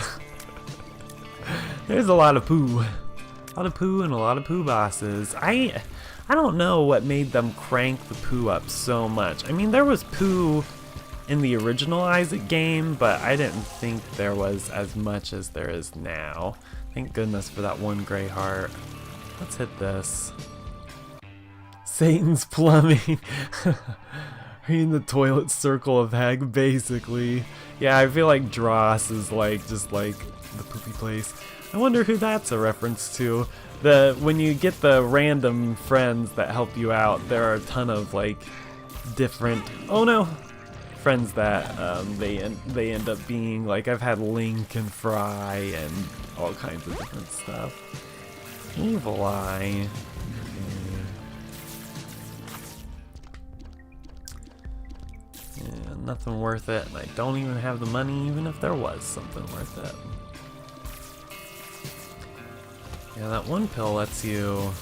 There's a lot of poo. A lot of poo and a lot of poo bosses. I don't know what made them crank the poo up so much. I mean, there was poo in the original Isaac game, but I didn't think there was as much as there is now. Thank goodness for that one gray heart. Let's hit this. Satan's plumbing. Are you in the toilet circle of heck, basically? Yeah, I feel like Dross is like just like the poopy place. I wonder who that's a reference to. When you get the random friends that help you out, there are a ton of like different friends that they end up being like. I've had Link and Fry and all kinds of different stuff. Evil Eye. Yeah, nothing worth it, and I don't even have the money, even if there was something worth it. Yeah, that one pill lets you...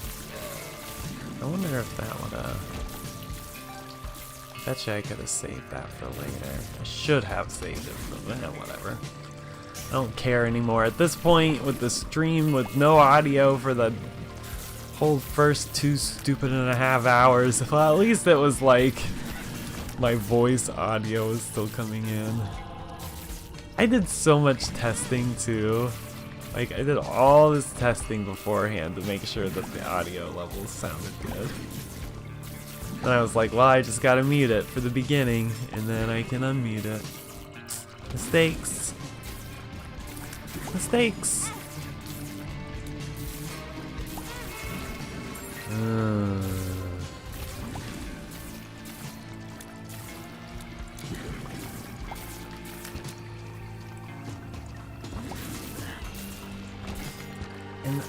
I wonder if that would I bet you I could have saved that for later. I should have saved it for whatever. I don't care anymore. At this point, with the stream with no audio for the whole first 2.5 hours, well, at least it was like my voice audio is still coming in. I did so much testing too. Like, I did all this testing beforehand to make sure that the audio levels sounded good. And I was like, well, I just gotta mute it for the beginning, and then I can unmute it. Mistakes. Mistakes.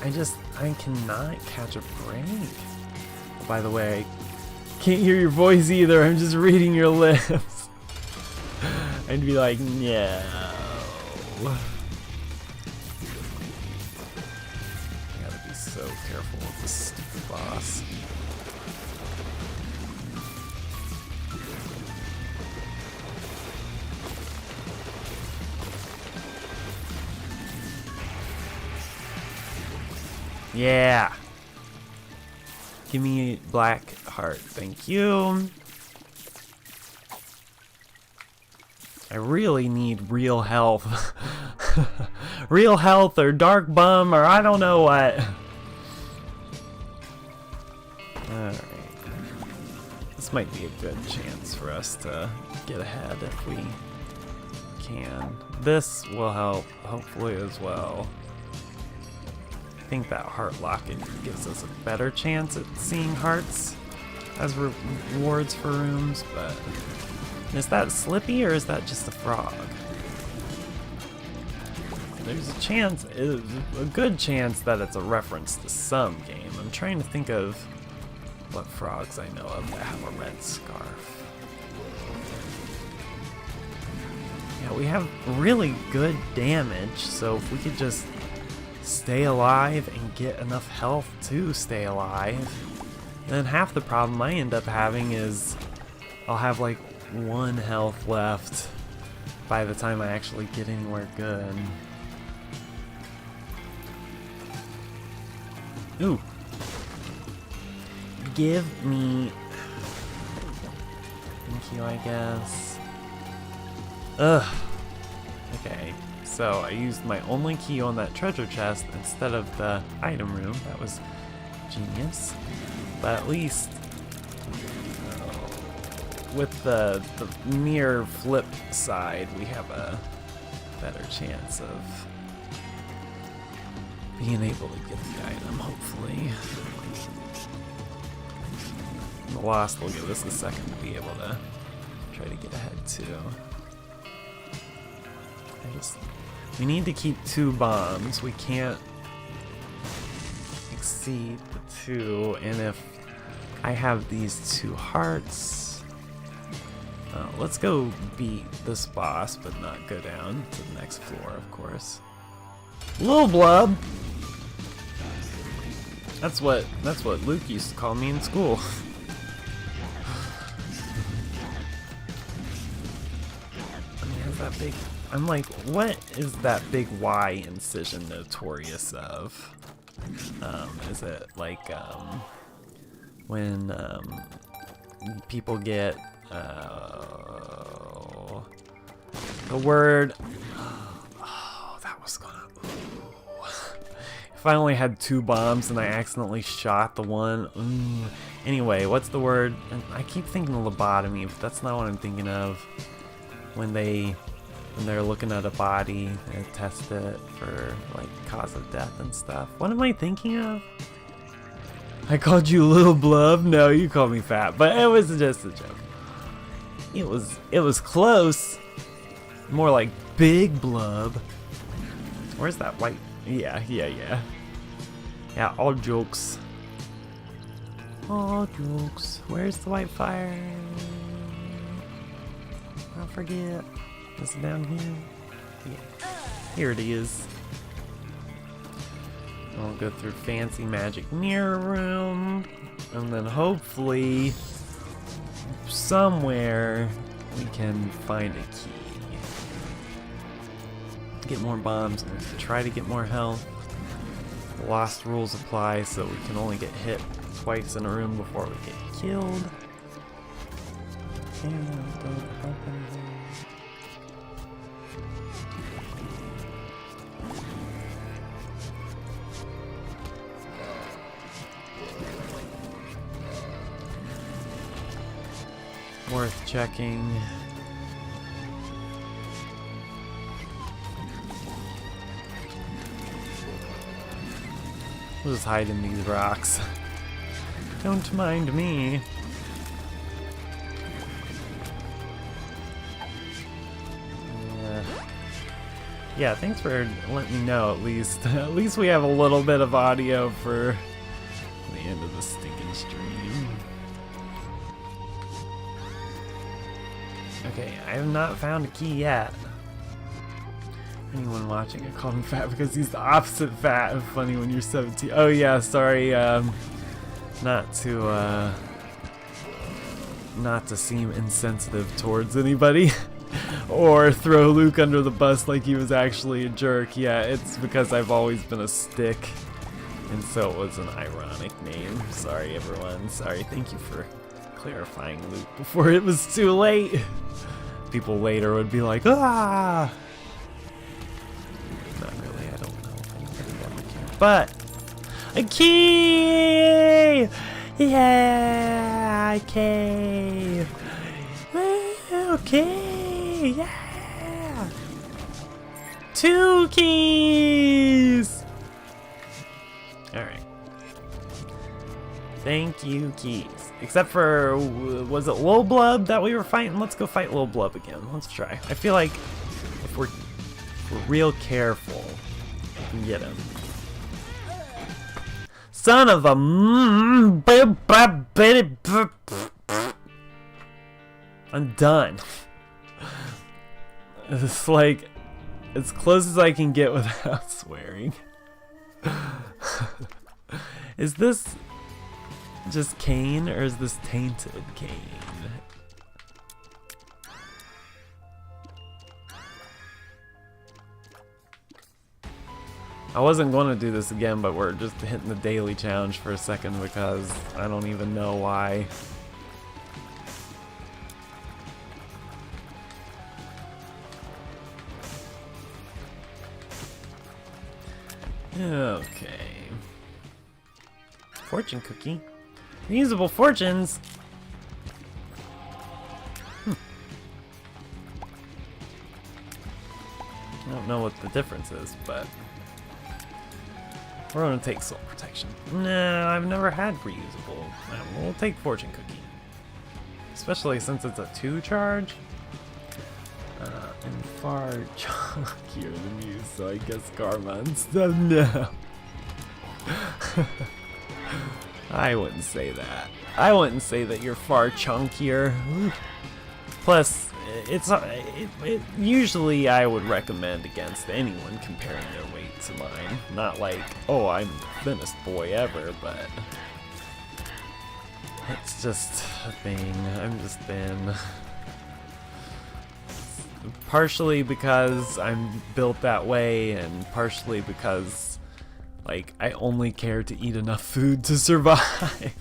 And I cannot catch a break. Oh, by the way, I can't hear your voice either. I'm just reading your lips. I'd be like, no. I gotta be so careful with this stupid boss. Yeah. Give me a black heart, thank you. I really need real health. Real health or dark bum or I don't know what. Alright. This might be a good chance for us to get ahead if we can. This will help, hopefully, as well. I think that heart locket gives us a better chance at seeing hearts as rewards for rooms, but is that Slippy or is that just a frog? There's a chance, a good chance that it's a reference to some game. I'm trying to think of what frogs I know of that have a red scarf. Yeah, we have really good damage, so if we could just stay alive and get enough health to stay alive, then half the problem I end up having is I'll have like 1 health left by the time I actually get anywhere good. Ooh. Give me... Thank you, I guess. Ugh. Okay. So I used my only key on that treasure chest instead of the item room. That was genius. But at least with the near flip side, we have a better chance of being able to get the item, hopefully. The Lost will give us a second to be able to try to get ahead too. We need to keep 2 bombs. We can't exceed the 2, and if I have these 2 hearts, let's go beat this boss, but not go down to the next floor, of course. Lil Blub. That's what Luke used to call me in school. I mean, has that big? I'm like, what is that big Y incision notorious of? Is it like when people get the word? Oh, that was gonna. If I only had 2 bombs and I accidentally shot the one. Ooh. Anyway, what's the word? And I keep thinking lobotomy, but that's not what I'm thinking of. When they're looking at a body and test it for like cause of death and stuff. What am I thinking of? I called you Little Blub? No, you called me fat, but it was just a joke. It was close. More like Big Blub. Where's that white? Yeah. Yeah, all jokes. All jokes. Where's the white fire? I forget. Is it down here? Yeah. Here it is. I'll go through fancy magic mirror room, and then hopefully somewhere we can find a key. Get more bombs and try to get more health. The Lost rules apply, so we can only get hit twice in a room before we get killed. worth checking. We'll just hide in these rocks. Don't mind me. Yeah, thanks for letting me know at least. At least we have a little bit of audio for the end of the stinking stream. Okay, I have not found a key yet. Anyone watching, I called him fat because he's the opposite fat. Funny when you're 17. Oh yeah, sorry, not to seem insensitive towards anybody. Or throw Luke under the bus like he was actually a jerk. Yeah, it's because I've always been a stick. And so it was an ironic name. Sorry, everyone. Sorry. Thank you for clarifying, Luke, before it was too late. People later would be like, ah! Not really. I don't know if anybody got my key. But a key! Yeah! Okay! Okay! Yeah! 2 keys! Alright. Thank you, keys. Except for, was it Lil Blub that we were fighting? Let's go fight Lil Blub again. Let's try. I feel like if we're real careful, we can get him. Son of a... I'm done. It's like as close as I can get without swearing. Is this just Cain or is this tainted Cain? I wasn't going to do this again, but we're just hitting the daily challenge for a second because I don't even know why. Okay. Fortune cookie. Reusable fortunes. I don't know what the difference is, but we're gonna take soul protection. No, I've never had reusable. We'll take fortune cookie, especially since it's a 2 charge. And far chunkier than you, so I guess karma and stuff. No. I wouldn't say that. I wouldn't say that you're far chunkier. Plus, usually I would recommend against anyone comparing their weight to mine. Not like, oh, I'm the thinnest boy ever, but it's just a thing. I'm just thin. Partially because I'm built that way, and partially because, like, I only care to eat enough food to survive.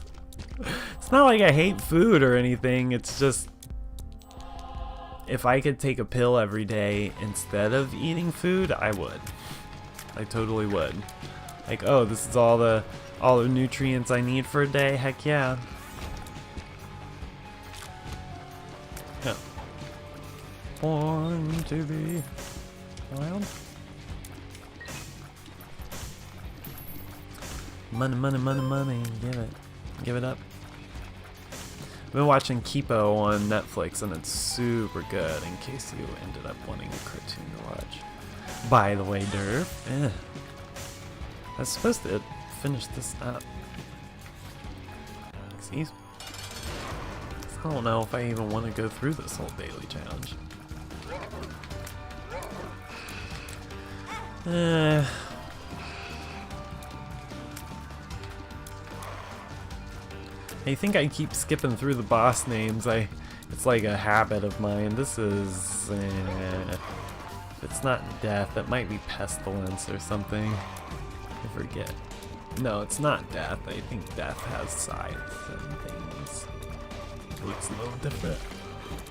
It's not like I hate food or anything, it's just if I could take a pill every day instead of eating food, I would. I totally would. Like, oh, this is all the nutrients I need for a day, heck yeah. Yeah. Born to be wild. Money, money, money, money. Give it up. I've been watching Kipo on Netflix and it's super good in case you ended up wanting a cartoon to watch. By the way, Derp, I was supposed to finish this up. See? I don't know if I even want to go through this whole daily challenge. I think I keep skipping through the boss names. It's like a habit of mine. This is, if it's not death, it might be pestilence or something. I forget. No, it's not death. I think death has scythes and things. It looks a little different.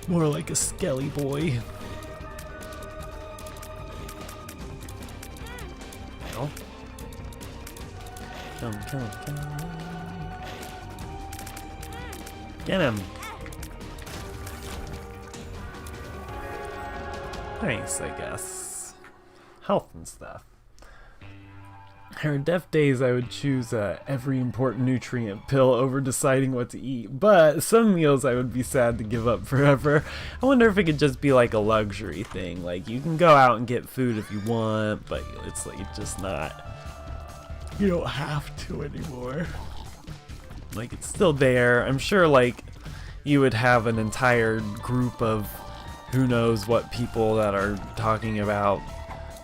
More like a skelly boy. Well. Come. Get him. nice, I guess. Health and stuff. There are def days I would choose every important nutrient pill over deciding what to eat, but some meals I would be sad to give up forever. I wonder if it could just be like a luxury thing. Like, you can go out and get food if you want, but it's like just not... You don't have to anymore. Like, it's still there. I'm sure, like, you would have an entire group of who knows what people that are talking about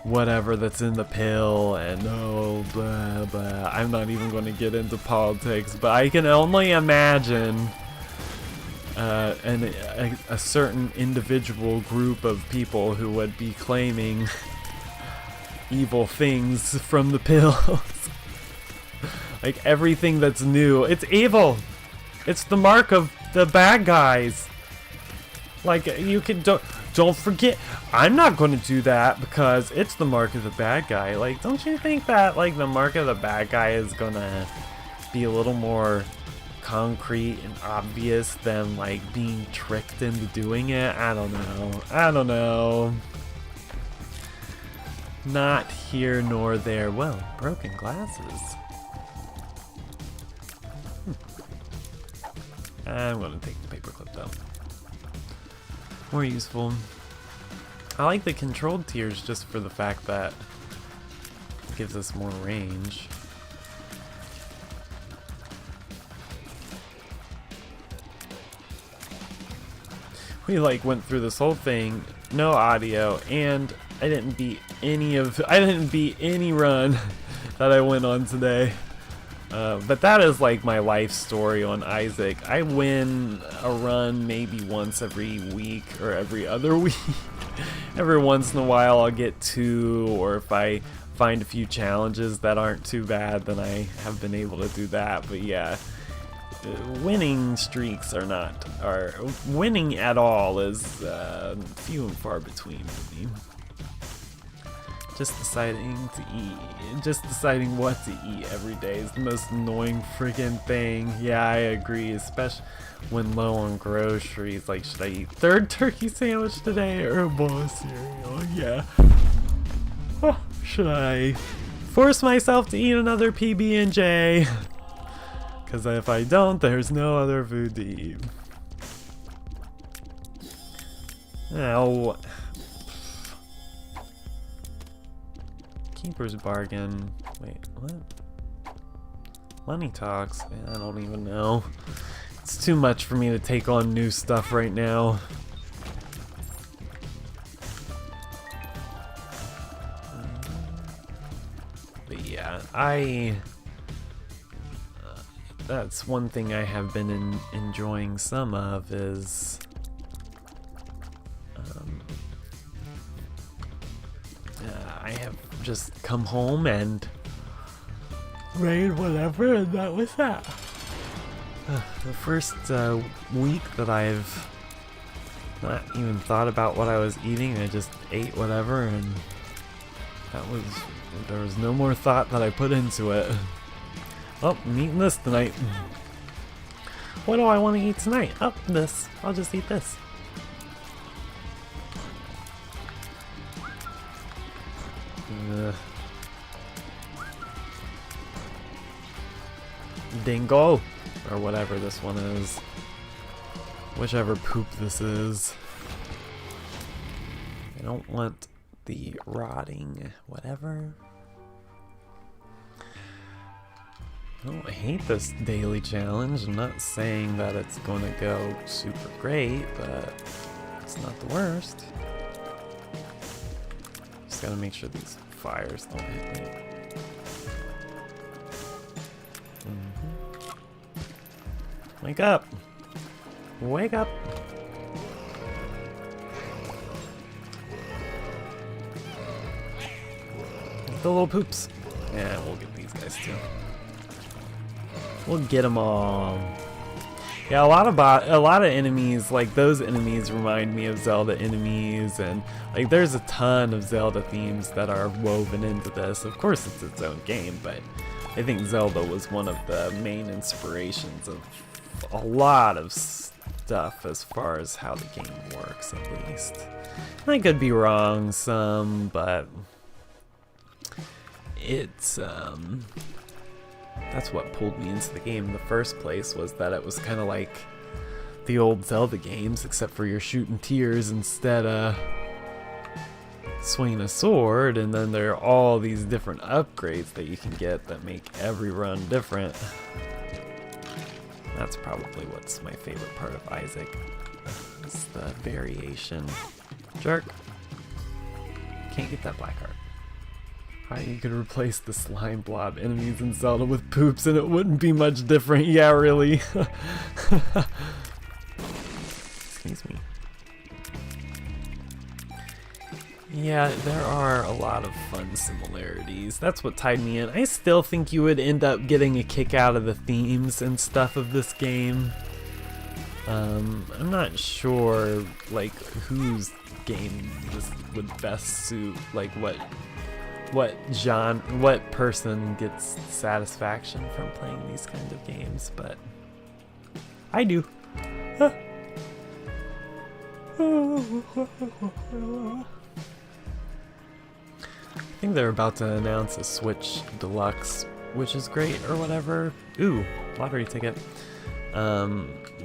whatever that's in the pill and oh blah blah. I'm not even going to get into politics, but I can only imagine a certain individual group of people who would be claiming evil things from the pills. Like, everything that's new, it's evil. It's the mark of the bad guys. Like, you can don't forget, I'm not going to do that because it's the mark of the bad guy. Like, don't you think that, like, the mark of the bad guy is gonna be a little more concrete and obvious than, like, being tricked into doing it? I don't know. Not here nor there. Well, broken glasses. I'm gonna take the paperclip though. More useful. I like the controlled tiers just for the fact that it gives us more range. We like went through this whole thing, no audio, and I didn't beat any run that I went on today. But that is like my life story on Isaac. I win a run maybe once every week or every other week. Every once in a while I'll get 2, or if I find a few challenges that aren't too bad, then I have been able to do that. But yeah, winning streaks are winning at all is few and far between for me. Just deciding what to eat every day is the most annoying friggin' thing. Yeah, I agree, especially when low on groceries. Like, should I eat 3rd turkey sandwich today or a bowl of cereal? Yeah. Oh, should I force myself to eat another PB&J? Because if I don't, there's no other food to eat. Oh. Keeper's bargain. Wait, what? Money talks? I don't even know. It's too much for me to take on new stuff right now. But yeah, that's one thing I have been enjoying some of is I have just come home and raid whatever, and that was that. The first week that I've not even thought about what I was eating, I just ate whatever, and there was no more thought that I put into it. Oh, I'm eating this tonight. What do I want to eat tonight? Oh, this. I'll just eat this. Dingo, or whatever this one is, whichever poop this is. I don't want the rotting whatever. I hate this daily challenge. I'm not saying that it's going to go super great, but it's not the worst. Just gotta make sure these fires don't hit me. Wake up! Wake up! The little poops. Yeah, we'll get these guys too. We'll get them all. Yeah, a lot of enemies, like those enemies remind me of Zelda enemies, and like there's a ton of Zelda themes that are woven into this. Of course it's its own game, but I think Zelda was one of the main inspirations of a lot of stuff as far as how the game works, at least. And I could be wrong some, but it's that's what pulled me into the game in the first place, was that it was kind of like the old Zelda games, except for you're shooting tears instead of swinging a sword, and then there are all these different upgrades that you can get that make every run different. That's probably what's my favorite part of Isaac, is the variation. Jerk. Can't get that black heart. How you could replace the slime blob enemies in Zelda with poops and it wouldn't be much different. Yeah, really. Excuse me. Yeah, there are a lot of fun similarities. That's what tied me in. I still think you would end up getting a kick out of the themes and stuff of this game. I'm not sure, like, whose game this would best suit, like, what genre, what person gets satisfaction from playing these kinds of games, but I do. I think they're about to announce a Switch Deluxe, which is great, or whatever. Ooh, lottery ticket.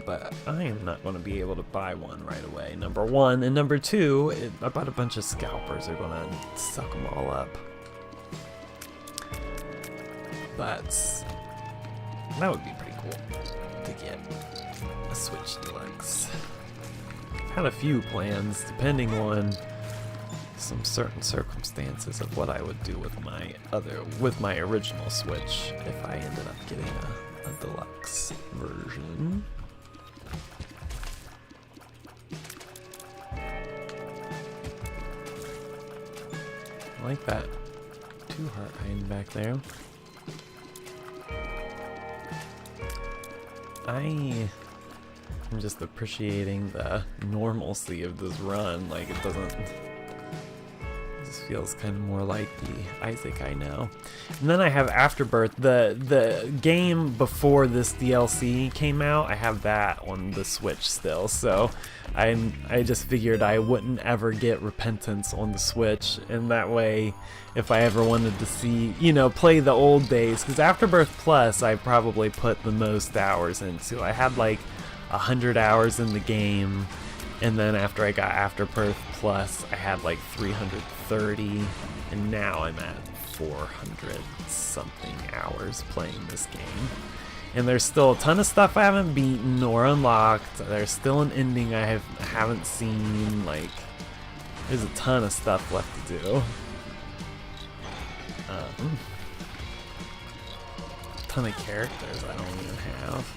But I am not going to be able to buy one right away, number one. And number two, I bought a bunch of scalpers are going to suck them all up. But that would be pretty cool to get a Switch Deluxe. Had a few plans, depending on some certain circumstances of what I would do with my original Switch if I ended up getting a deluxe version. I like that 2-heart hiding back there. I'm just appreciating the normalcy of this run. Like, it doesn't. This feels kind of more like the Isaac I know. And then I have Afterbirth, the game before this DLC came out. I have that on the Switch still, so I just figured I wouldn't ever get Repentance on the Switch, and that way, if I ever wanted to see, play the old days, because Afterbirth Plus I probably put the most hours into. I had like 100 hours in the game. And then after I got Afterbirth Plus, I had like 330, and now I'm at 400 something hours playing this game. And there's still a ton of stuff I haven't beaten or unlocked. There's still an ending I haven't seen. Like, there's a ton of stuff left to do. A ton of characters I don't even have.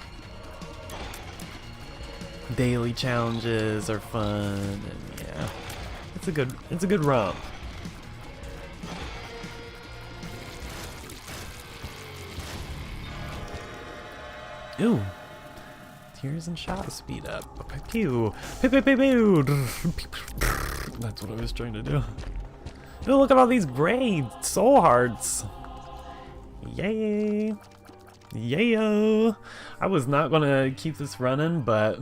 Daily challenges are fun, and yeah, it's a good romp. Ooh, tears and shadow speed up. Pew, pew, pew, pew, pew. That's what I was trying to do. Ooh, look at all these gray soul hearts. Yay! Yayo! I was not gonna keep this running, but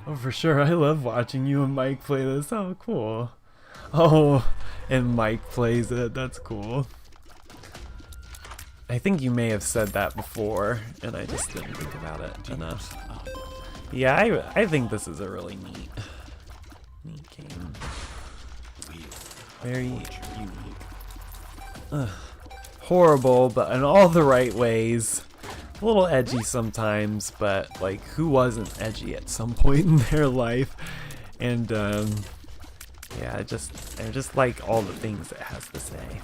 oh, for sure, I love watching you and Mike play this. Oh, cool. Oh, and Mike plays it. That's cool. I think you may have said that before, and I just didn't think about it enough. Yeah, I think this is a really neat game. Very unique. Horrible, but in all the right ways. A little edgy sometimes, but like, who wasn't edgy at some point in their life? And yeah, I just like all the things it has to say.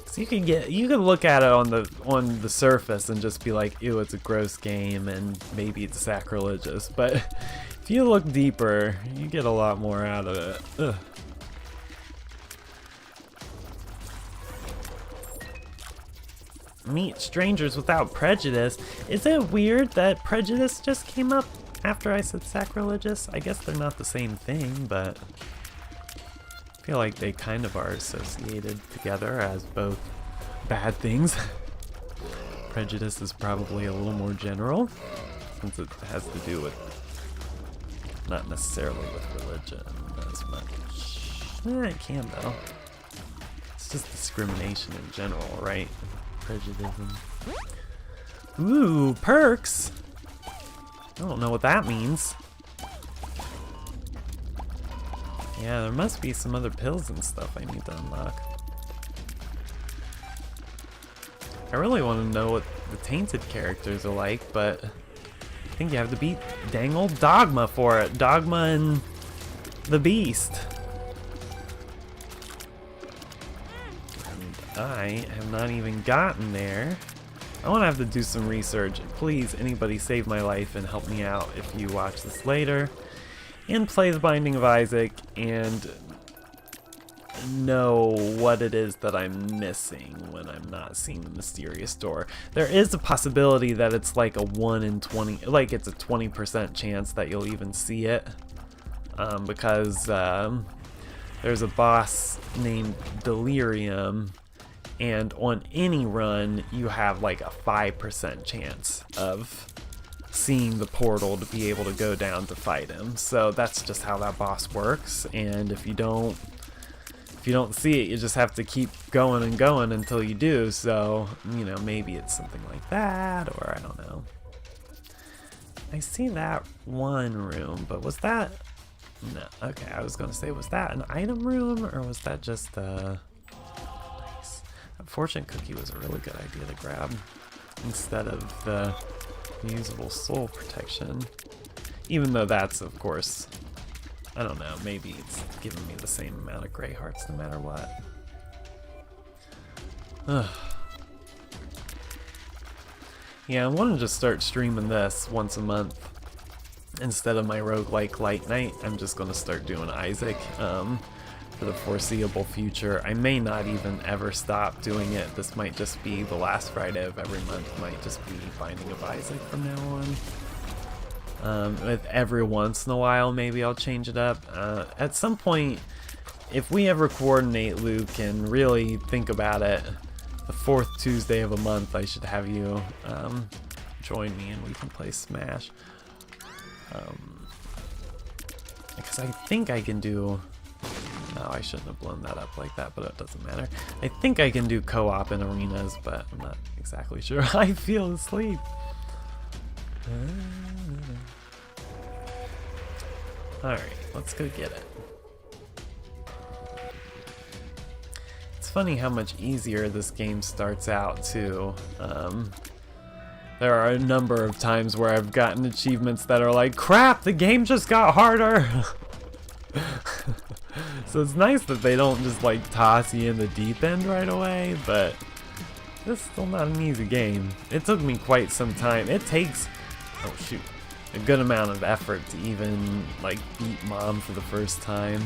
So you can look at it on the surface and just be like, ew, it's a gross game and maybe it's sacrilegious. But if you look deeper, you get a lot more out of it. Ugh. Meet strangers without prejudice. Is it weird that prejudice just came up after I said sacrilegious? I guess they're not the same thing, but I feel like they kind of are associated together as both bad things. Prejudice is probably a little more general. since it has to do with not necessarily with religion as much. It can though. It's just discrimination in general, right? Prejudice. Ooh, perks! I don't know what that means. Yeah, there must be some other pills and stuff I need to unlock. I really want to know what the tainted characters are like, but I think you have to beat dang old Dogma for it. Dogma and the Beast. And I have not even gotten there. I want to have to do some research. Please, anybody save my life and help me out if you watch this later. And play The Binding of Isaac and know what it is that I'm missing when I'm not seeing the mysterious door. There is a possibility that it's like a 1 in 20, like it's a 20% chance that you'll even see it. Because there's a boss named Delirium, and on any run you have like a 5% chance of seeing the portal to be able to go down to fight him. So that's just how that boss works, and if you don't see it, you just have to keep going and going until you do. So, you know, maybe it's something like that, or I don't know. I see that one room, but was that... No, okay, I was gonna say, was that an item room, or was that just nice. That fortune cookie was a really good idea to grab, instead of the usable soul protection. Even though that's, of course, I don't know, maybe it's giving me the same amount of gray hearts no matter what. Ugh. Yeah, I want to just start streaming this once a month. Instead of my roguelike light night, I'm just going to start doing Isaac for the foreseeable future. I may not even ever stop doing it. This might just be the last Friday of every month. Might just be Binding of Isaac from now on. With every once in a while, maybe I'll change it up. At some point, if we ever coordinate, Luke, and really think about it, the 4th Tuesday of a month, I should have you join me and we can play Smash. Because I think I can do... No, I shouldn't have blown that up like that, but it doesn't matter. I think I can do co-op in arenas, but I'm not exactly sure. I feel asleep. Alright, let's go get it. It's funny how much easier this game starts out, too. There are a number of times where I've gotten achievements that are like, crap, the game just got harder! So it's nice that they don't just like toss you in the deep end right away, but it's still not an easy game. It took me quite some time. It takes, oh shoot, a good amount of effort to even like beat Mom for the first time.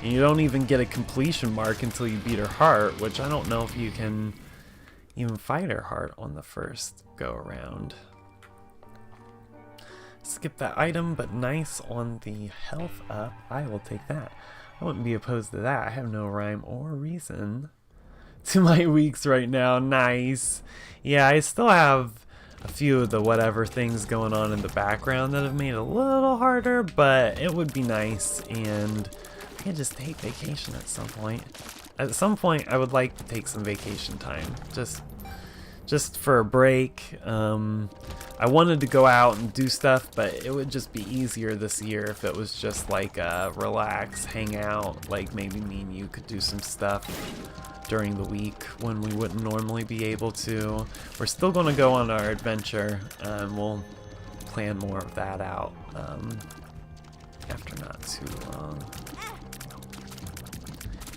And you don't even get a completion mark until you beat her heart, which I don't know if you can even fight her heart on the first go around. Skip that item, but nice on the health up. I will take that. I wouldn't be opposed to that. I have no rhyme or reason to my weeks right now. Nice. Yeah, I still have a few of the whatever things going on in the background that have made it a little harder, but it would be nice, and I could just take vacation at some point. At some point, I would like to take some vacation time, just for a break. I wanted to go out and do stuff, but it would just be easier this year if it was just like relax, hang out, like maybe me and you could do some stuff during the week when we wouldn't normally be able to. We're still going to go on our adventure, and we'll plan more of that out after not too long.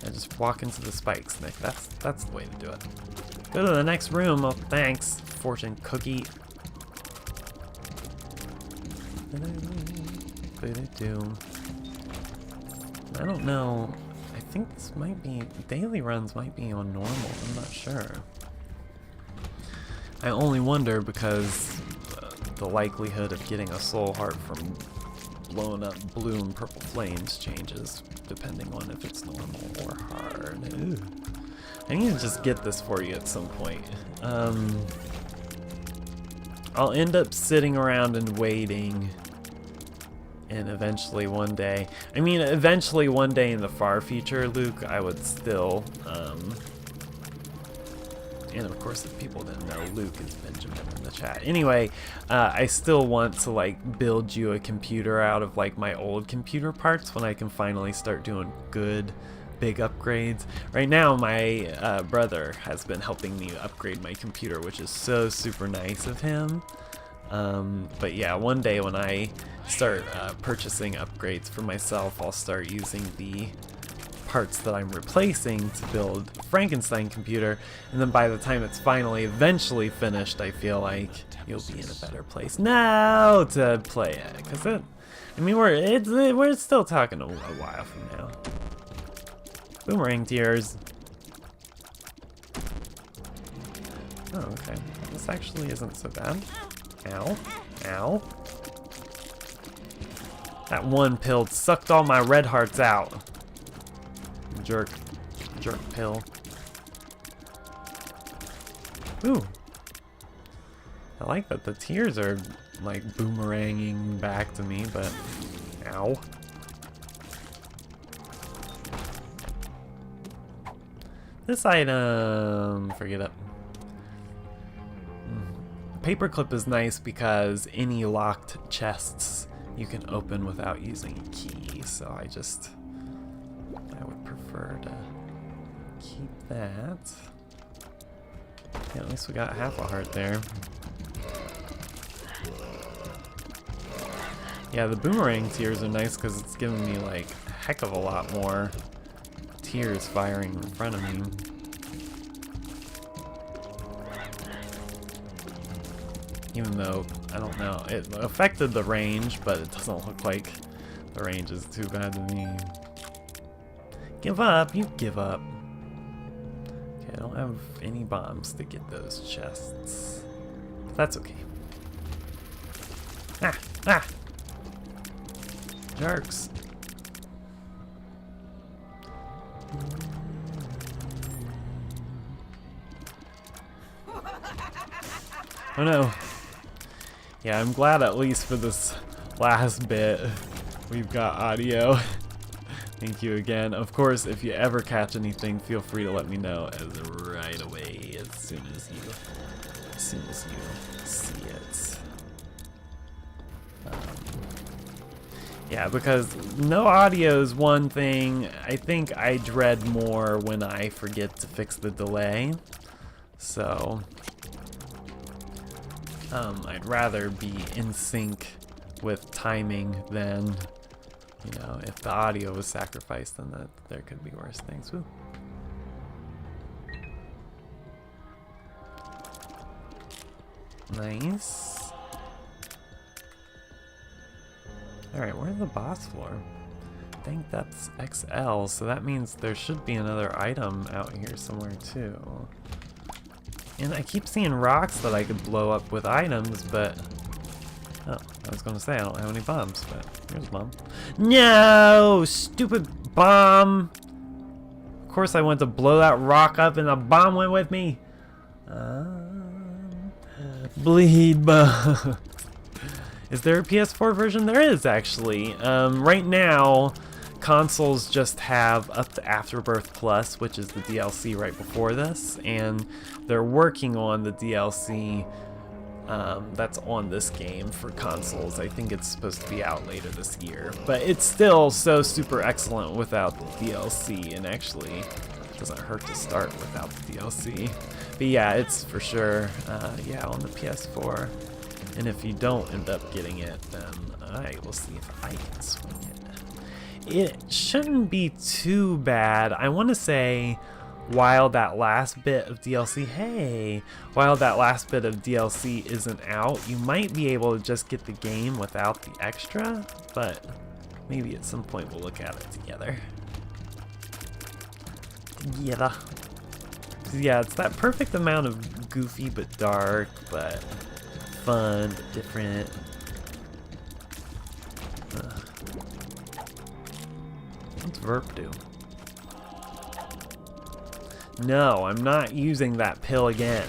Yeah, just walk into the spikes, Nick. That's the way to do it. Go to the next room. Oh, thanks, fortune cookie. I don't know. I think this might be... Daily runs might be on normal. I'm not sure. I only wonder because the likelihood of getting a soul heart from blowing up blue and purple flames changes depending on if it's normal or hard. Ooh. I need to just get this for you at some point. I'll end up sitting around and waiting. And eventually one day, I mean, eventually one day in the far future, Luke, I would still, and of course if people didn't know, Luke is Benjamin in the chat. Anyway, I still want to like build you a computer out of like my old computer parts when I can finally start doing good big upgrades. Right now my brother has been helping me upgrade my computer, which is so super nice of him. But yeah, one day when I start purchasing upgrades for myself, I'll start using the parts that I'm replacing to build a Frankenstein computer, and then by the time it's finally eventually finished, I feel like you'll be in a better place now to play it, because I mean we're still talking a while from now. Boomerang tears. Oh, okay. This actually isn't so bad. Ow. Ow. That one pill sucked all my red hearts out. Jerk. Jerk pill. Ooh. I like that the tears are like boomeranging back to me, but ow. This item, forget it. Paperclip is nice because any locked chests you can open without using a key, so I would prefer to keep that. Yeah, at least we got half a heart there. Yeah, the boomerang tears are nice because it's giving me like a heck of a lot more tears firing in front of me. Even though, I don't know, it affected the range, but it doesn't look like the range is too bad to me. Give up, you give up. Okay, I don't have any bombs to get those chests. But that's okay. Ah! Ah! Jerks. Oh no. Yeah, I'm glad at least for this last bit we've got audio. Thank you again. Of course, if you ever catch anything, feel free to let me know right away as soon as you see it. Yeah, because no audio is one thing. I think I dread more when I forget to fix the delay. So I'd rather be in sync with timing than, you know, if the audio was sacrificed, then there could be worse things. Woo. Nice. Alright, where's the boss floor? I think that's XL, so that means there should be another item out here somewhere too. And I keep seeing rocks that I could blow up with items, but... Oh, I was gonna say I don't have any bombs, but here's a bomb. No! Stupid bomb! Of course I went to blow that rock up and the bomb went with me! Bleed bomb! Is there a PS4 version? There is, actually. Right now, consoles just have up to Afterbirth Plus, which is the DLC right before this, and they're working on the DLC that's on this game for consoles. I think it's supposed to be out later this year, but it's still so super excellent without the DLC, and actually it doesn't hurt to start without the DLC. But yeah, it's for sure, yeah, on the PS4. And if you don't end up getting it, then I will see if I can swing it. It shouldn't be too bad. I want to say, while that last bit of DLC, while that last bit of DLC isn't out, you might be able to just get the game without the extra, but maybe at some point we'll look at it together. Yeah, it's that perfect amount of goofy but dark, but fun, but different. What's Verp do? No, I'm not using that pill again.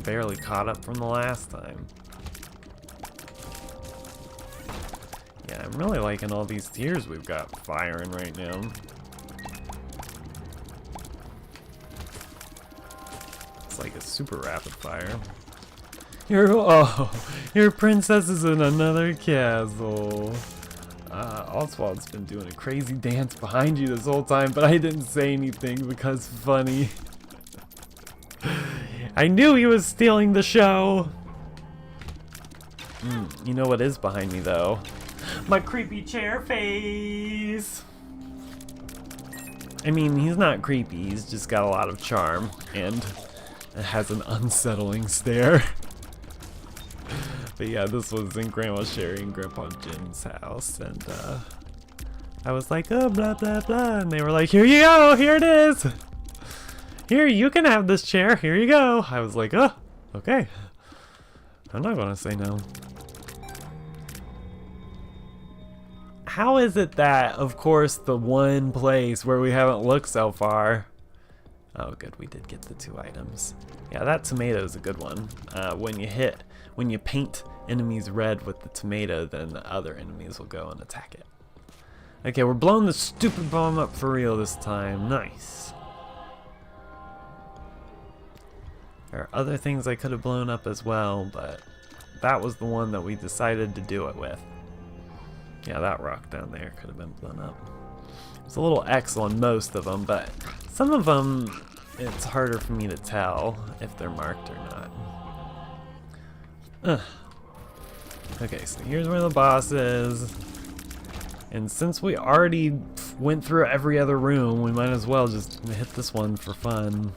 barely caught up from the last time. Yeah, I'm really liking all these tiers we've got firing right now. It's like a super rapid fire. Your princess is in another castle. Oswald's been doing a crazy dance behind you this whole time, but I didn't say anything because funny. I knew he was stealing the show. You know what is behind me though? My creepy chair face. I mean, he's not creepy, he's just got a lot of charm and has an unsettling stare. But yeah, this was in Grandma Sherry and Grandpa Jim's house, and I was like, oh, blah, blah, blah, and they were like, here you go, here it is. Here, you can have this chair, here you go. I was like, oh, okay. I'm not gonna say no. How is it that, of course, the one place where we haven't looked so far... Oh, good, we did get the 2 items. Yeah, that tomato's a good one. When you paint enemies red with the tomato, then the other enemies will go and attack it. Okay, we're blowing the stupid bomb up for real this time. Nice. There are other things I could have blown up as well, but that was the one that we decided to do it with. Yeah, that rock down there could have been blown up. There's a little X on most of them, but some of them it's harder for me to tell if they're marked or not. Okay, so here's where the boss is. And since we already went through every other room, we might as well just hit this one for fun.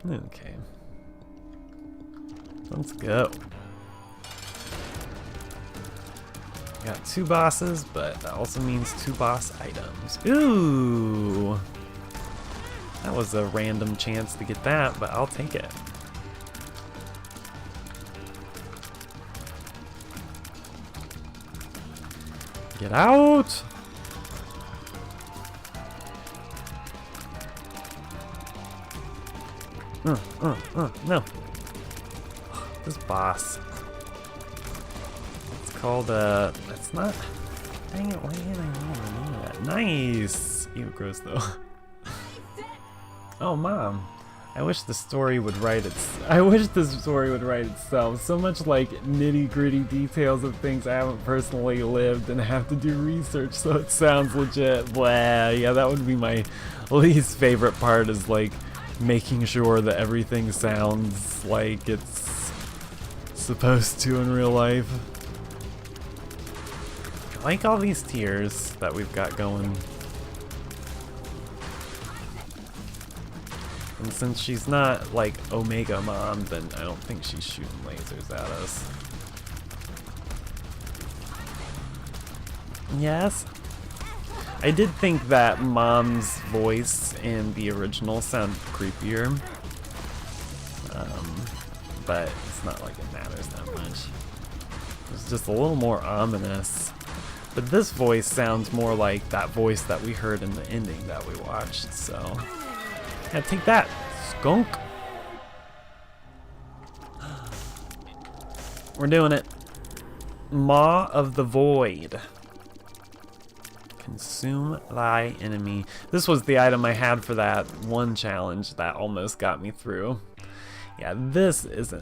Okay. Let's go. Got 2 bosses, but that also means 2 boss items. Ooh! That was a random chance to get that, but I'll take it. Get out! No. This boss. It's called, it's not... Dang it, why didn't I know that? Nice! Ew, gross though. Oh, Mom. I wish the story would write itself. So much like nitty-gritty details of things I haven't personally lived and have to do research so it sounds legit. Blah. Yeah, that would be my least favorite part, is like making sure that everything sounds like it's supposed to in real life. I like all these tiers that we've got going. And since she's not like Omega Mom, then I don't think she's shooting lasers at us. Yes? I did think that Mom's voice in the original sounded creepier. But it's not like it matters that much. It's just a little more ominous. But this voice sounds more like that voice that we heard in the ending that we watched, so... Yeah, take that, skunk! We're doing it. Maw of the Void. Consume thy enemy. This was the item I had for that one challenge that almost got me through. Yeah, this is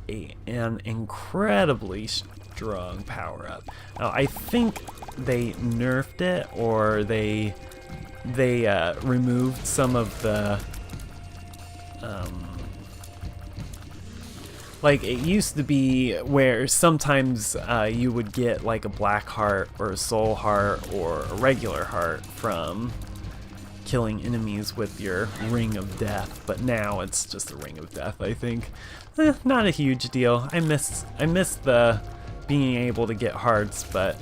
an incredibly strong power-up. Now, I think they nerfed it, or they removed some of the like, it used to be where sometimes you would get like a black heart or a soul heart or a regular heart from killing enemies with your ring of death, but now it's just a ring of death, I think. Not a huge deal. I miss the being able to get hearts, but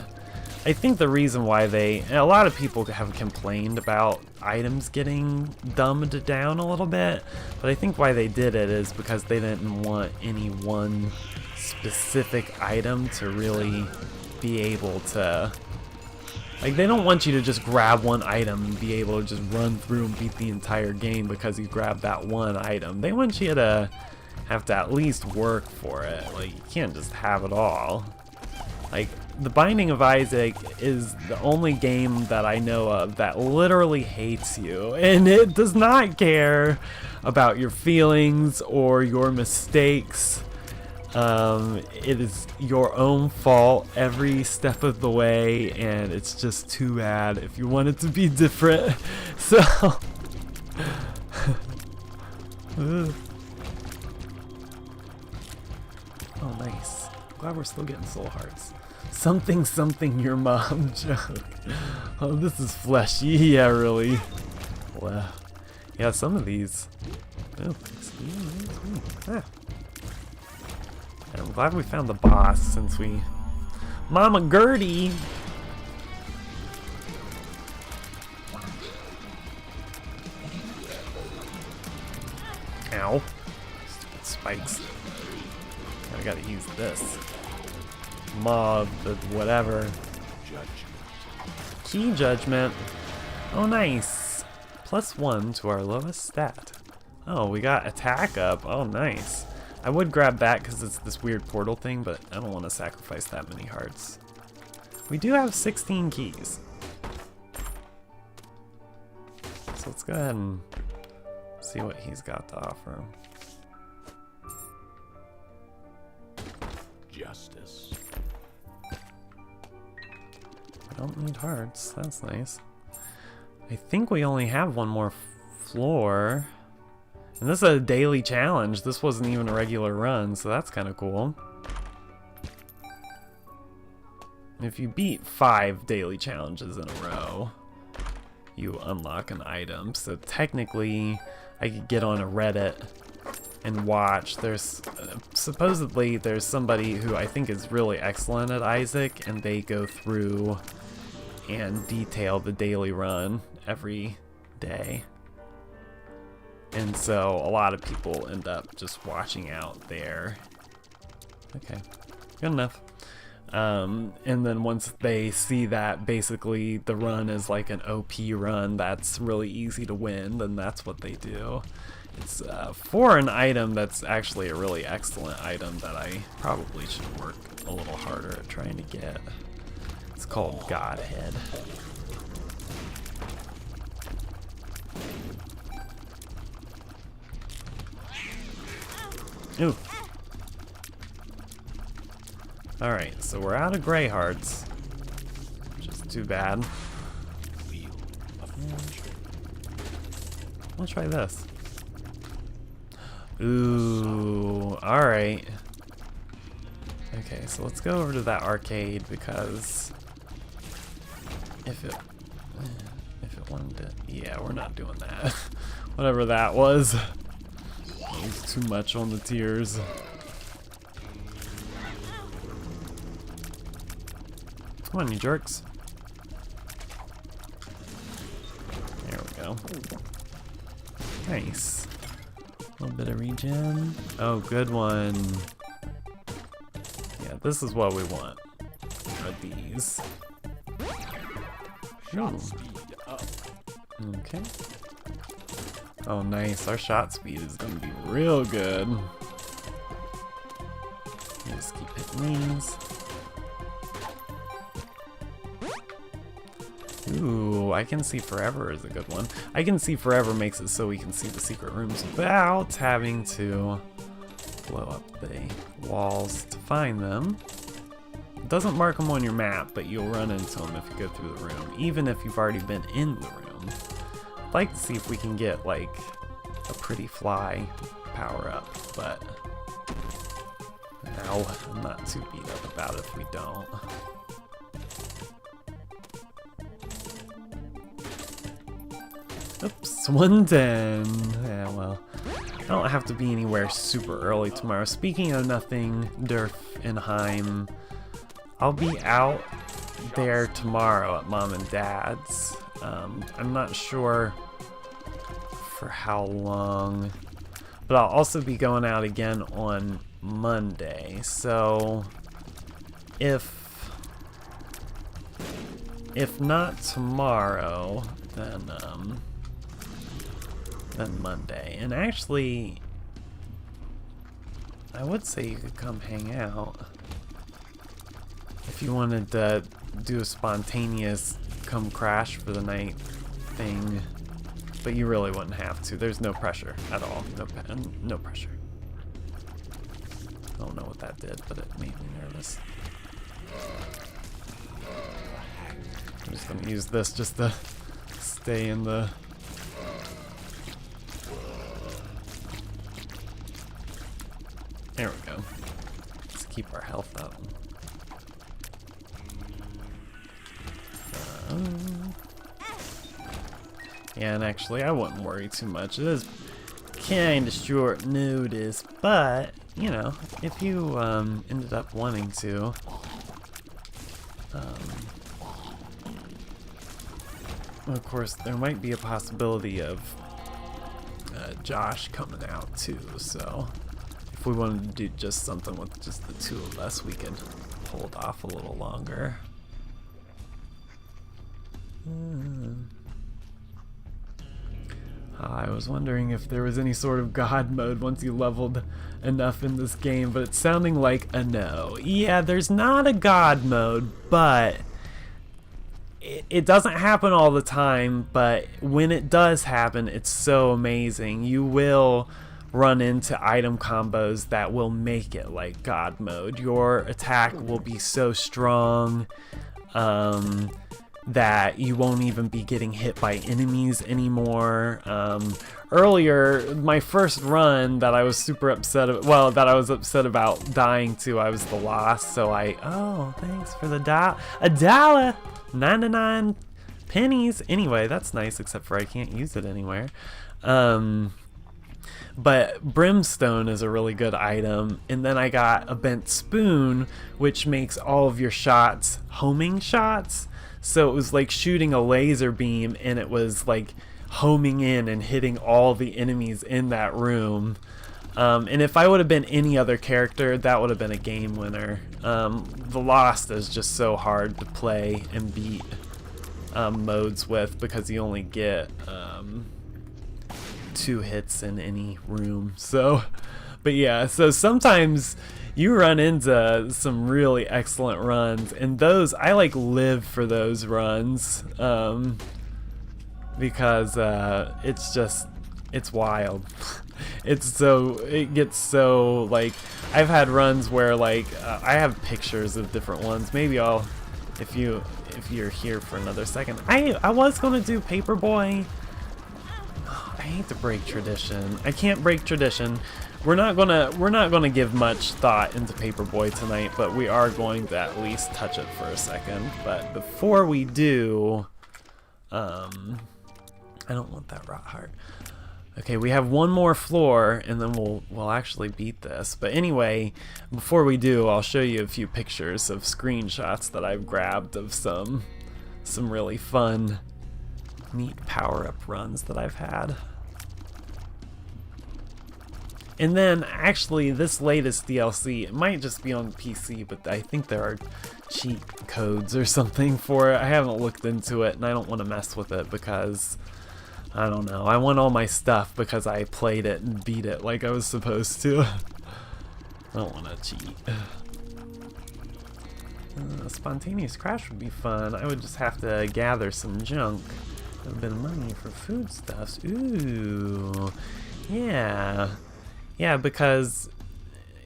I think the reason why a lot of people have complained about items getting dumbed down a little bit, but I think why they did it is because they didn't want any one specific item to really be able to Like, they don't want you to just grab one item and be able to just run through and beat the entire game because you grabbed that one item. They want you to have to at least work for it. Like, you can't just have it all. Like, The Binding of Isaac is the only game that I know of that literally hates you, and it does not care about your feelings or your mistakes. It is your own fault every step of the way, and it's just too bad if you want it to be different. So oh, nice. Glad we're still getting soul hearts. Something something your mom joke. Oh, this is fleshy. Yeah, really. Well, yeah, some of these. Oh, ah. I'm glad we found the boss since we... Mama Gertie! Ow. Stupid spikes. I gotta use this. Mob, the whatever. Key judgment. Oh, nice. +1 to our lowest stat. Oh, we got attack up. Oh, nice. I would grab that because it's this weird portal thing, but I don't want to sacrifice that many hearts. We do have 16 keys. So let's go ahead and see what he's got to offer. Justice. I don't need hearts. That's nice. I think we only have one more floor. And this is a daily challenge. This wasn't even a regular run, so that's kind of cool. If you beat 5 daily challenges in a row, you unlock an item. So technically, I could get on a Reddit and watch. There's supposedly there's somebody who I think is really excellent at Isaac, and they go through and detail the daily run every day. And so a lot of people end up just watching out there. Okay, good enough. And then once they see that basically the run is like an OP run that's really easy to win, then that's what they do. It's for an item that's actually a really excellent item that I probably should work a little harder at trying to get. It's called Godhead. Ooh. Alright, so we're out of gray hearts, which is too bad. We'll try this. Ooh, alright. Okay, so let's go over to that arcade because if it wanted to, yeah, we're not doing that. Whatever that was. It was too much on the tears. Come on, you jerks. There we go. Nice. A little bit of regen. Oh, good one. Yeah, this is what we want. Are these. Ooh. Okay. Oh, nice. Our shot speed is going to be real good. Just keep hitting these. Ooh, I Can See Forever is a good one. I Can See Forever makes it so we can see the secret rooms without having to blow up the walls to find them. It doesn't mark them on your map, but you'll run into them if you go through the room, even if you've already been in the room. I'd like to see if we can get, like, a pretty fly power-up, but now I'm not too beat up about it if we don't. Oops, 110. Yeah, well, I don't have to be anywhere super early tomorrow. Speaking of nothing, Durf and Heim, I'll be out there tomorrow at Mom and Dad's. I'm not sure for how long, but I'll also be going out again on Monday. So if if not tomorrow, then Monday. And actually, I would say you could come hang out if you wanted to do a spontaneous come crash for the night thing, but you really wouldn't have to. There's no pressure at all. No pressure. I don't know what that did, but it made me nervous. I'm just gonna use this just to stay in the... There we go. Let's keep our health up. Yeah, and actually I wouldn't worry too much. It is kind of short notice, but, you know, if you ended up wanting to, of course, there might be a possibility of Josh coming out too, so if we wanted to do just something with just the two of us, we could hold off a little longer. I was wondering if there was any sort of God mode once you leveled enough in this game, but it's sounding like a no. Yeah, there's not a God mode, but it doesn't happen all the time, but when it does happen, it's so amazing. You will run into item combos that will make it like God mode. Your attack will be so strong that you won't even be getting hit by enemies anymore. Earlier, my first run that I was super upset about, that I was upset about dying to, I was the lost, so oh, thanks for the $1, 99 pennies. Anyway, that's nice, except for I can't use it anywhere. But brimstone is a really good item, and then I got a bent spoon, which makes all of your shots homing shots. So it was like shooting a laser beam, and it was like homing in and hitting all the enemies in that room. And if I would have been any other character, that would have been a game winner. The Lost is just so hard to play and beat modes with, because you only get 2 hits in any room. So, but yeah, so sometimes you run into some really excellent runs, and those, I like live for those runs, because it's wild. It gets so, like, I've had runs where, like, I have pictures of different ones. Maybe I'll, if you're here for another second. I was gonna do Paperboy. I hate to break tradition. I can't break tradition. We're not gonna give much thought into Paperboy tonight, but we are going to at least touch it for a second. But before we do, I don't want that rot heart. Okay, we have one more floor, and then we'll actually beat this. But anyway, before we do, I'll show you a few pictures of screenshots that I've grabbed of some really fun, neat power-up runs that I've had. And then, actually, this latest DLC, it might just be on PC, but I think there are cheat codes or something for it. I haven't looked into it, and I don't want to mess with it because, I don't know, I want all my stuff because I played it and beat it like I was supposed to. I don't want to cheat. Spontaneous crash would be fun. I would just have to gather some junk. A bit of money for foodstuffs. Ooh, yeah. Yeah, because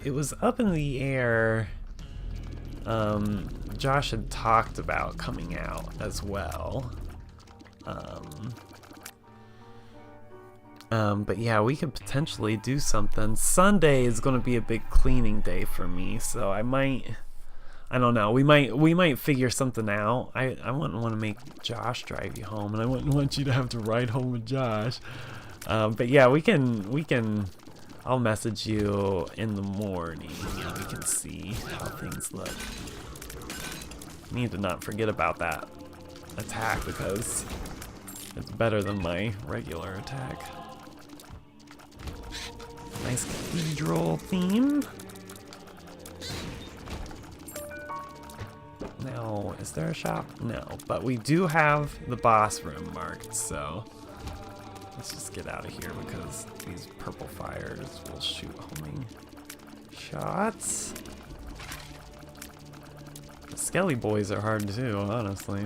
it was up in the air. Josh had talked about coming out as well. But yeah, we could potentially do something. Sunday is going to be a big cleaning day for me, so I don't know. We might figure something out. I wouldn't want to make Josh drive you home, and I wouldn't want you to have to ride home with Josh. But yeah, we can. I'll message you in the morning, and we can see how things look. Need to not forget about that attack because it's better than my regular attack. Nice cathedral theme. Now Oh, is there a shop? No, but we do have the boss room marked, so let's just get out of here because these purple fires will shoot homing shots. The skelly boys are hard too, honestly.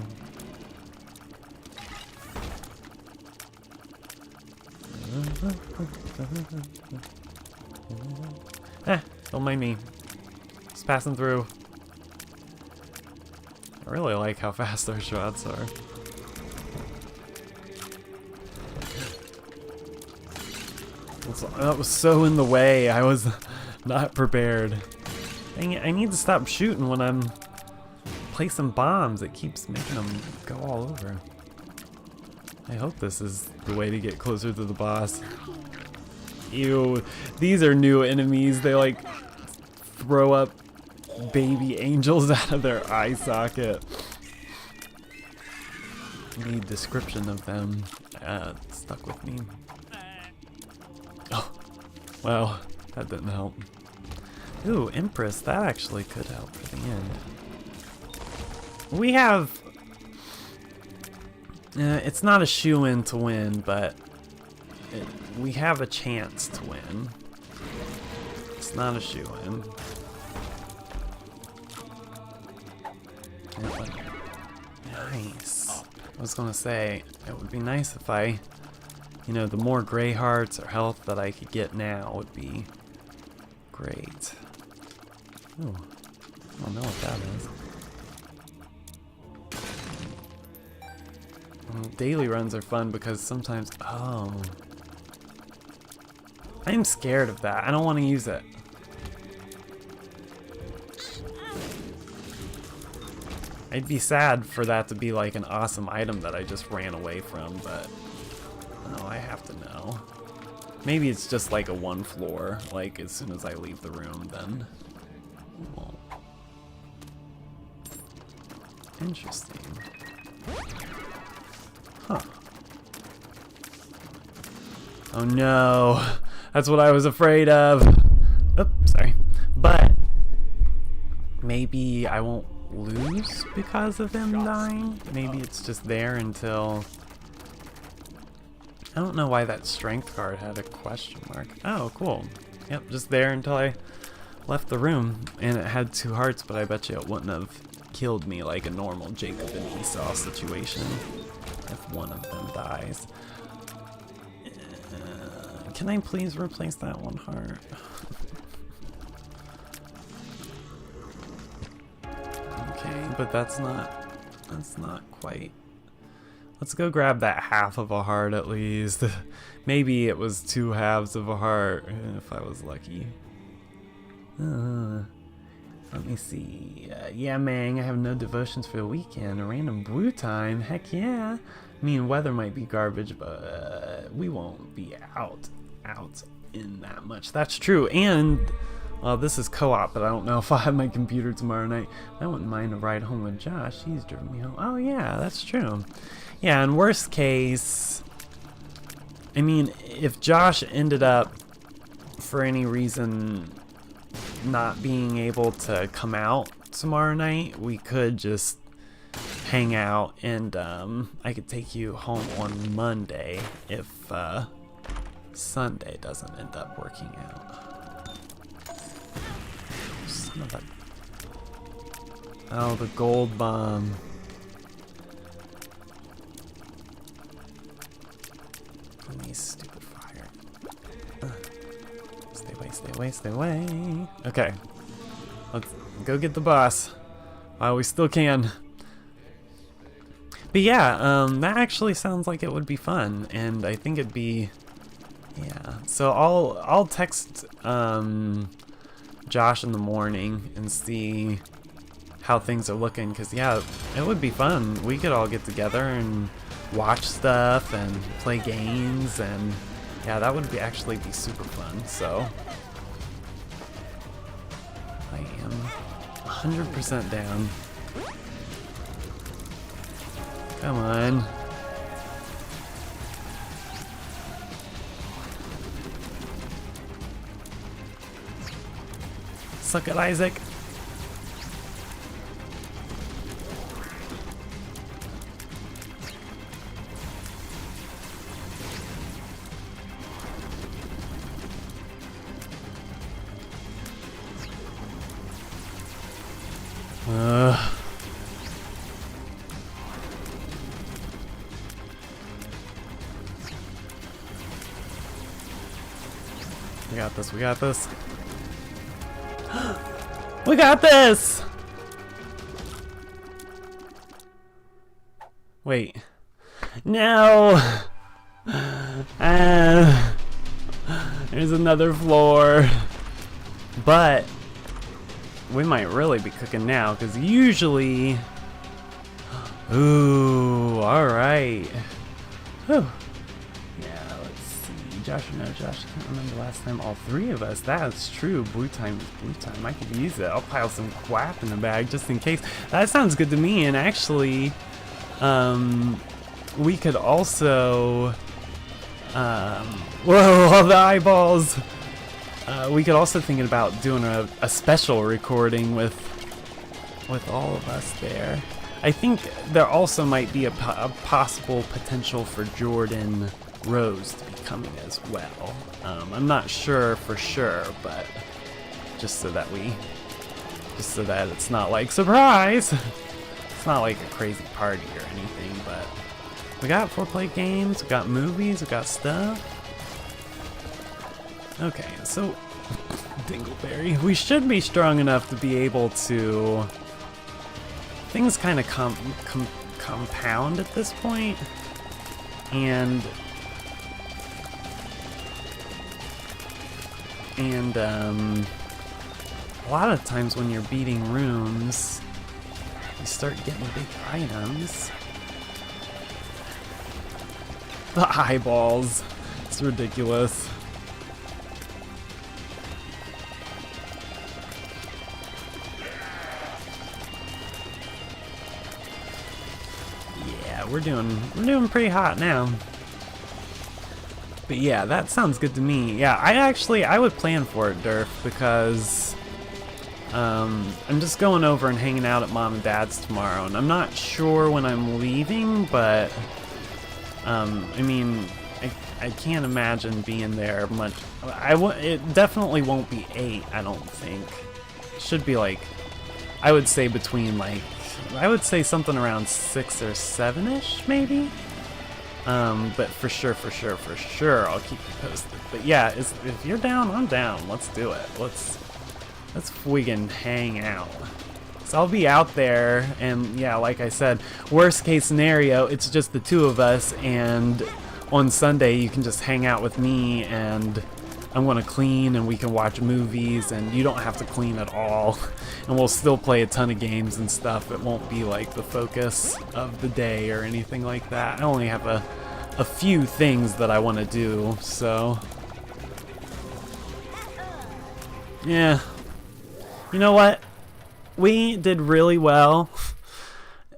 Don't mind me. Just passing through. I really like how fast their shots are. That was so in the way. I was not prepared. Dang it, I need to stop shooting when I'm placing bombs. It keeps making them go all over. I hope this is the way to get closer to the boss. Ew, these are new enemies. They like throw up baby angels out of their eye socket. The description of them stuck with me. Oh, well, that didn't help. Ooh, Empress, that actually could help for the end. We have... it's not a shoo-in to win, but we have a chance to win. It's not a shoo-in. Nice. I was gonna say, it would be nice if I, you know, the more gray hearts or health that I could get now would be great. Ooh, I don't know what that is. Daily runs are fun because sometimes, oh. I'm scared of that. I don't want to use it. I'd be sad for that to be like an awesome item that I just ran away from, but no, I have to know. Maybe it's just like a one floor, like as soon as I leave the room, then it won't. Interesting. Huh. Oh no, that's what I was afraid of. Oops, sorry. But maybe I won't lose because of him dying. Maybe it's just there until... I don't know why that strength card had a question mark. Oh, cool. Yep, just there until I left the room. And it had 2 hearts, but I bet you it wouldn't have killed me like a normal Jacob and Esau situation if one of them dies. Can I please replace that 1 heart? Okay, but that's not quite. Let's go grab that half of a heart at least. Maybe it was 2 halves of a heart if I was lucky. Let me see. Yeah, Mang, I have no devotions for the weekend. A random blue time? Heck yeah. I mean, weather might be garbage, but we won't be out in that much. That's true. And well, this is co-op, but I don't know if I'll have my computer tomorrow night. I wouldn't mind a ride home with Josh. He's driven me home. Oh yeah, that's true. Yeah, in worst case, I mean, if Josh ended up, for any reason, not being able to come out tomorrow night, we could just hang out and I could take you home on Monday if Sunday doesn't end up working out. Son of a... Oh, the gold bomb. Please, stupid fire. Stay away, stay away, stay away. Okay. Let's go get the boss while we still can. But yeah, that actually sounds like it would be fun, and I think it'd be... Yeah, so I'll text Josh in the morning and see how things are looking, because yeah, it would be fun. We could all get together and watch stuff and play games, and yeah, that would actually be super fun. So I am 100% down. Come on. Suck it, Isaac. Ugh. We got this, we got this. We got this! Wait. No! There's another floor. But we might really be cooking now, because usually... Ooh, alright. Whew. Yeah, let's see. Josh or no Josh, I can't remember the last time all three of us. That's true. Blue time is blue time. I could use it. I'll pile some quap in the bag just in case. That sounds good to me, and actually... we could also, whoa, all the eyeballs. We could also think about doing a special recording with all of us there. I think there also might be a possible potential for Jordan Rose to be coming as well. I'm not sure for sure, but just so that it's not like surprise. It's not like a crazy party or anything, but we got 4-play games, we got movies, we got stuff. Okay, so Dingleberry, we should be strong enough to be able to. Things kind of compound at this point, and a lot of times when you're beating rooms, you start getting big items. The eyeballs. It's ridiculous. Yeah, we're doing pretty hot now. But yeah, that sounds good to me. Yeah, I would plan for it, Durf, because I'm just going over and hanging out at Mom and Dad's tomorrow, and I'm not sure when I'm leaving, but I mean, I can't imagine being there much. It definitely won't be 8, I don't think. It should be like, I would say between like, I would say something around 6 or 7-ish, maybe. But for sure, I'll keep you posted. But yeah, if you're down, I'm down. Let's do it. Let's friggin' hang out. So I'll be out there, and yeah, like I said, worst case scenario, it's just the two of us, and on Sunday you can just hang out with me, and I'm gonna clean, and we can watch movies, and you don't have to clean at all, and we'll still play a ton of games and stuff. It won't be like the focus of the day or anything like that. I only have a few things that I want to do, so yeah. You know what? We did really well.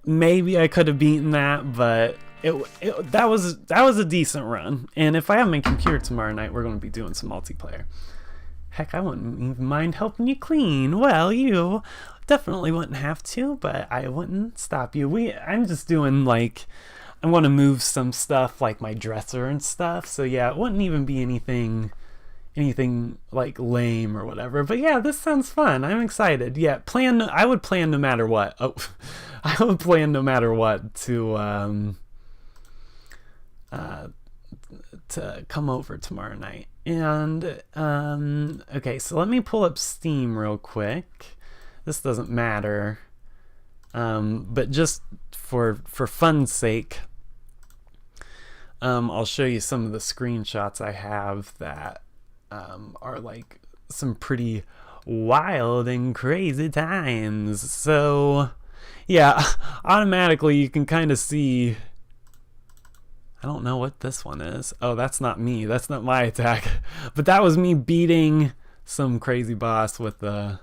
Maybe I could have beaten that, but that was a decent run. And if I have my computer tomorrow night, we're going to be doing some multiplayer. Heck, I wouldn't even mind helping you clean. Well, you definitely wouldn't have to, but I wouldn't stop you. I'm just doing like, I want to move some stuff like my dresser and stuff. So yeah, it wouldn't even be anything like lame or whatever. But yeah, this sounds fun. I'm excited. Yeah, I would plan no matter what. Oh, I would plan no matter what to come over tomorrow night. And okay, so let me pull up Steam real quick. This doesn't matter, but just for fun's sake, I'll show you some of the screenshots I have that are like some pretty wild and crazy times. So yeah, automatically you can kind of see. I don't know what this one is. Oh, that's not me. That's not my attack. But that was me beating some crazy boss with the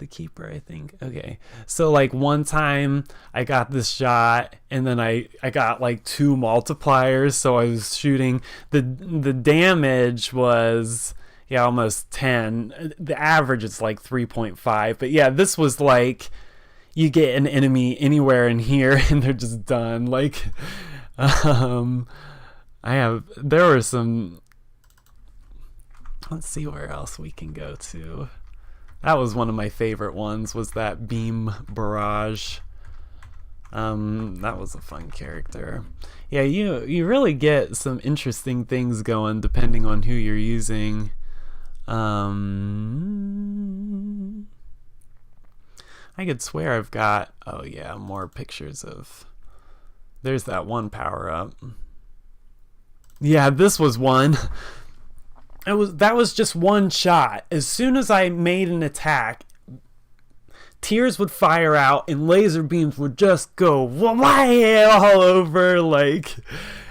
keeper, I think. Okay. So like one time I got this shot, and then I got like 2 multipliers. So I was shooting. The damage was, yeah, almost 10. The average is like 3.5. But yeah, this was like, you get an enemy anywhere in here and they're just done. Like, there were some, let's see where else we can go to. That was one of my favorite ones, was that Beam Barrage. That was a fun character. Yeah, you really get some interesting things going depending on who you're using. I could swear I've got, oh yeah, more pictures of, there's that one power-up. Yeah, this was one. That was just one shot. As soon as I made an attack, tears would fire out and laser beams would just go all over, like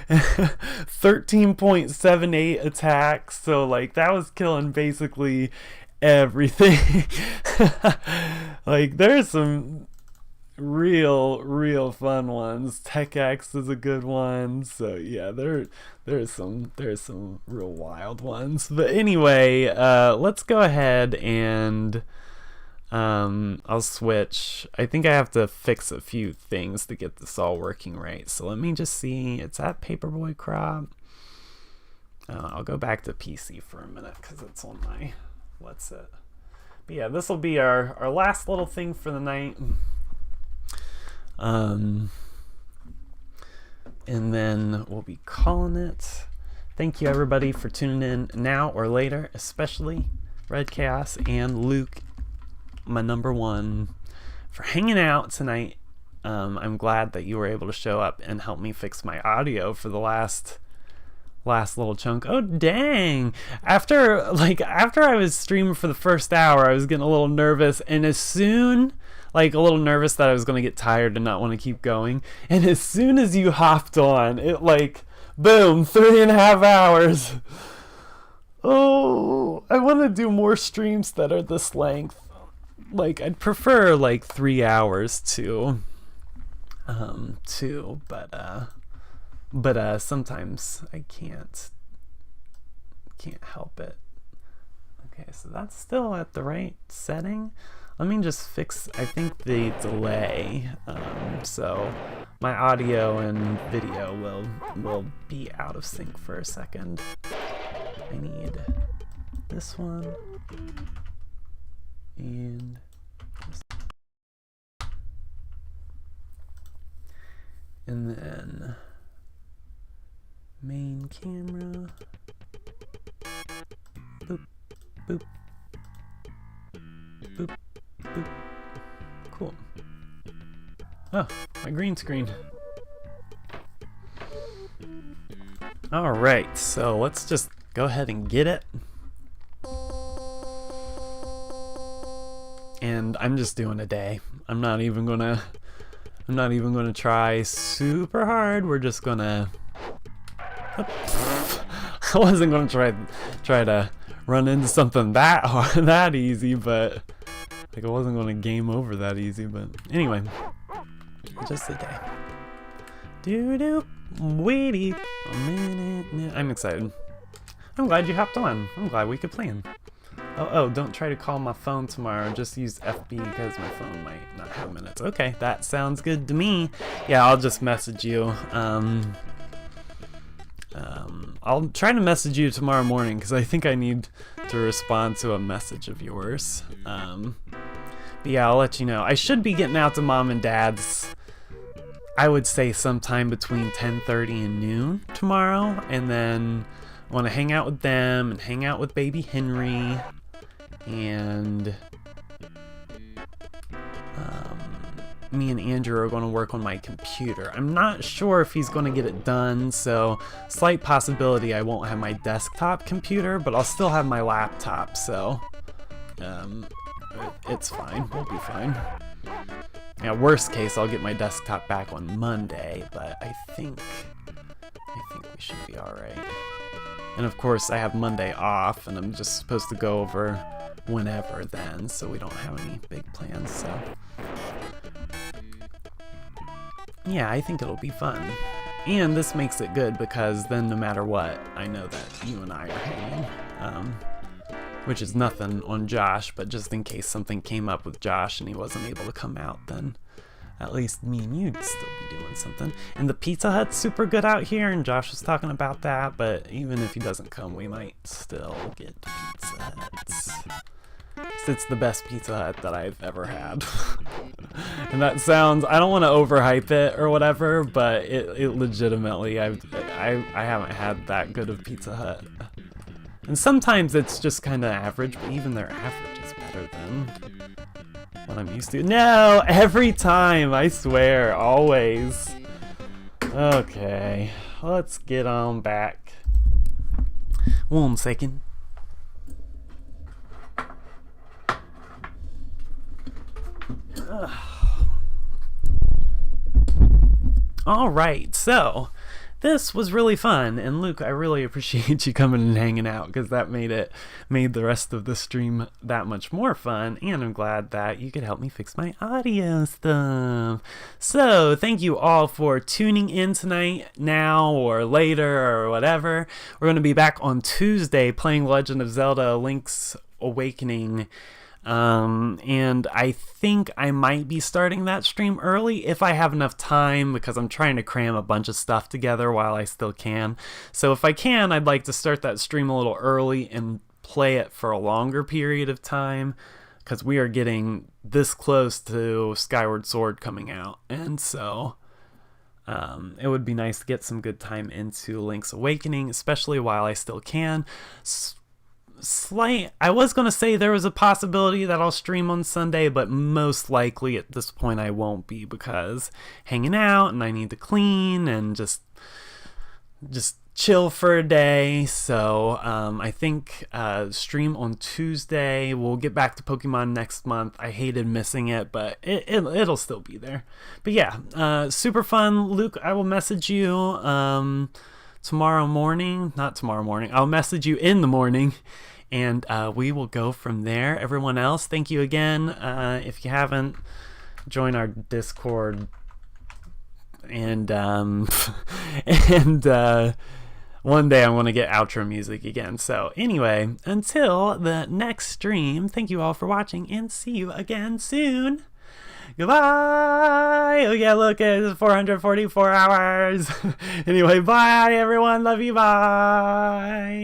13.78 attacks. So like that was killing basically everything. Like there's some real fun ones. Tech X is a good one. So yeah, there's some real wild ones. But anyway, let's go ahead and I'll switch. I think I have to fix a few things to get this all working right. So let me just see. It's at Paperboy Crop. I'll go back to PC for a minute because it's on my what's it. But yeah, this will be our last little thing for the night. And then we'll be calling it. Thank you everybody for tuning in now or later, especially Red Chaos and Luke, my number one, for hanging out tonight. I'm glad that you were able to show up and help me fix my audio for the last little chunk. Oh dang, after I was streaming for the first hour, I was getting a little nervous, and as soon a little nervous that I was going to get tired and not want to keep going. And as soon as you hopped on, it boom, 3.5 hours. Oh, I want to do more streams that are this length. I'd prefer 3 hours too, but sometimes I can't help it. Okay, so that's still at the right setting. Let me just fix, I think, the delay, so my audio and video will be out of sync for a second. I need this one and this. And then main camera. Boop, boop, boop. Boop. Cool. Oh, my green screen. Alright, so let's just go ahead and get it. And I'm just doing a day. I'm not even gonna try super hard. We're just gonna I wasn't gonna try to run into something that hard, that easy, but I wasn't going to game over that easy, but anyway, just a day. Doo-doo, waiting a minute. I'm excited. I'm glad you hopped on. I'm glad we could plan. Oh, don't try to call my phone tomorrow. Just use FB because my phone might not have minutes. Okay, that sounds good to me. Yeah, I'll just message you. I'll try to message you tomorrow morning because I think I need to respond to a message of yours. But yeah, I'll let you know. I should be getting out to mom and dad's, I would say sometime between 10:30 and noon tomorrow, and then I want to hang out with them and hang out with baby Henry, and me and Andrew are going to work on my computer. I'm not sure if he's going to get it done, so slight possibility I won't have my desktop computer, but I'll still have my laptop, so it's fine. We'll be fine. Yeah, worst case, I'll get my desktop back on Monday, but I think we should be alright. And of course, I have Monday off, and I'm just supposed to go over whenever then, so we don't have any big plans, so yeah, I think it'll be fun. And this makes it good because then no matter what, I know that you and I are hanging. Which is nothing on Josh, but just in case something came up with Josh and he wasn't able to come out, then at least me and you'd still be doing something. And the Pizza Hut's super good out here, and Josh was talking about that, but even if he doesn't come, we might still get Pizza Huts. It's the best Pizza Hut that I've ever had. And that sounds, I don't want to overhype it or whatever, but it legitimately, I haven't had that good of Pizza Hut. And sometimes it's just kind of average, but even their average is better than what I'm used to. No, every time, I swear, always. Okay, let's get on back. 1 second. All right, so this was really fun, and Luke, I really appreciate you coming and hanging out, because that made the rest of the stream that much more fun, and I'm glad that you could help me fix my audio stuff. So thank you all for tuning in tonight, now or later or whatever. We're going to be back on Tuesday playing Legend of Zelda Link's Awakening. And I think I might be starting that stream early if I have enough time, because I'm trying to cram a bunch of stuff together while I still can. So if I can, I'd like to start that stream a little early and play it for a longer period of time, because we are getting this close to Skyward Sword coming out. And so it would be nice to get some good time into Link's Awakening, especially while I still can. I was going to say there was a possibility that I'll stream on Sunday, but most likely at this point I won't be, because hanging out and I need to clean and just chill for a day. So I think stream on Tuesday. We'll get back to Pokemon next month. I hated missing it, but it'll still be there. But yeah, super fun. Luke, I will message you tomorrow morning. Not tomorrow morning. I'll message you in the morning, and we will go from there. Everyone else, thank you again. If you haven't, join our Discord, and one day I want to get outro music again. So anyway, until the next stream, thank you all for watching, and see you again soon. Goodbye. Oh yeah, look, it's 444 hours. Anyway, bye everyone. Love you. Bye.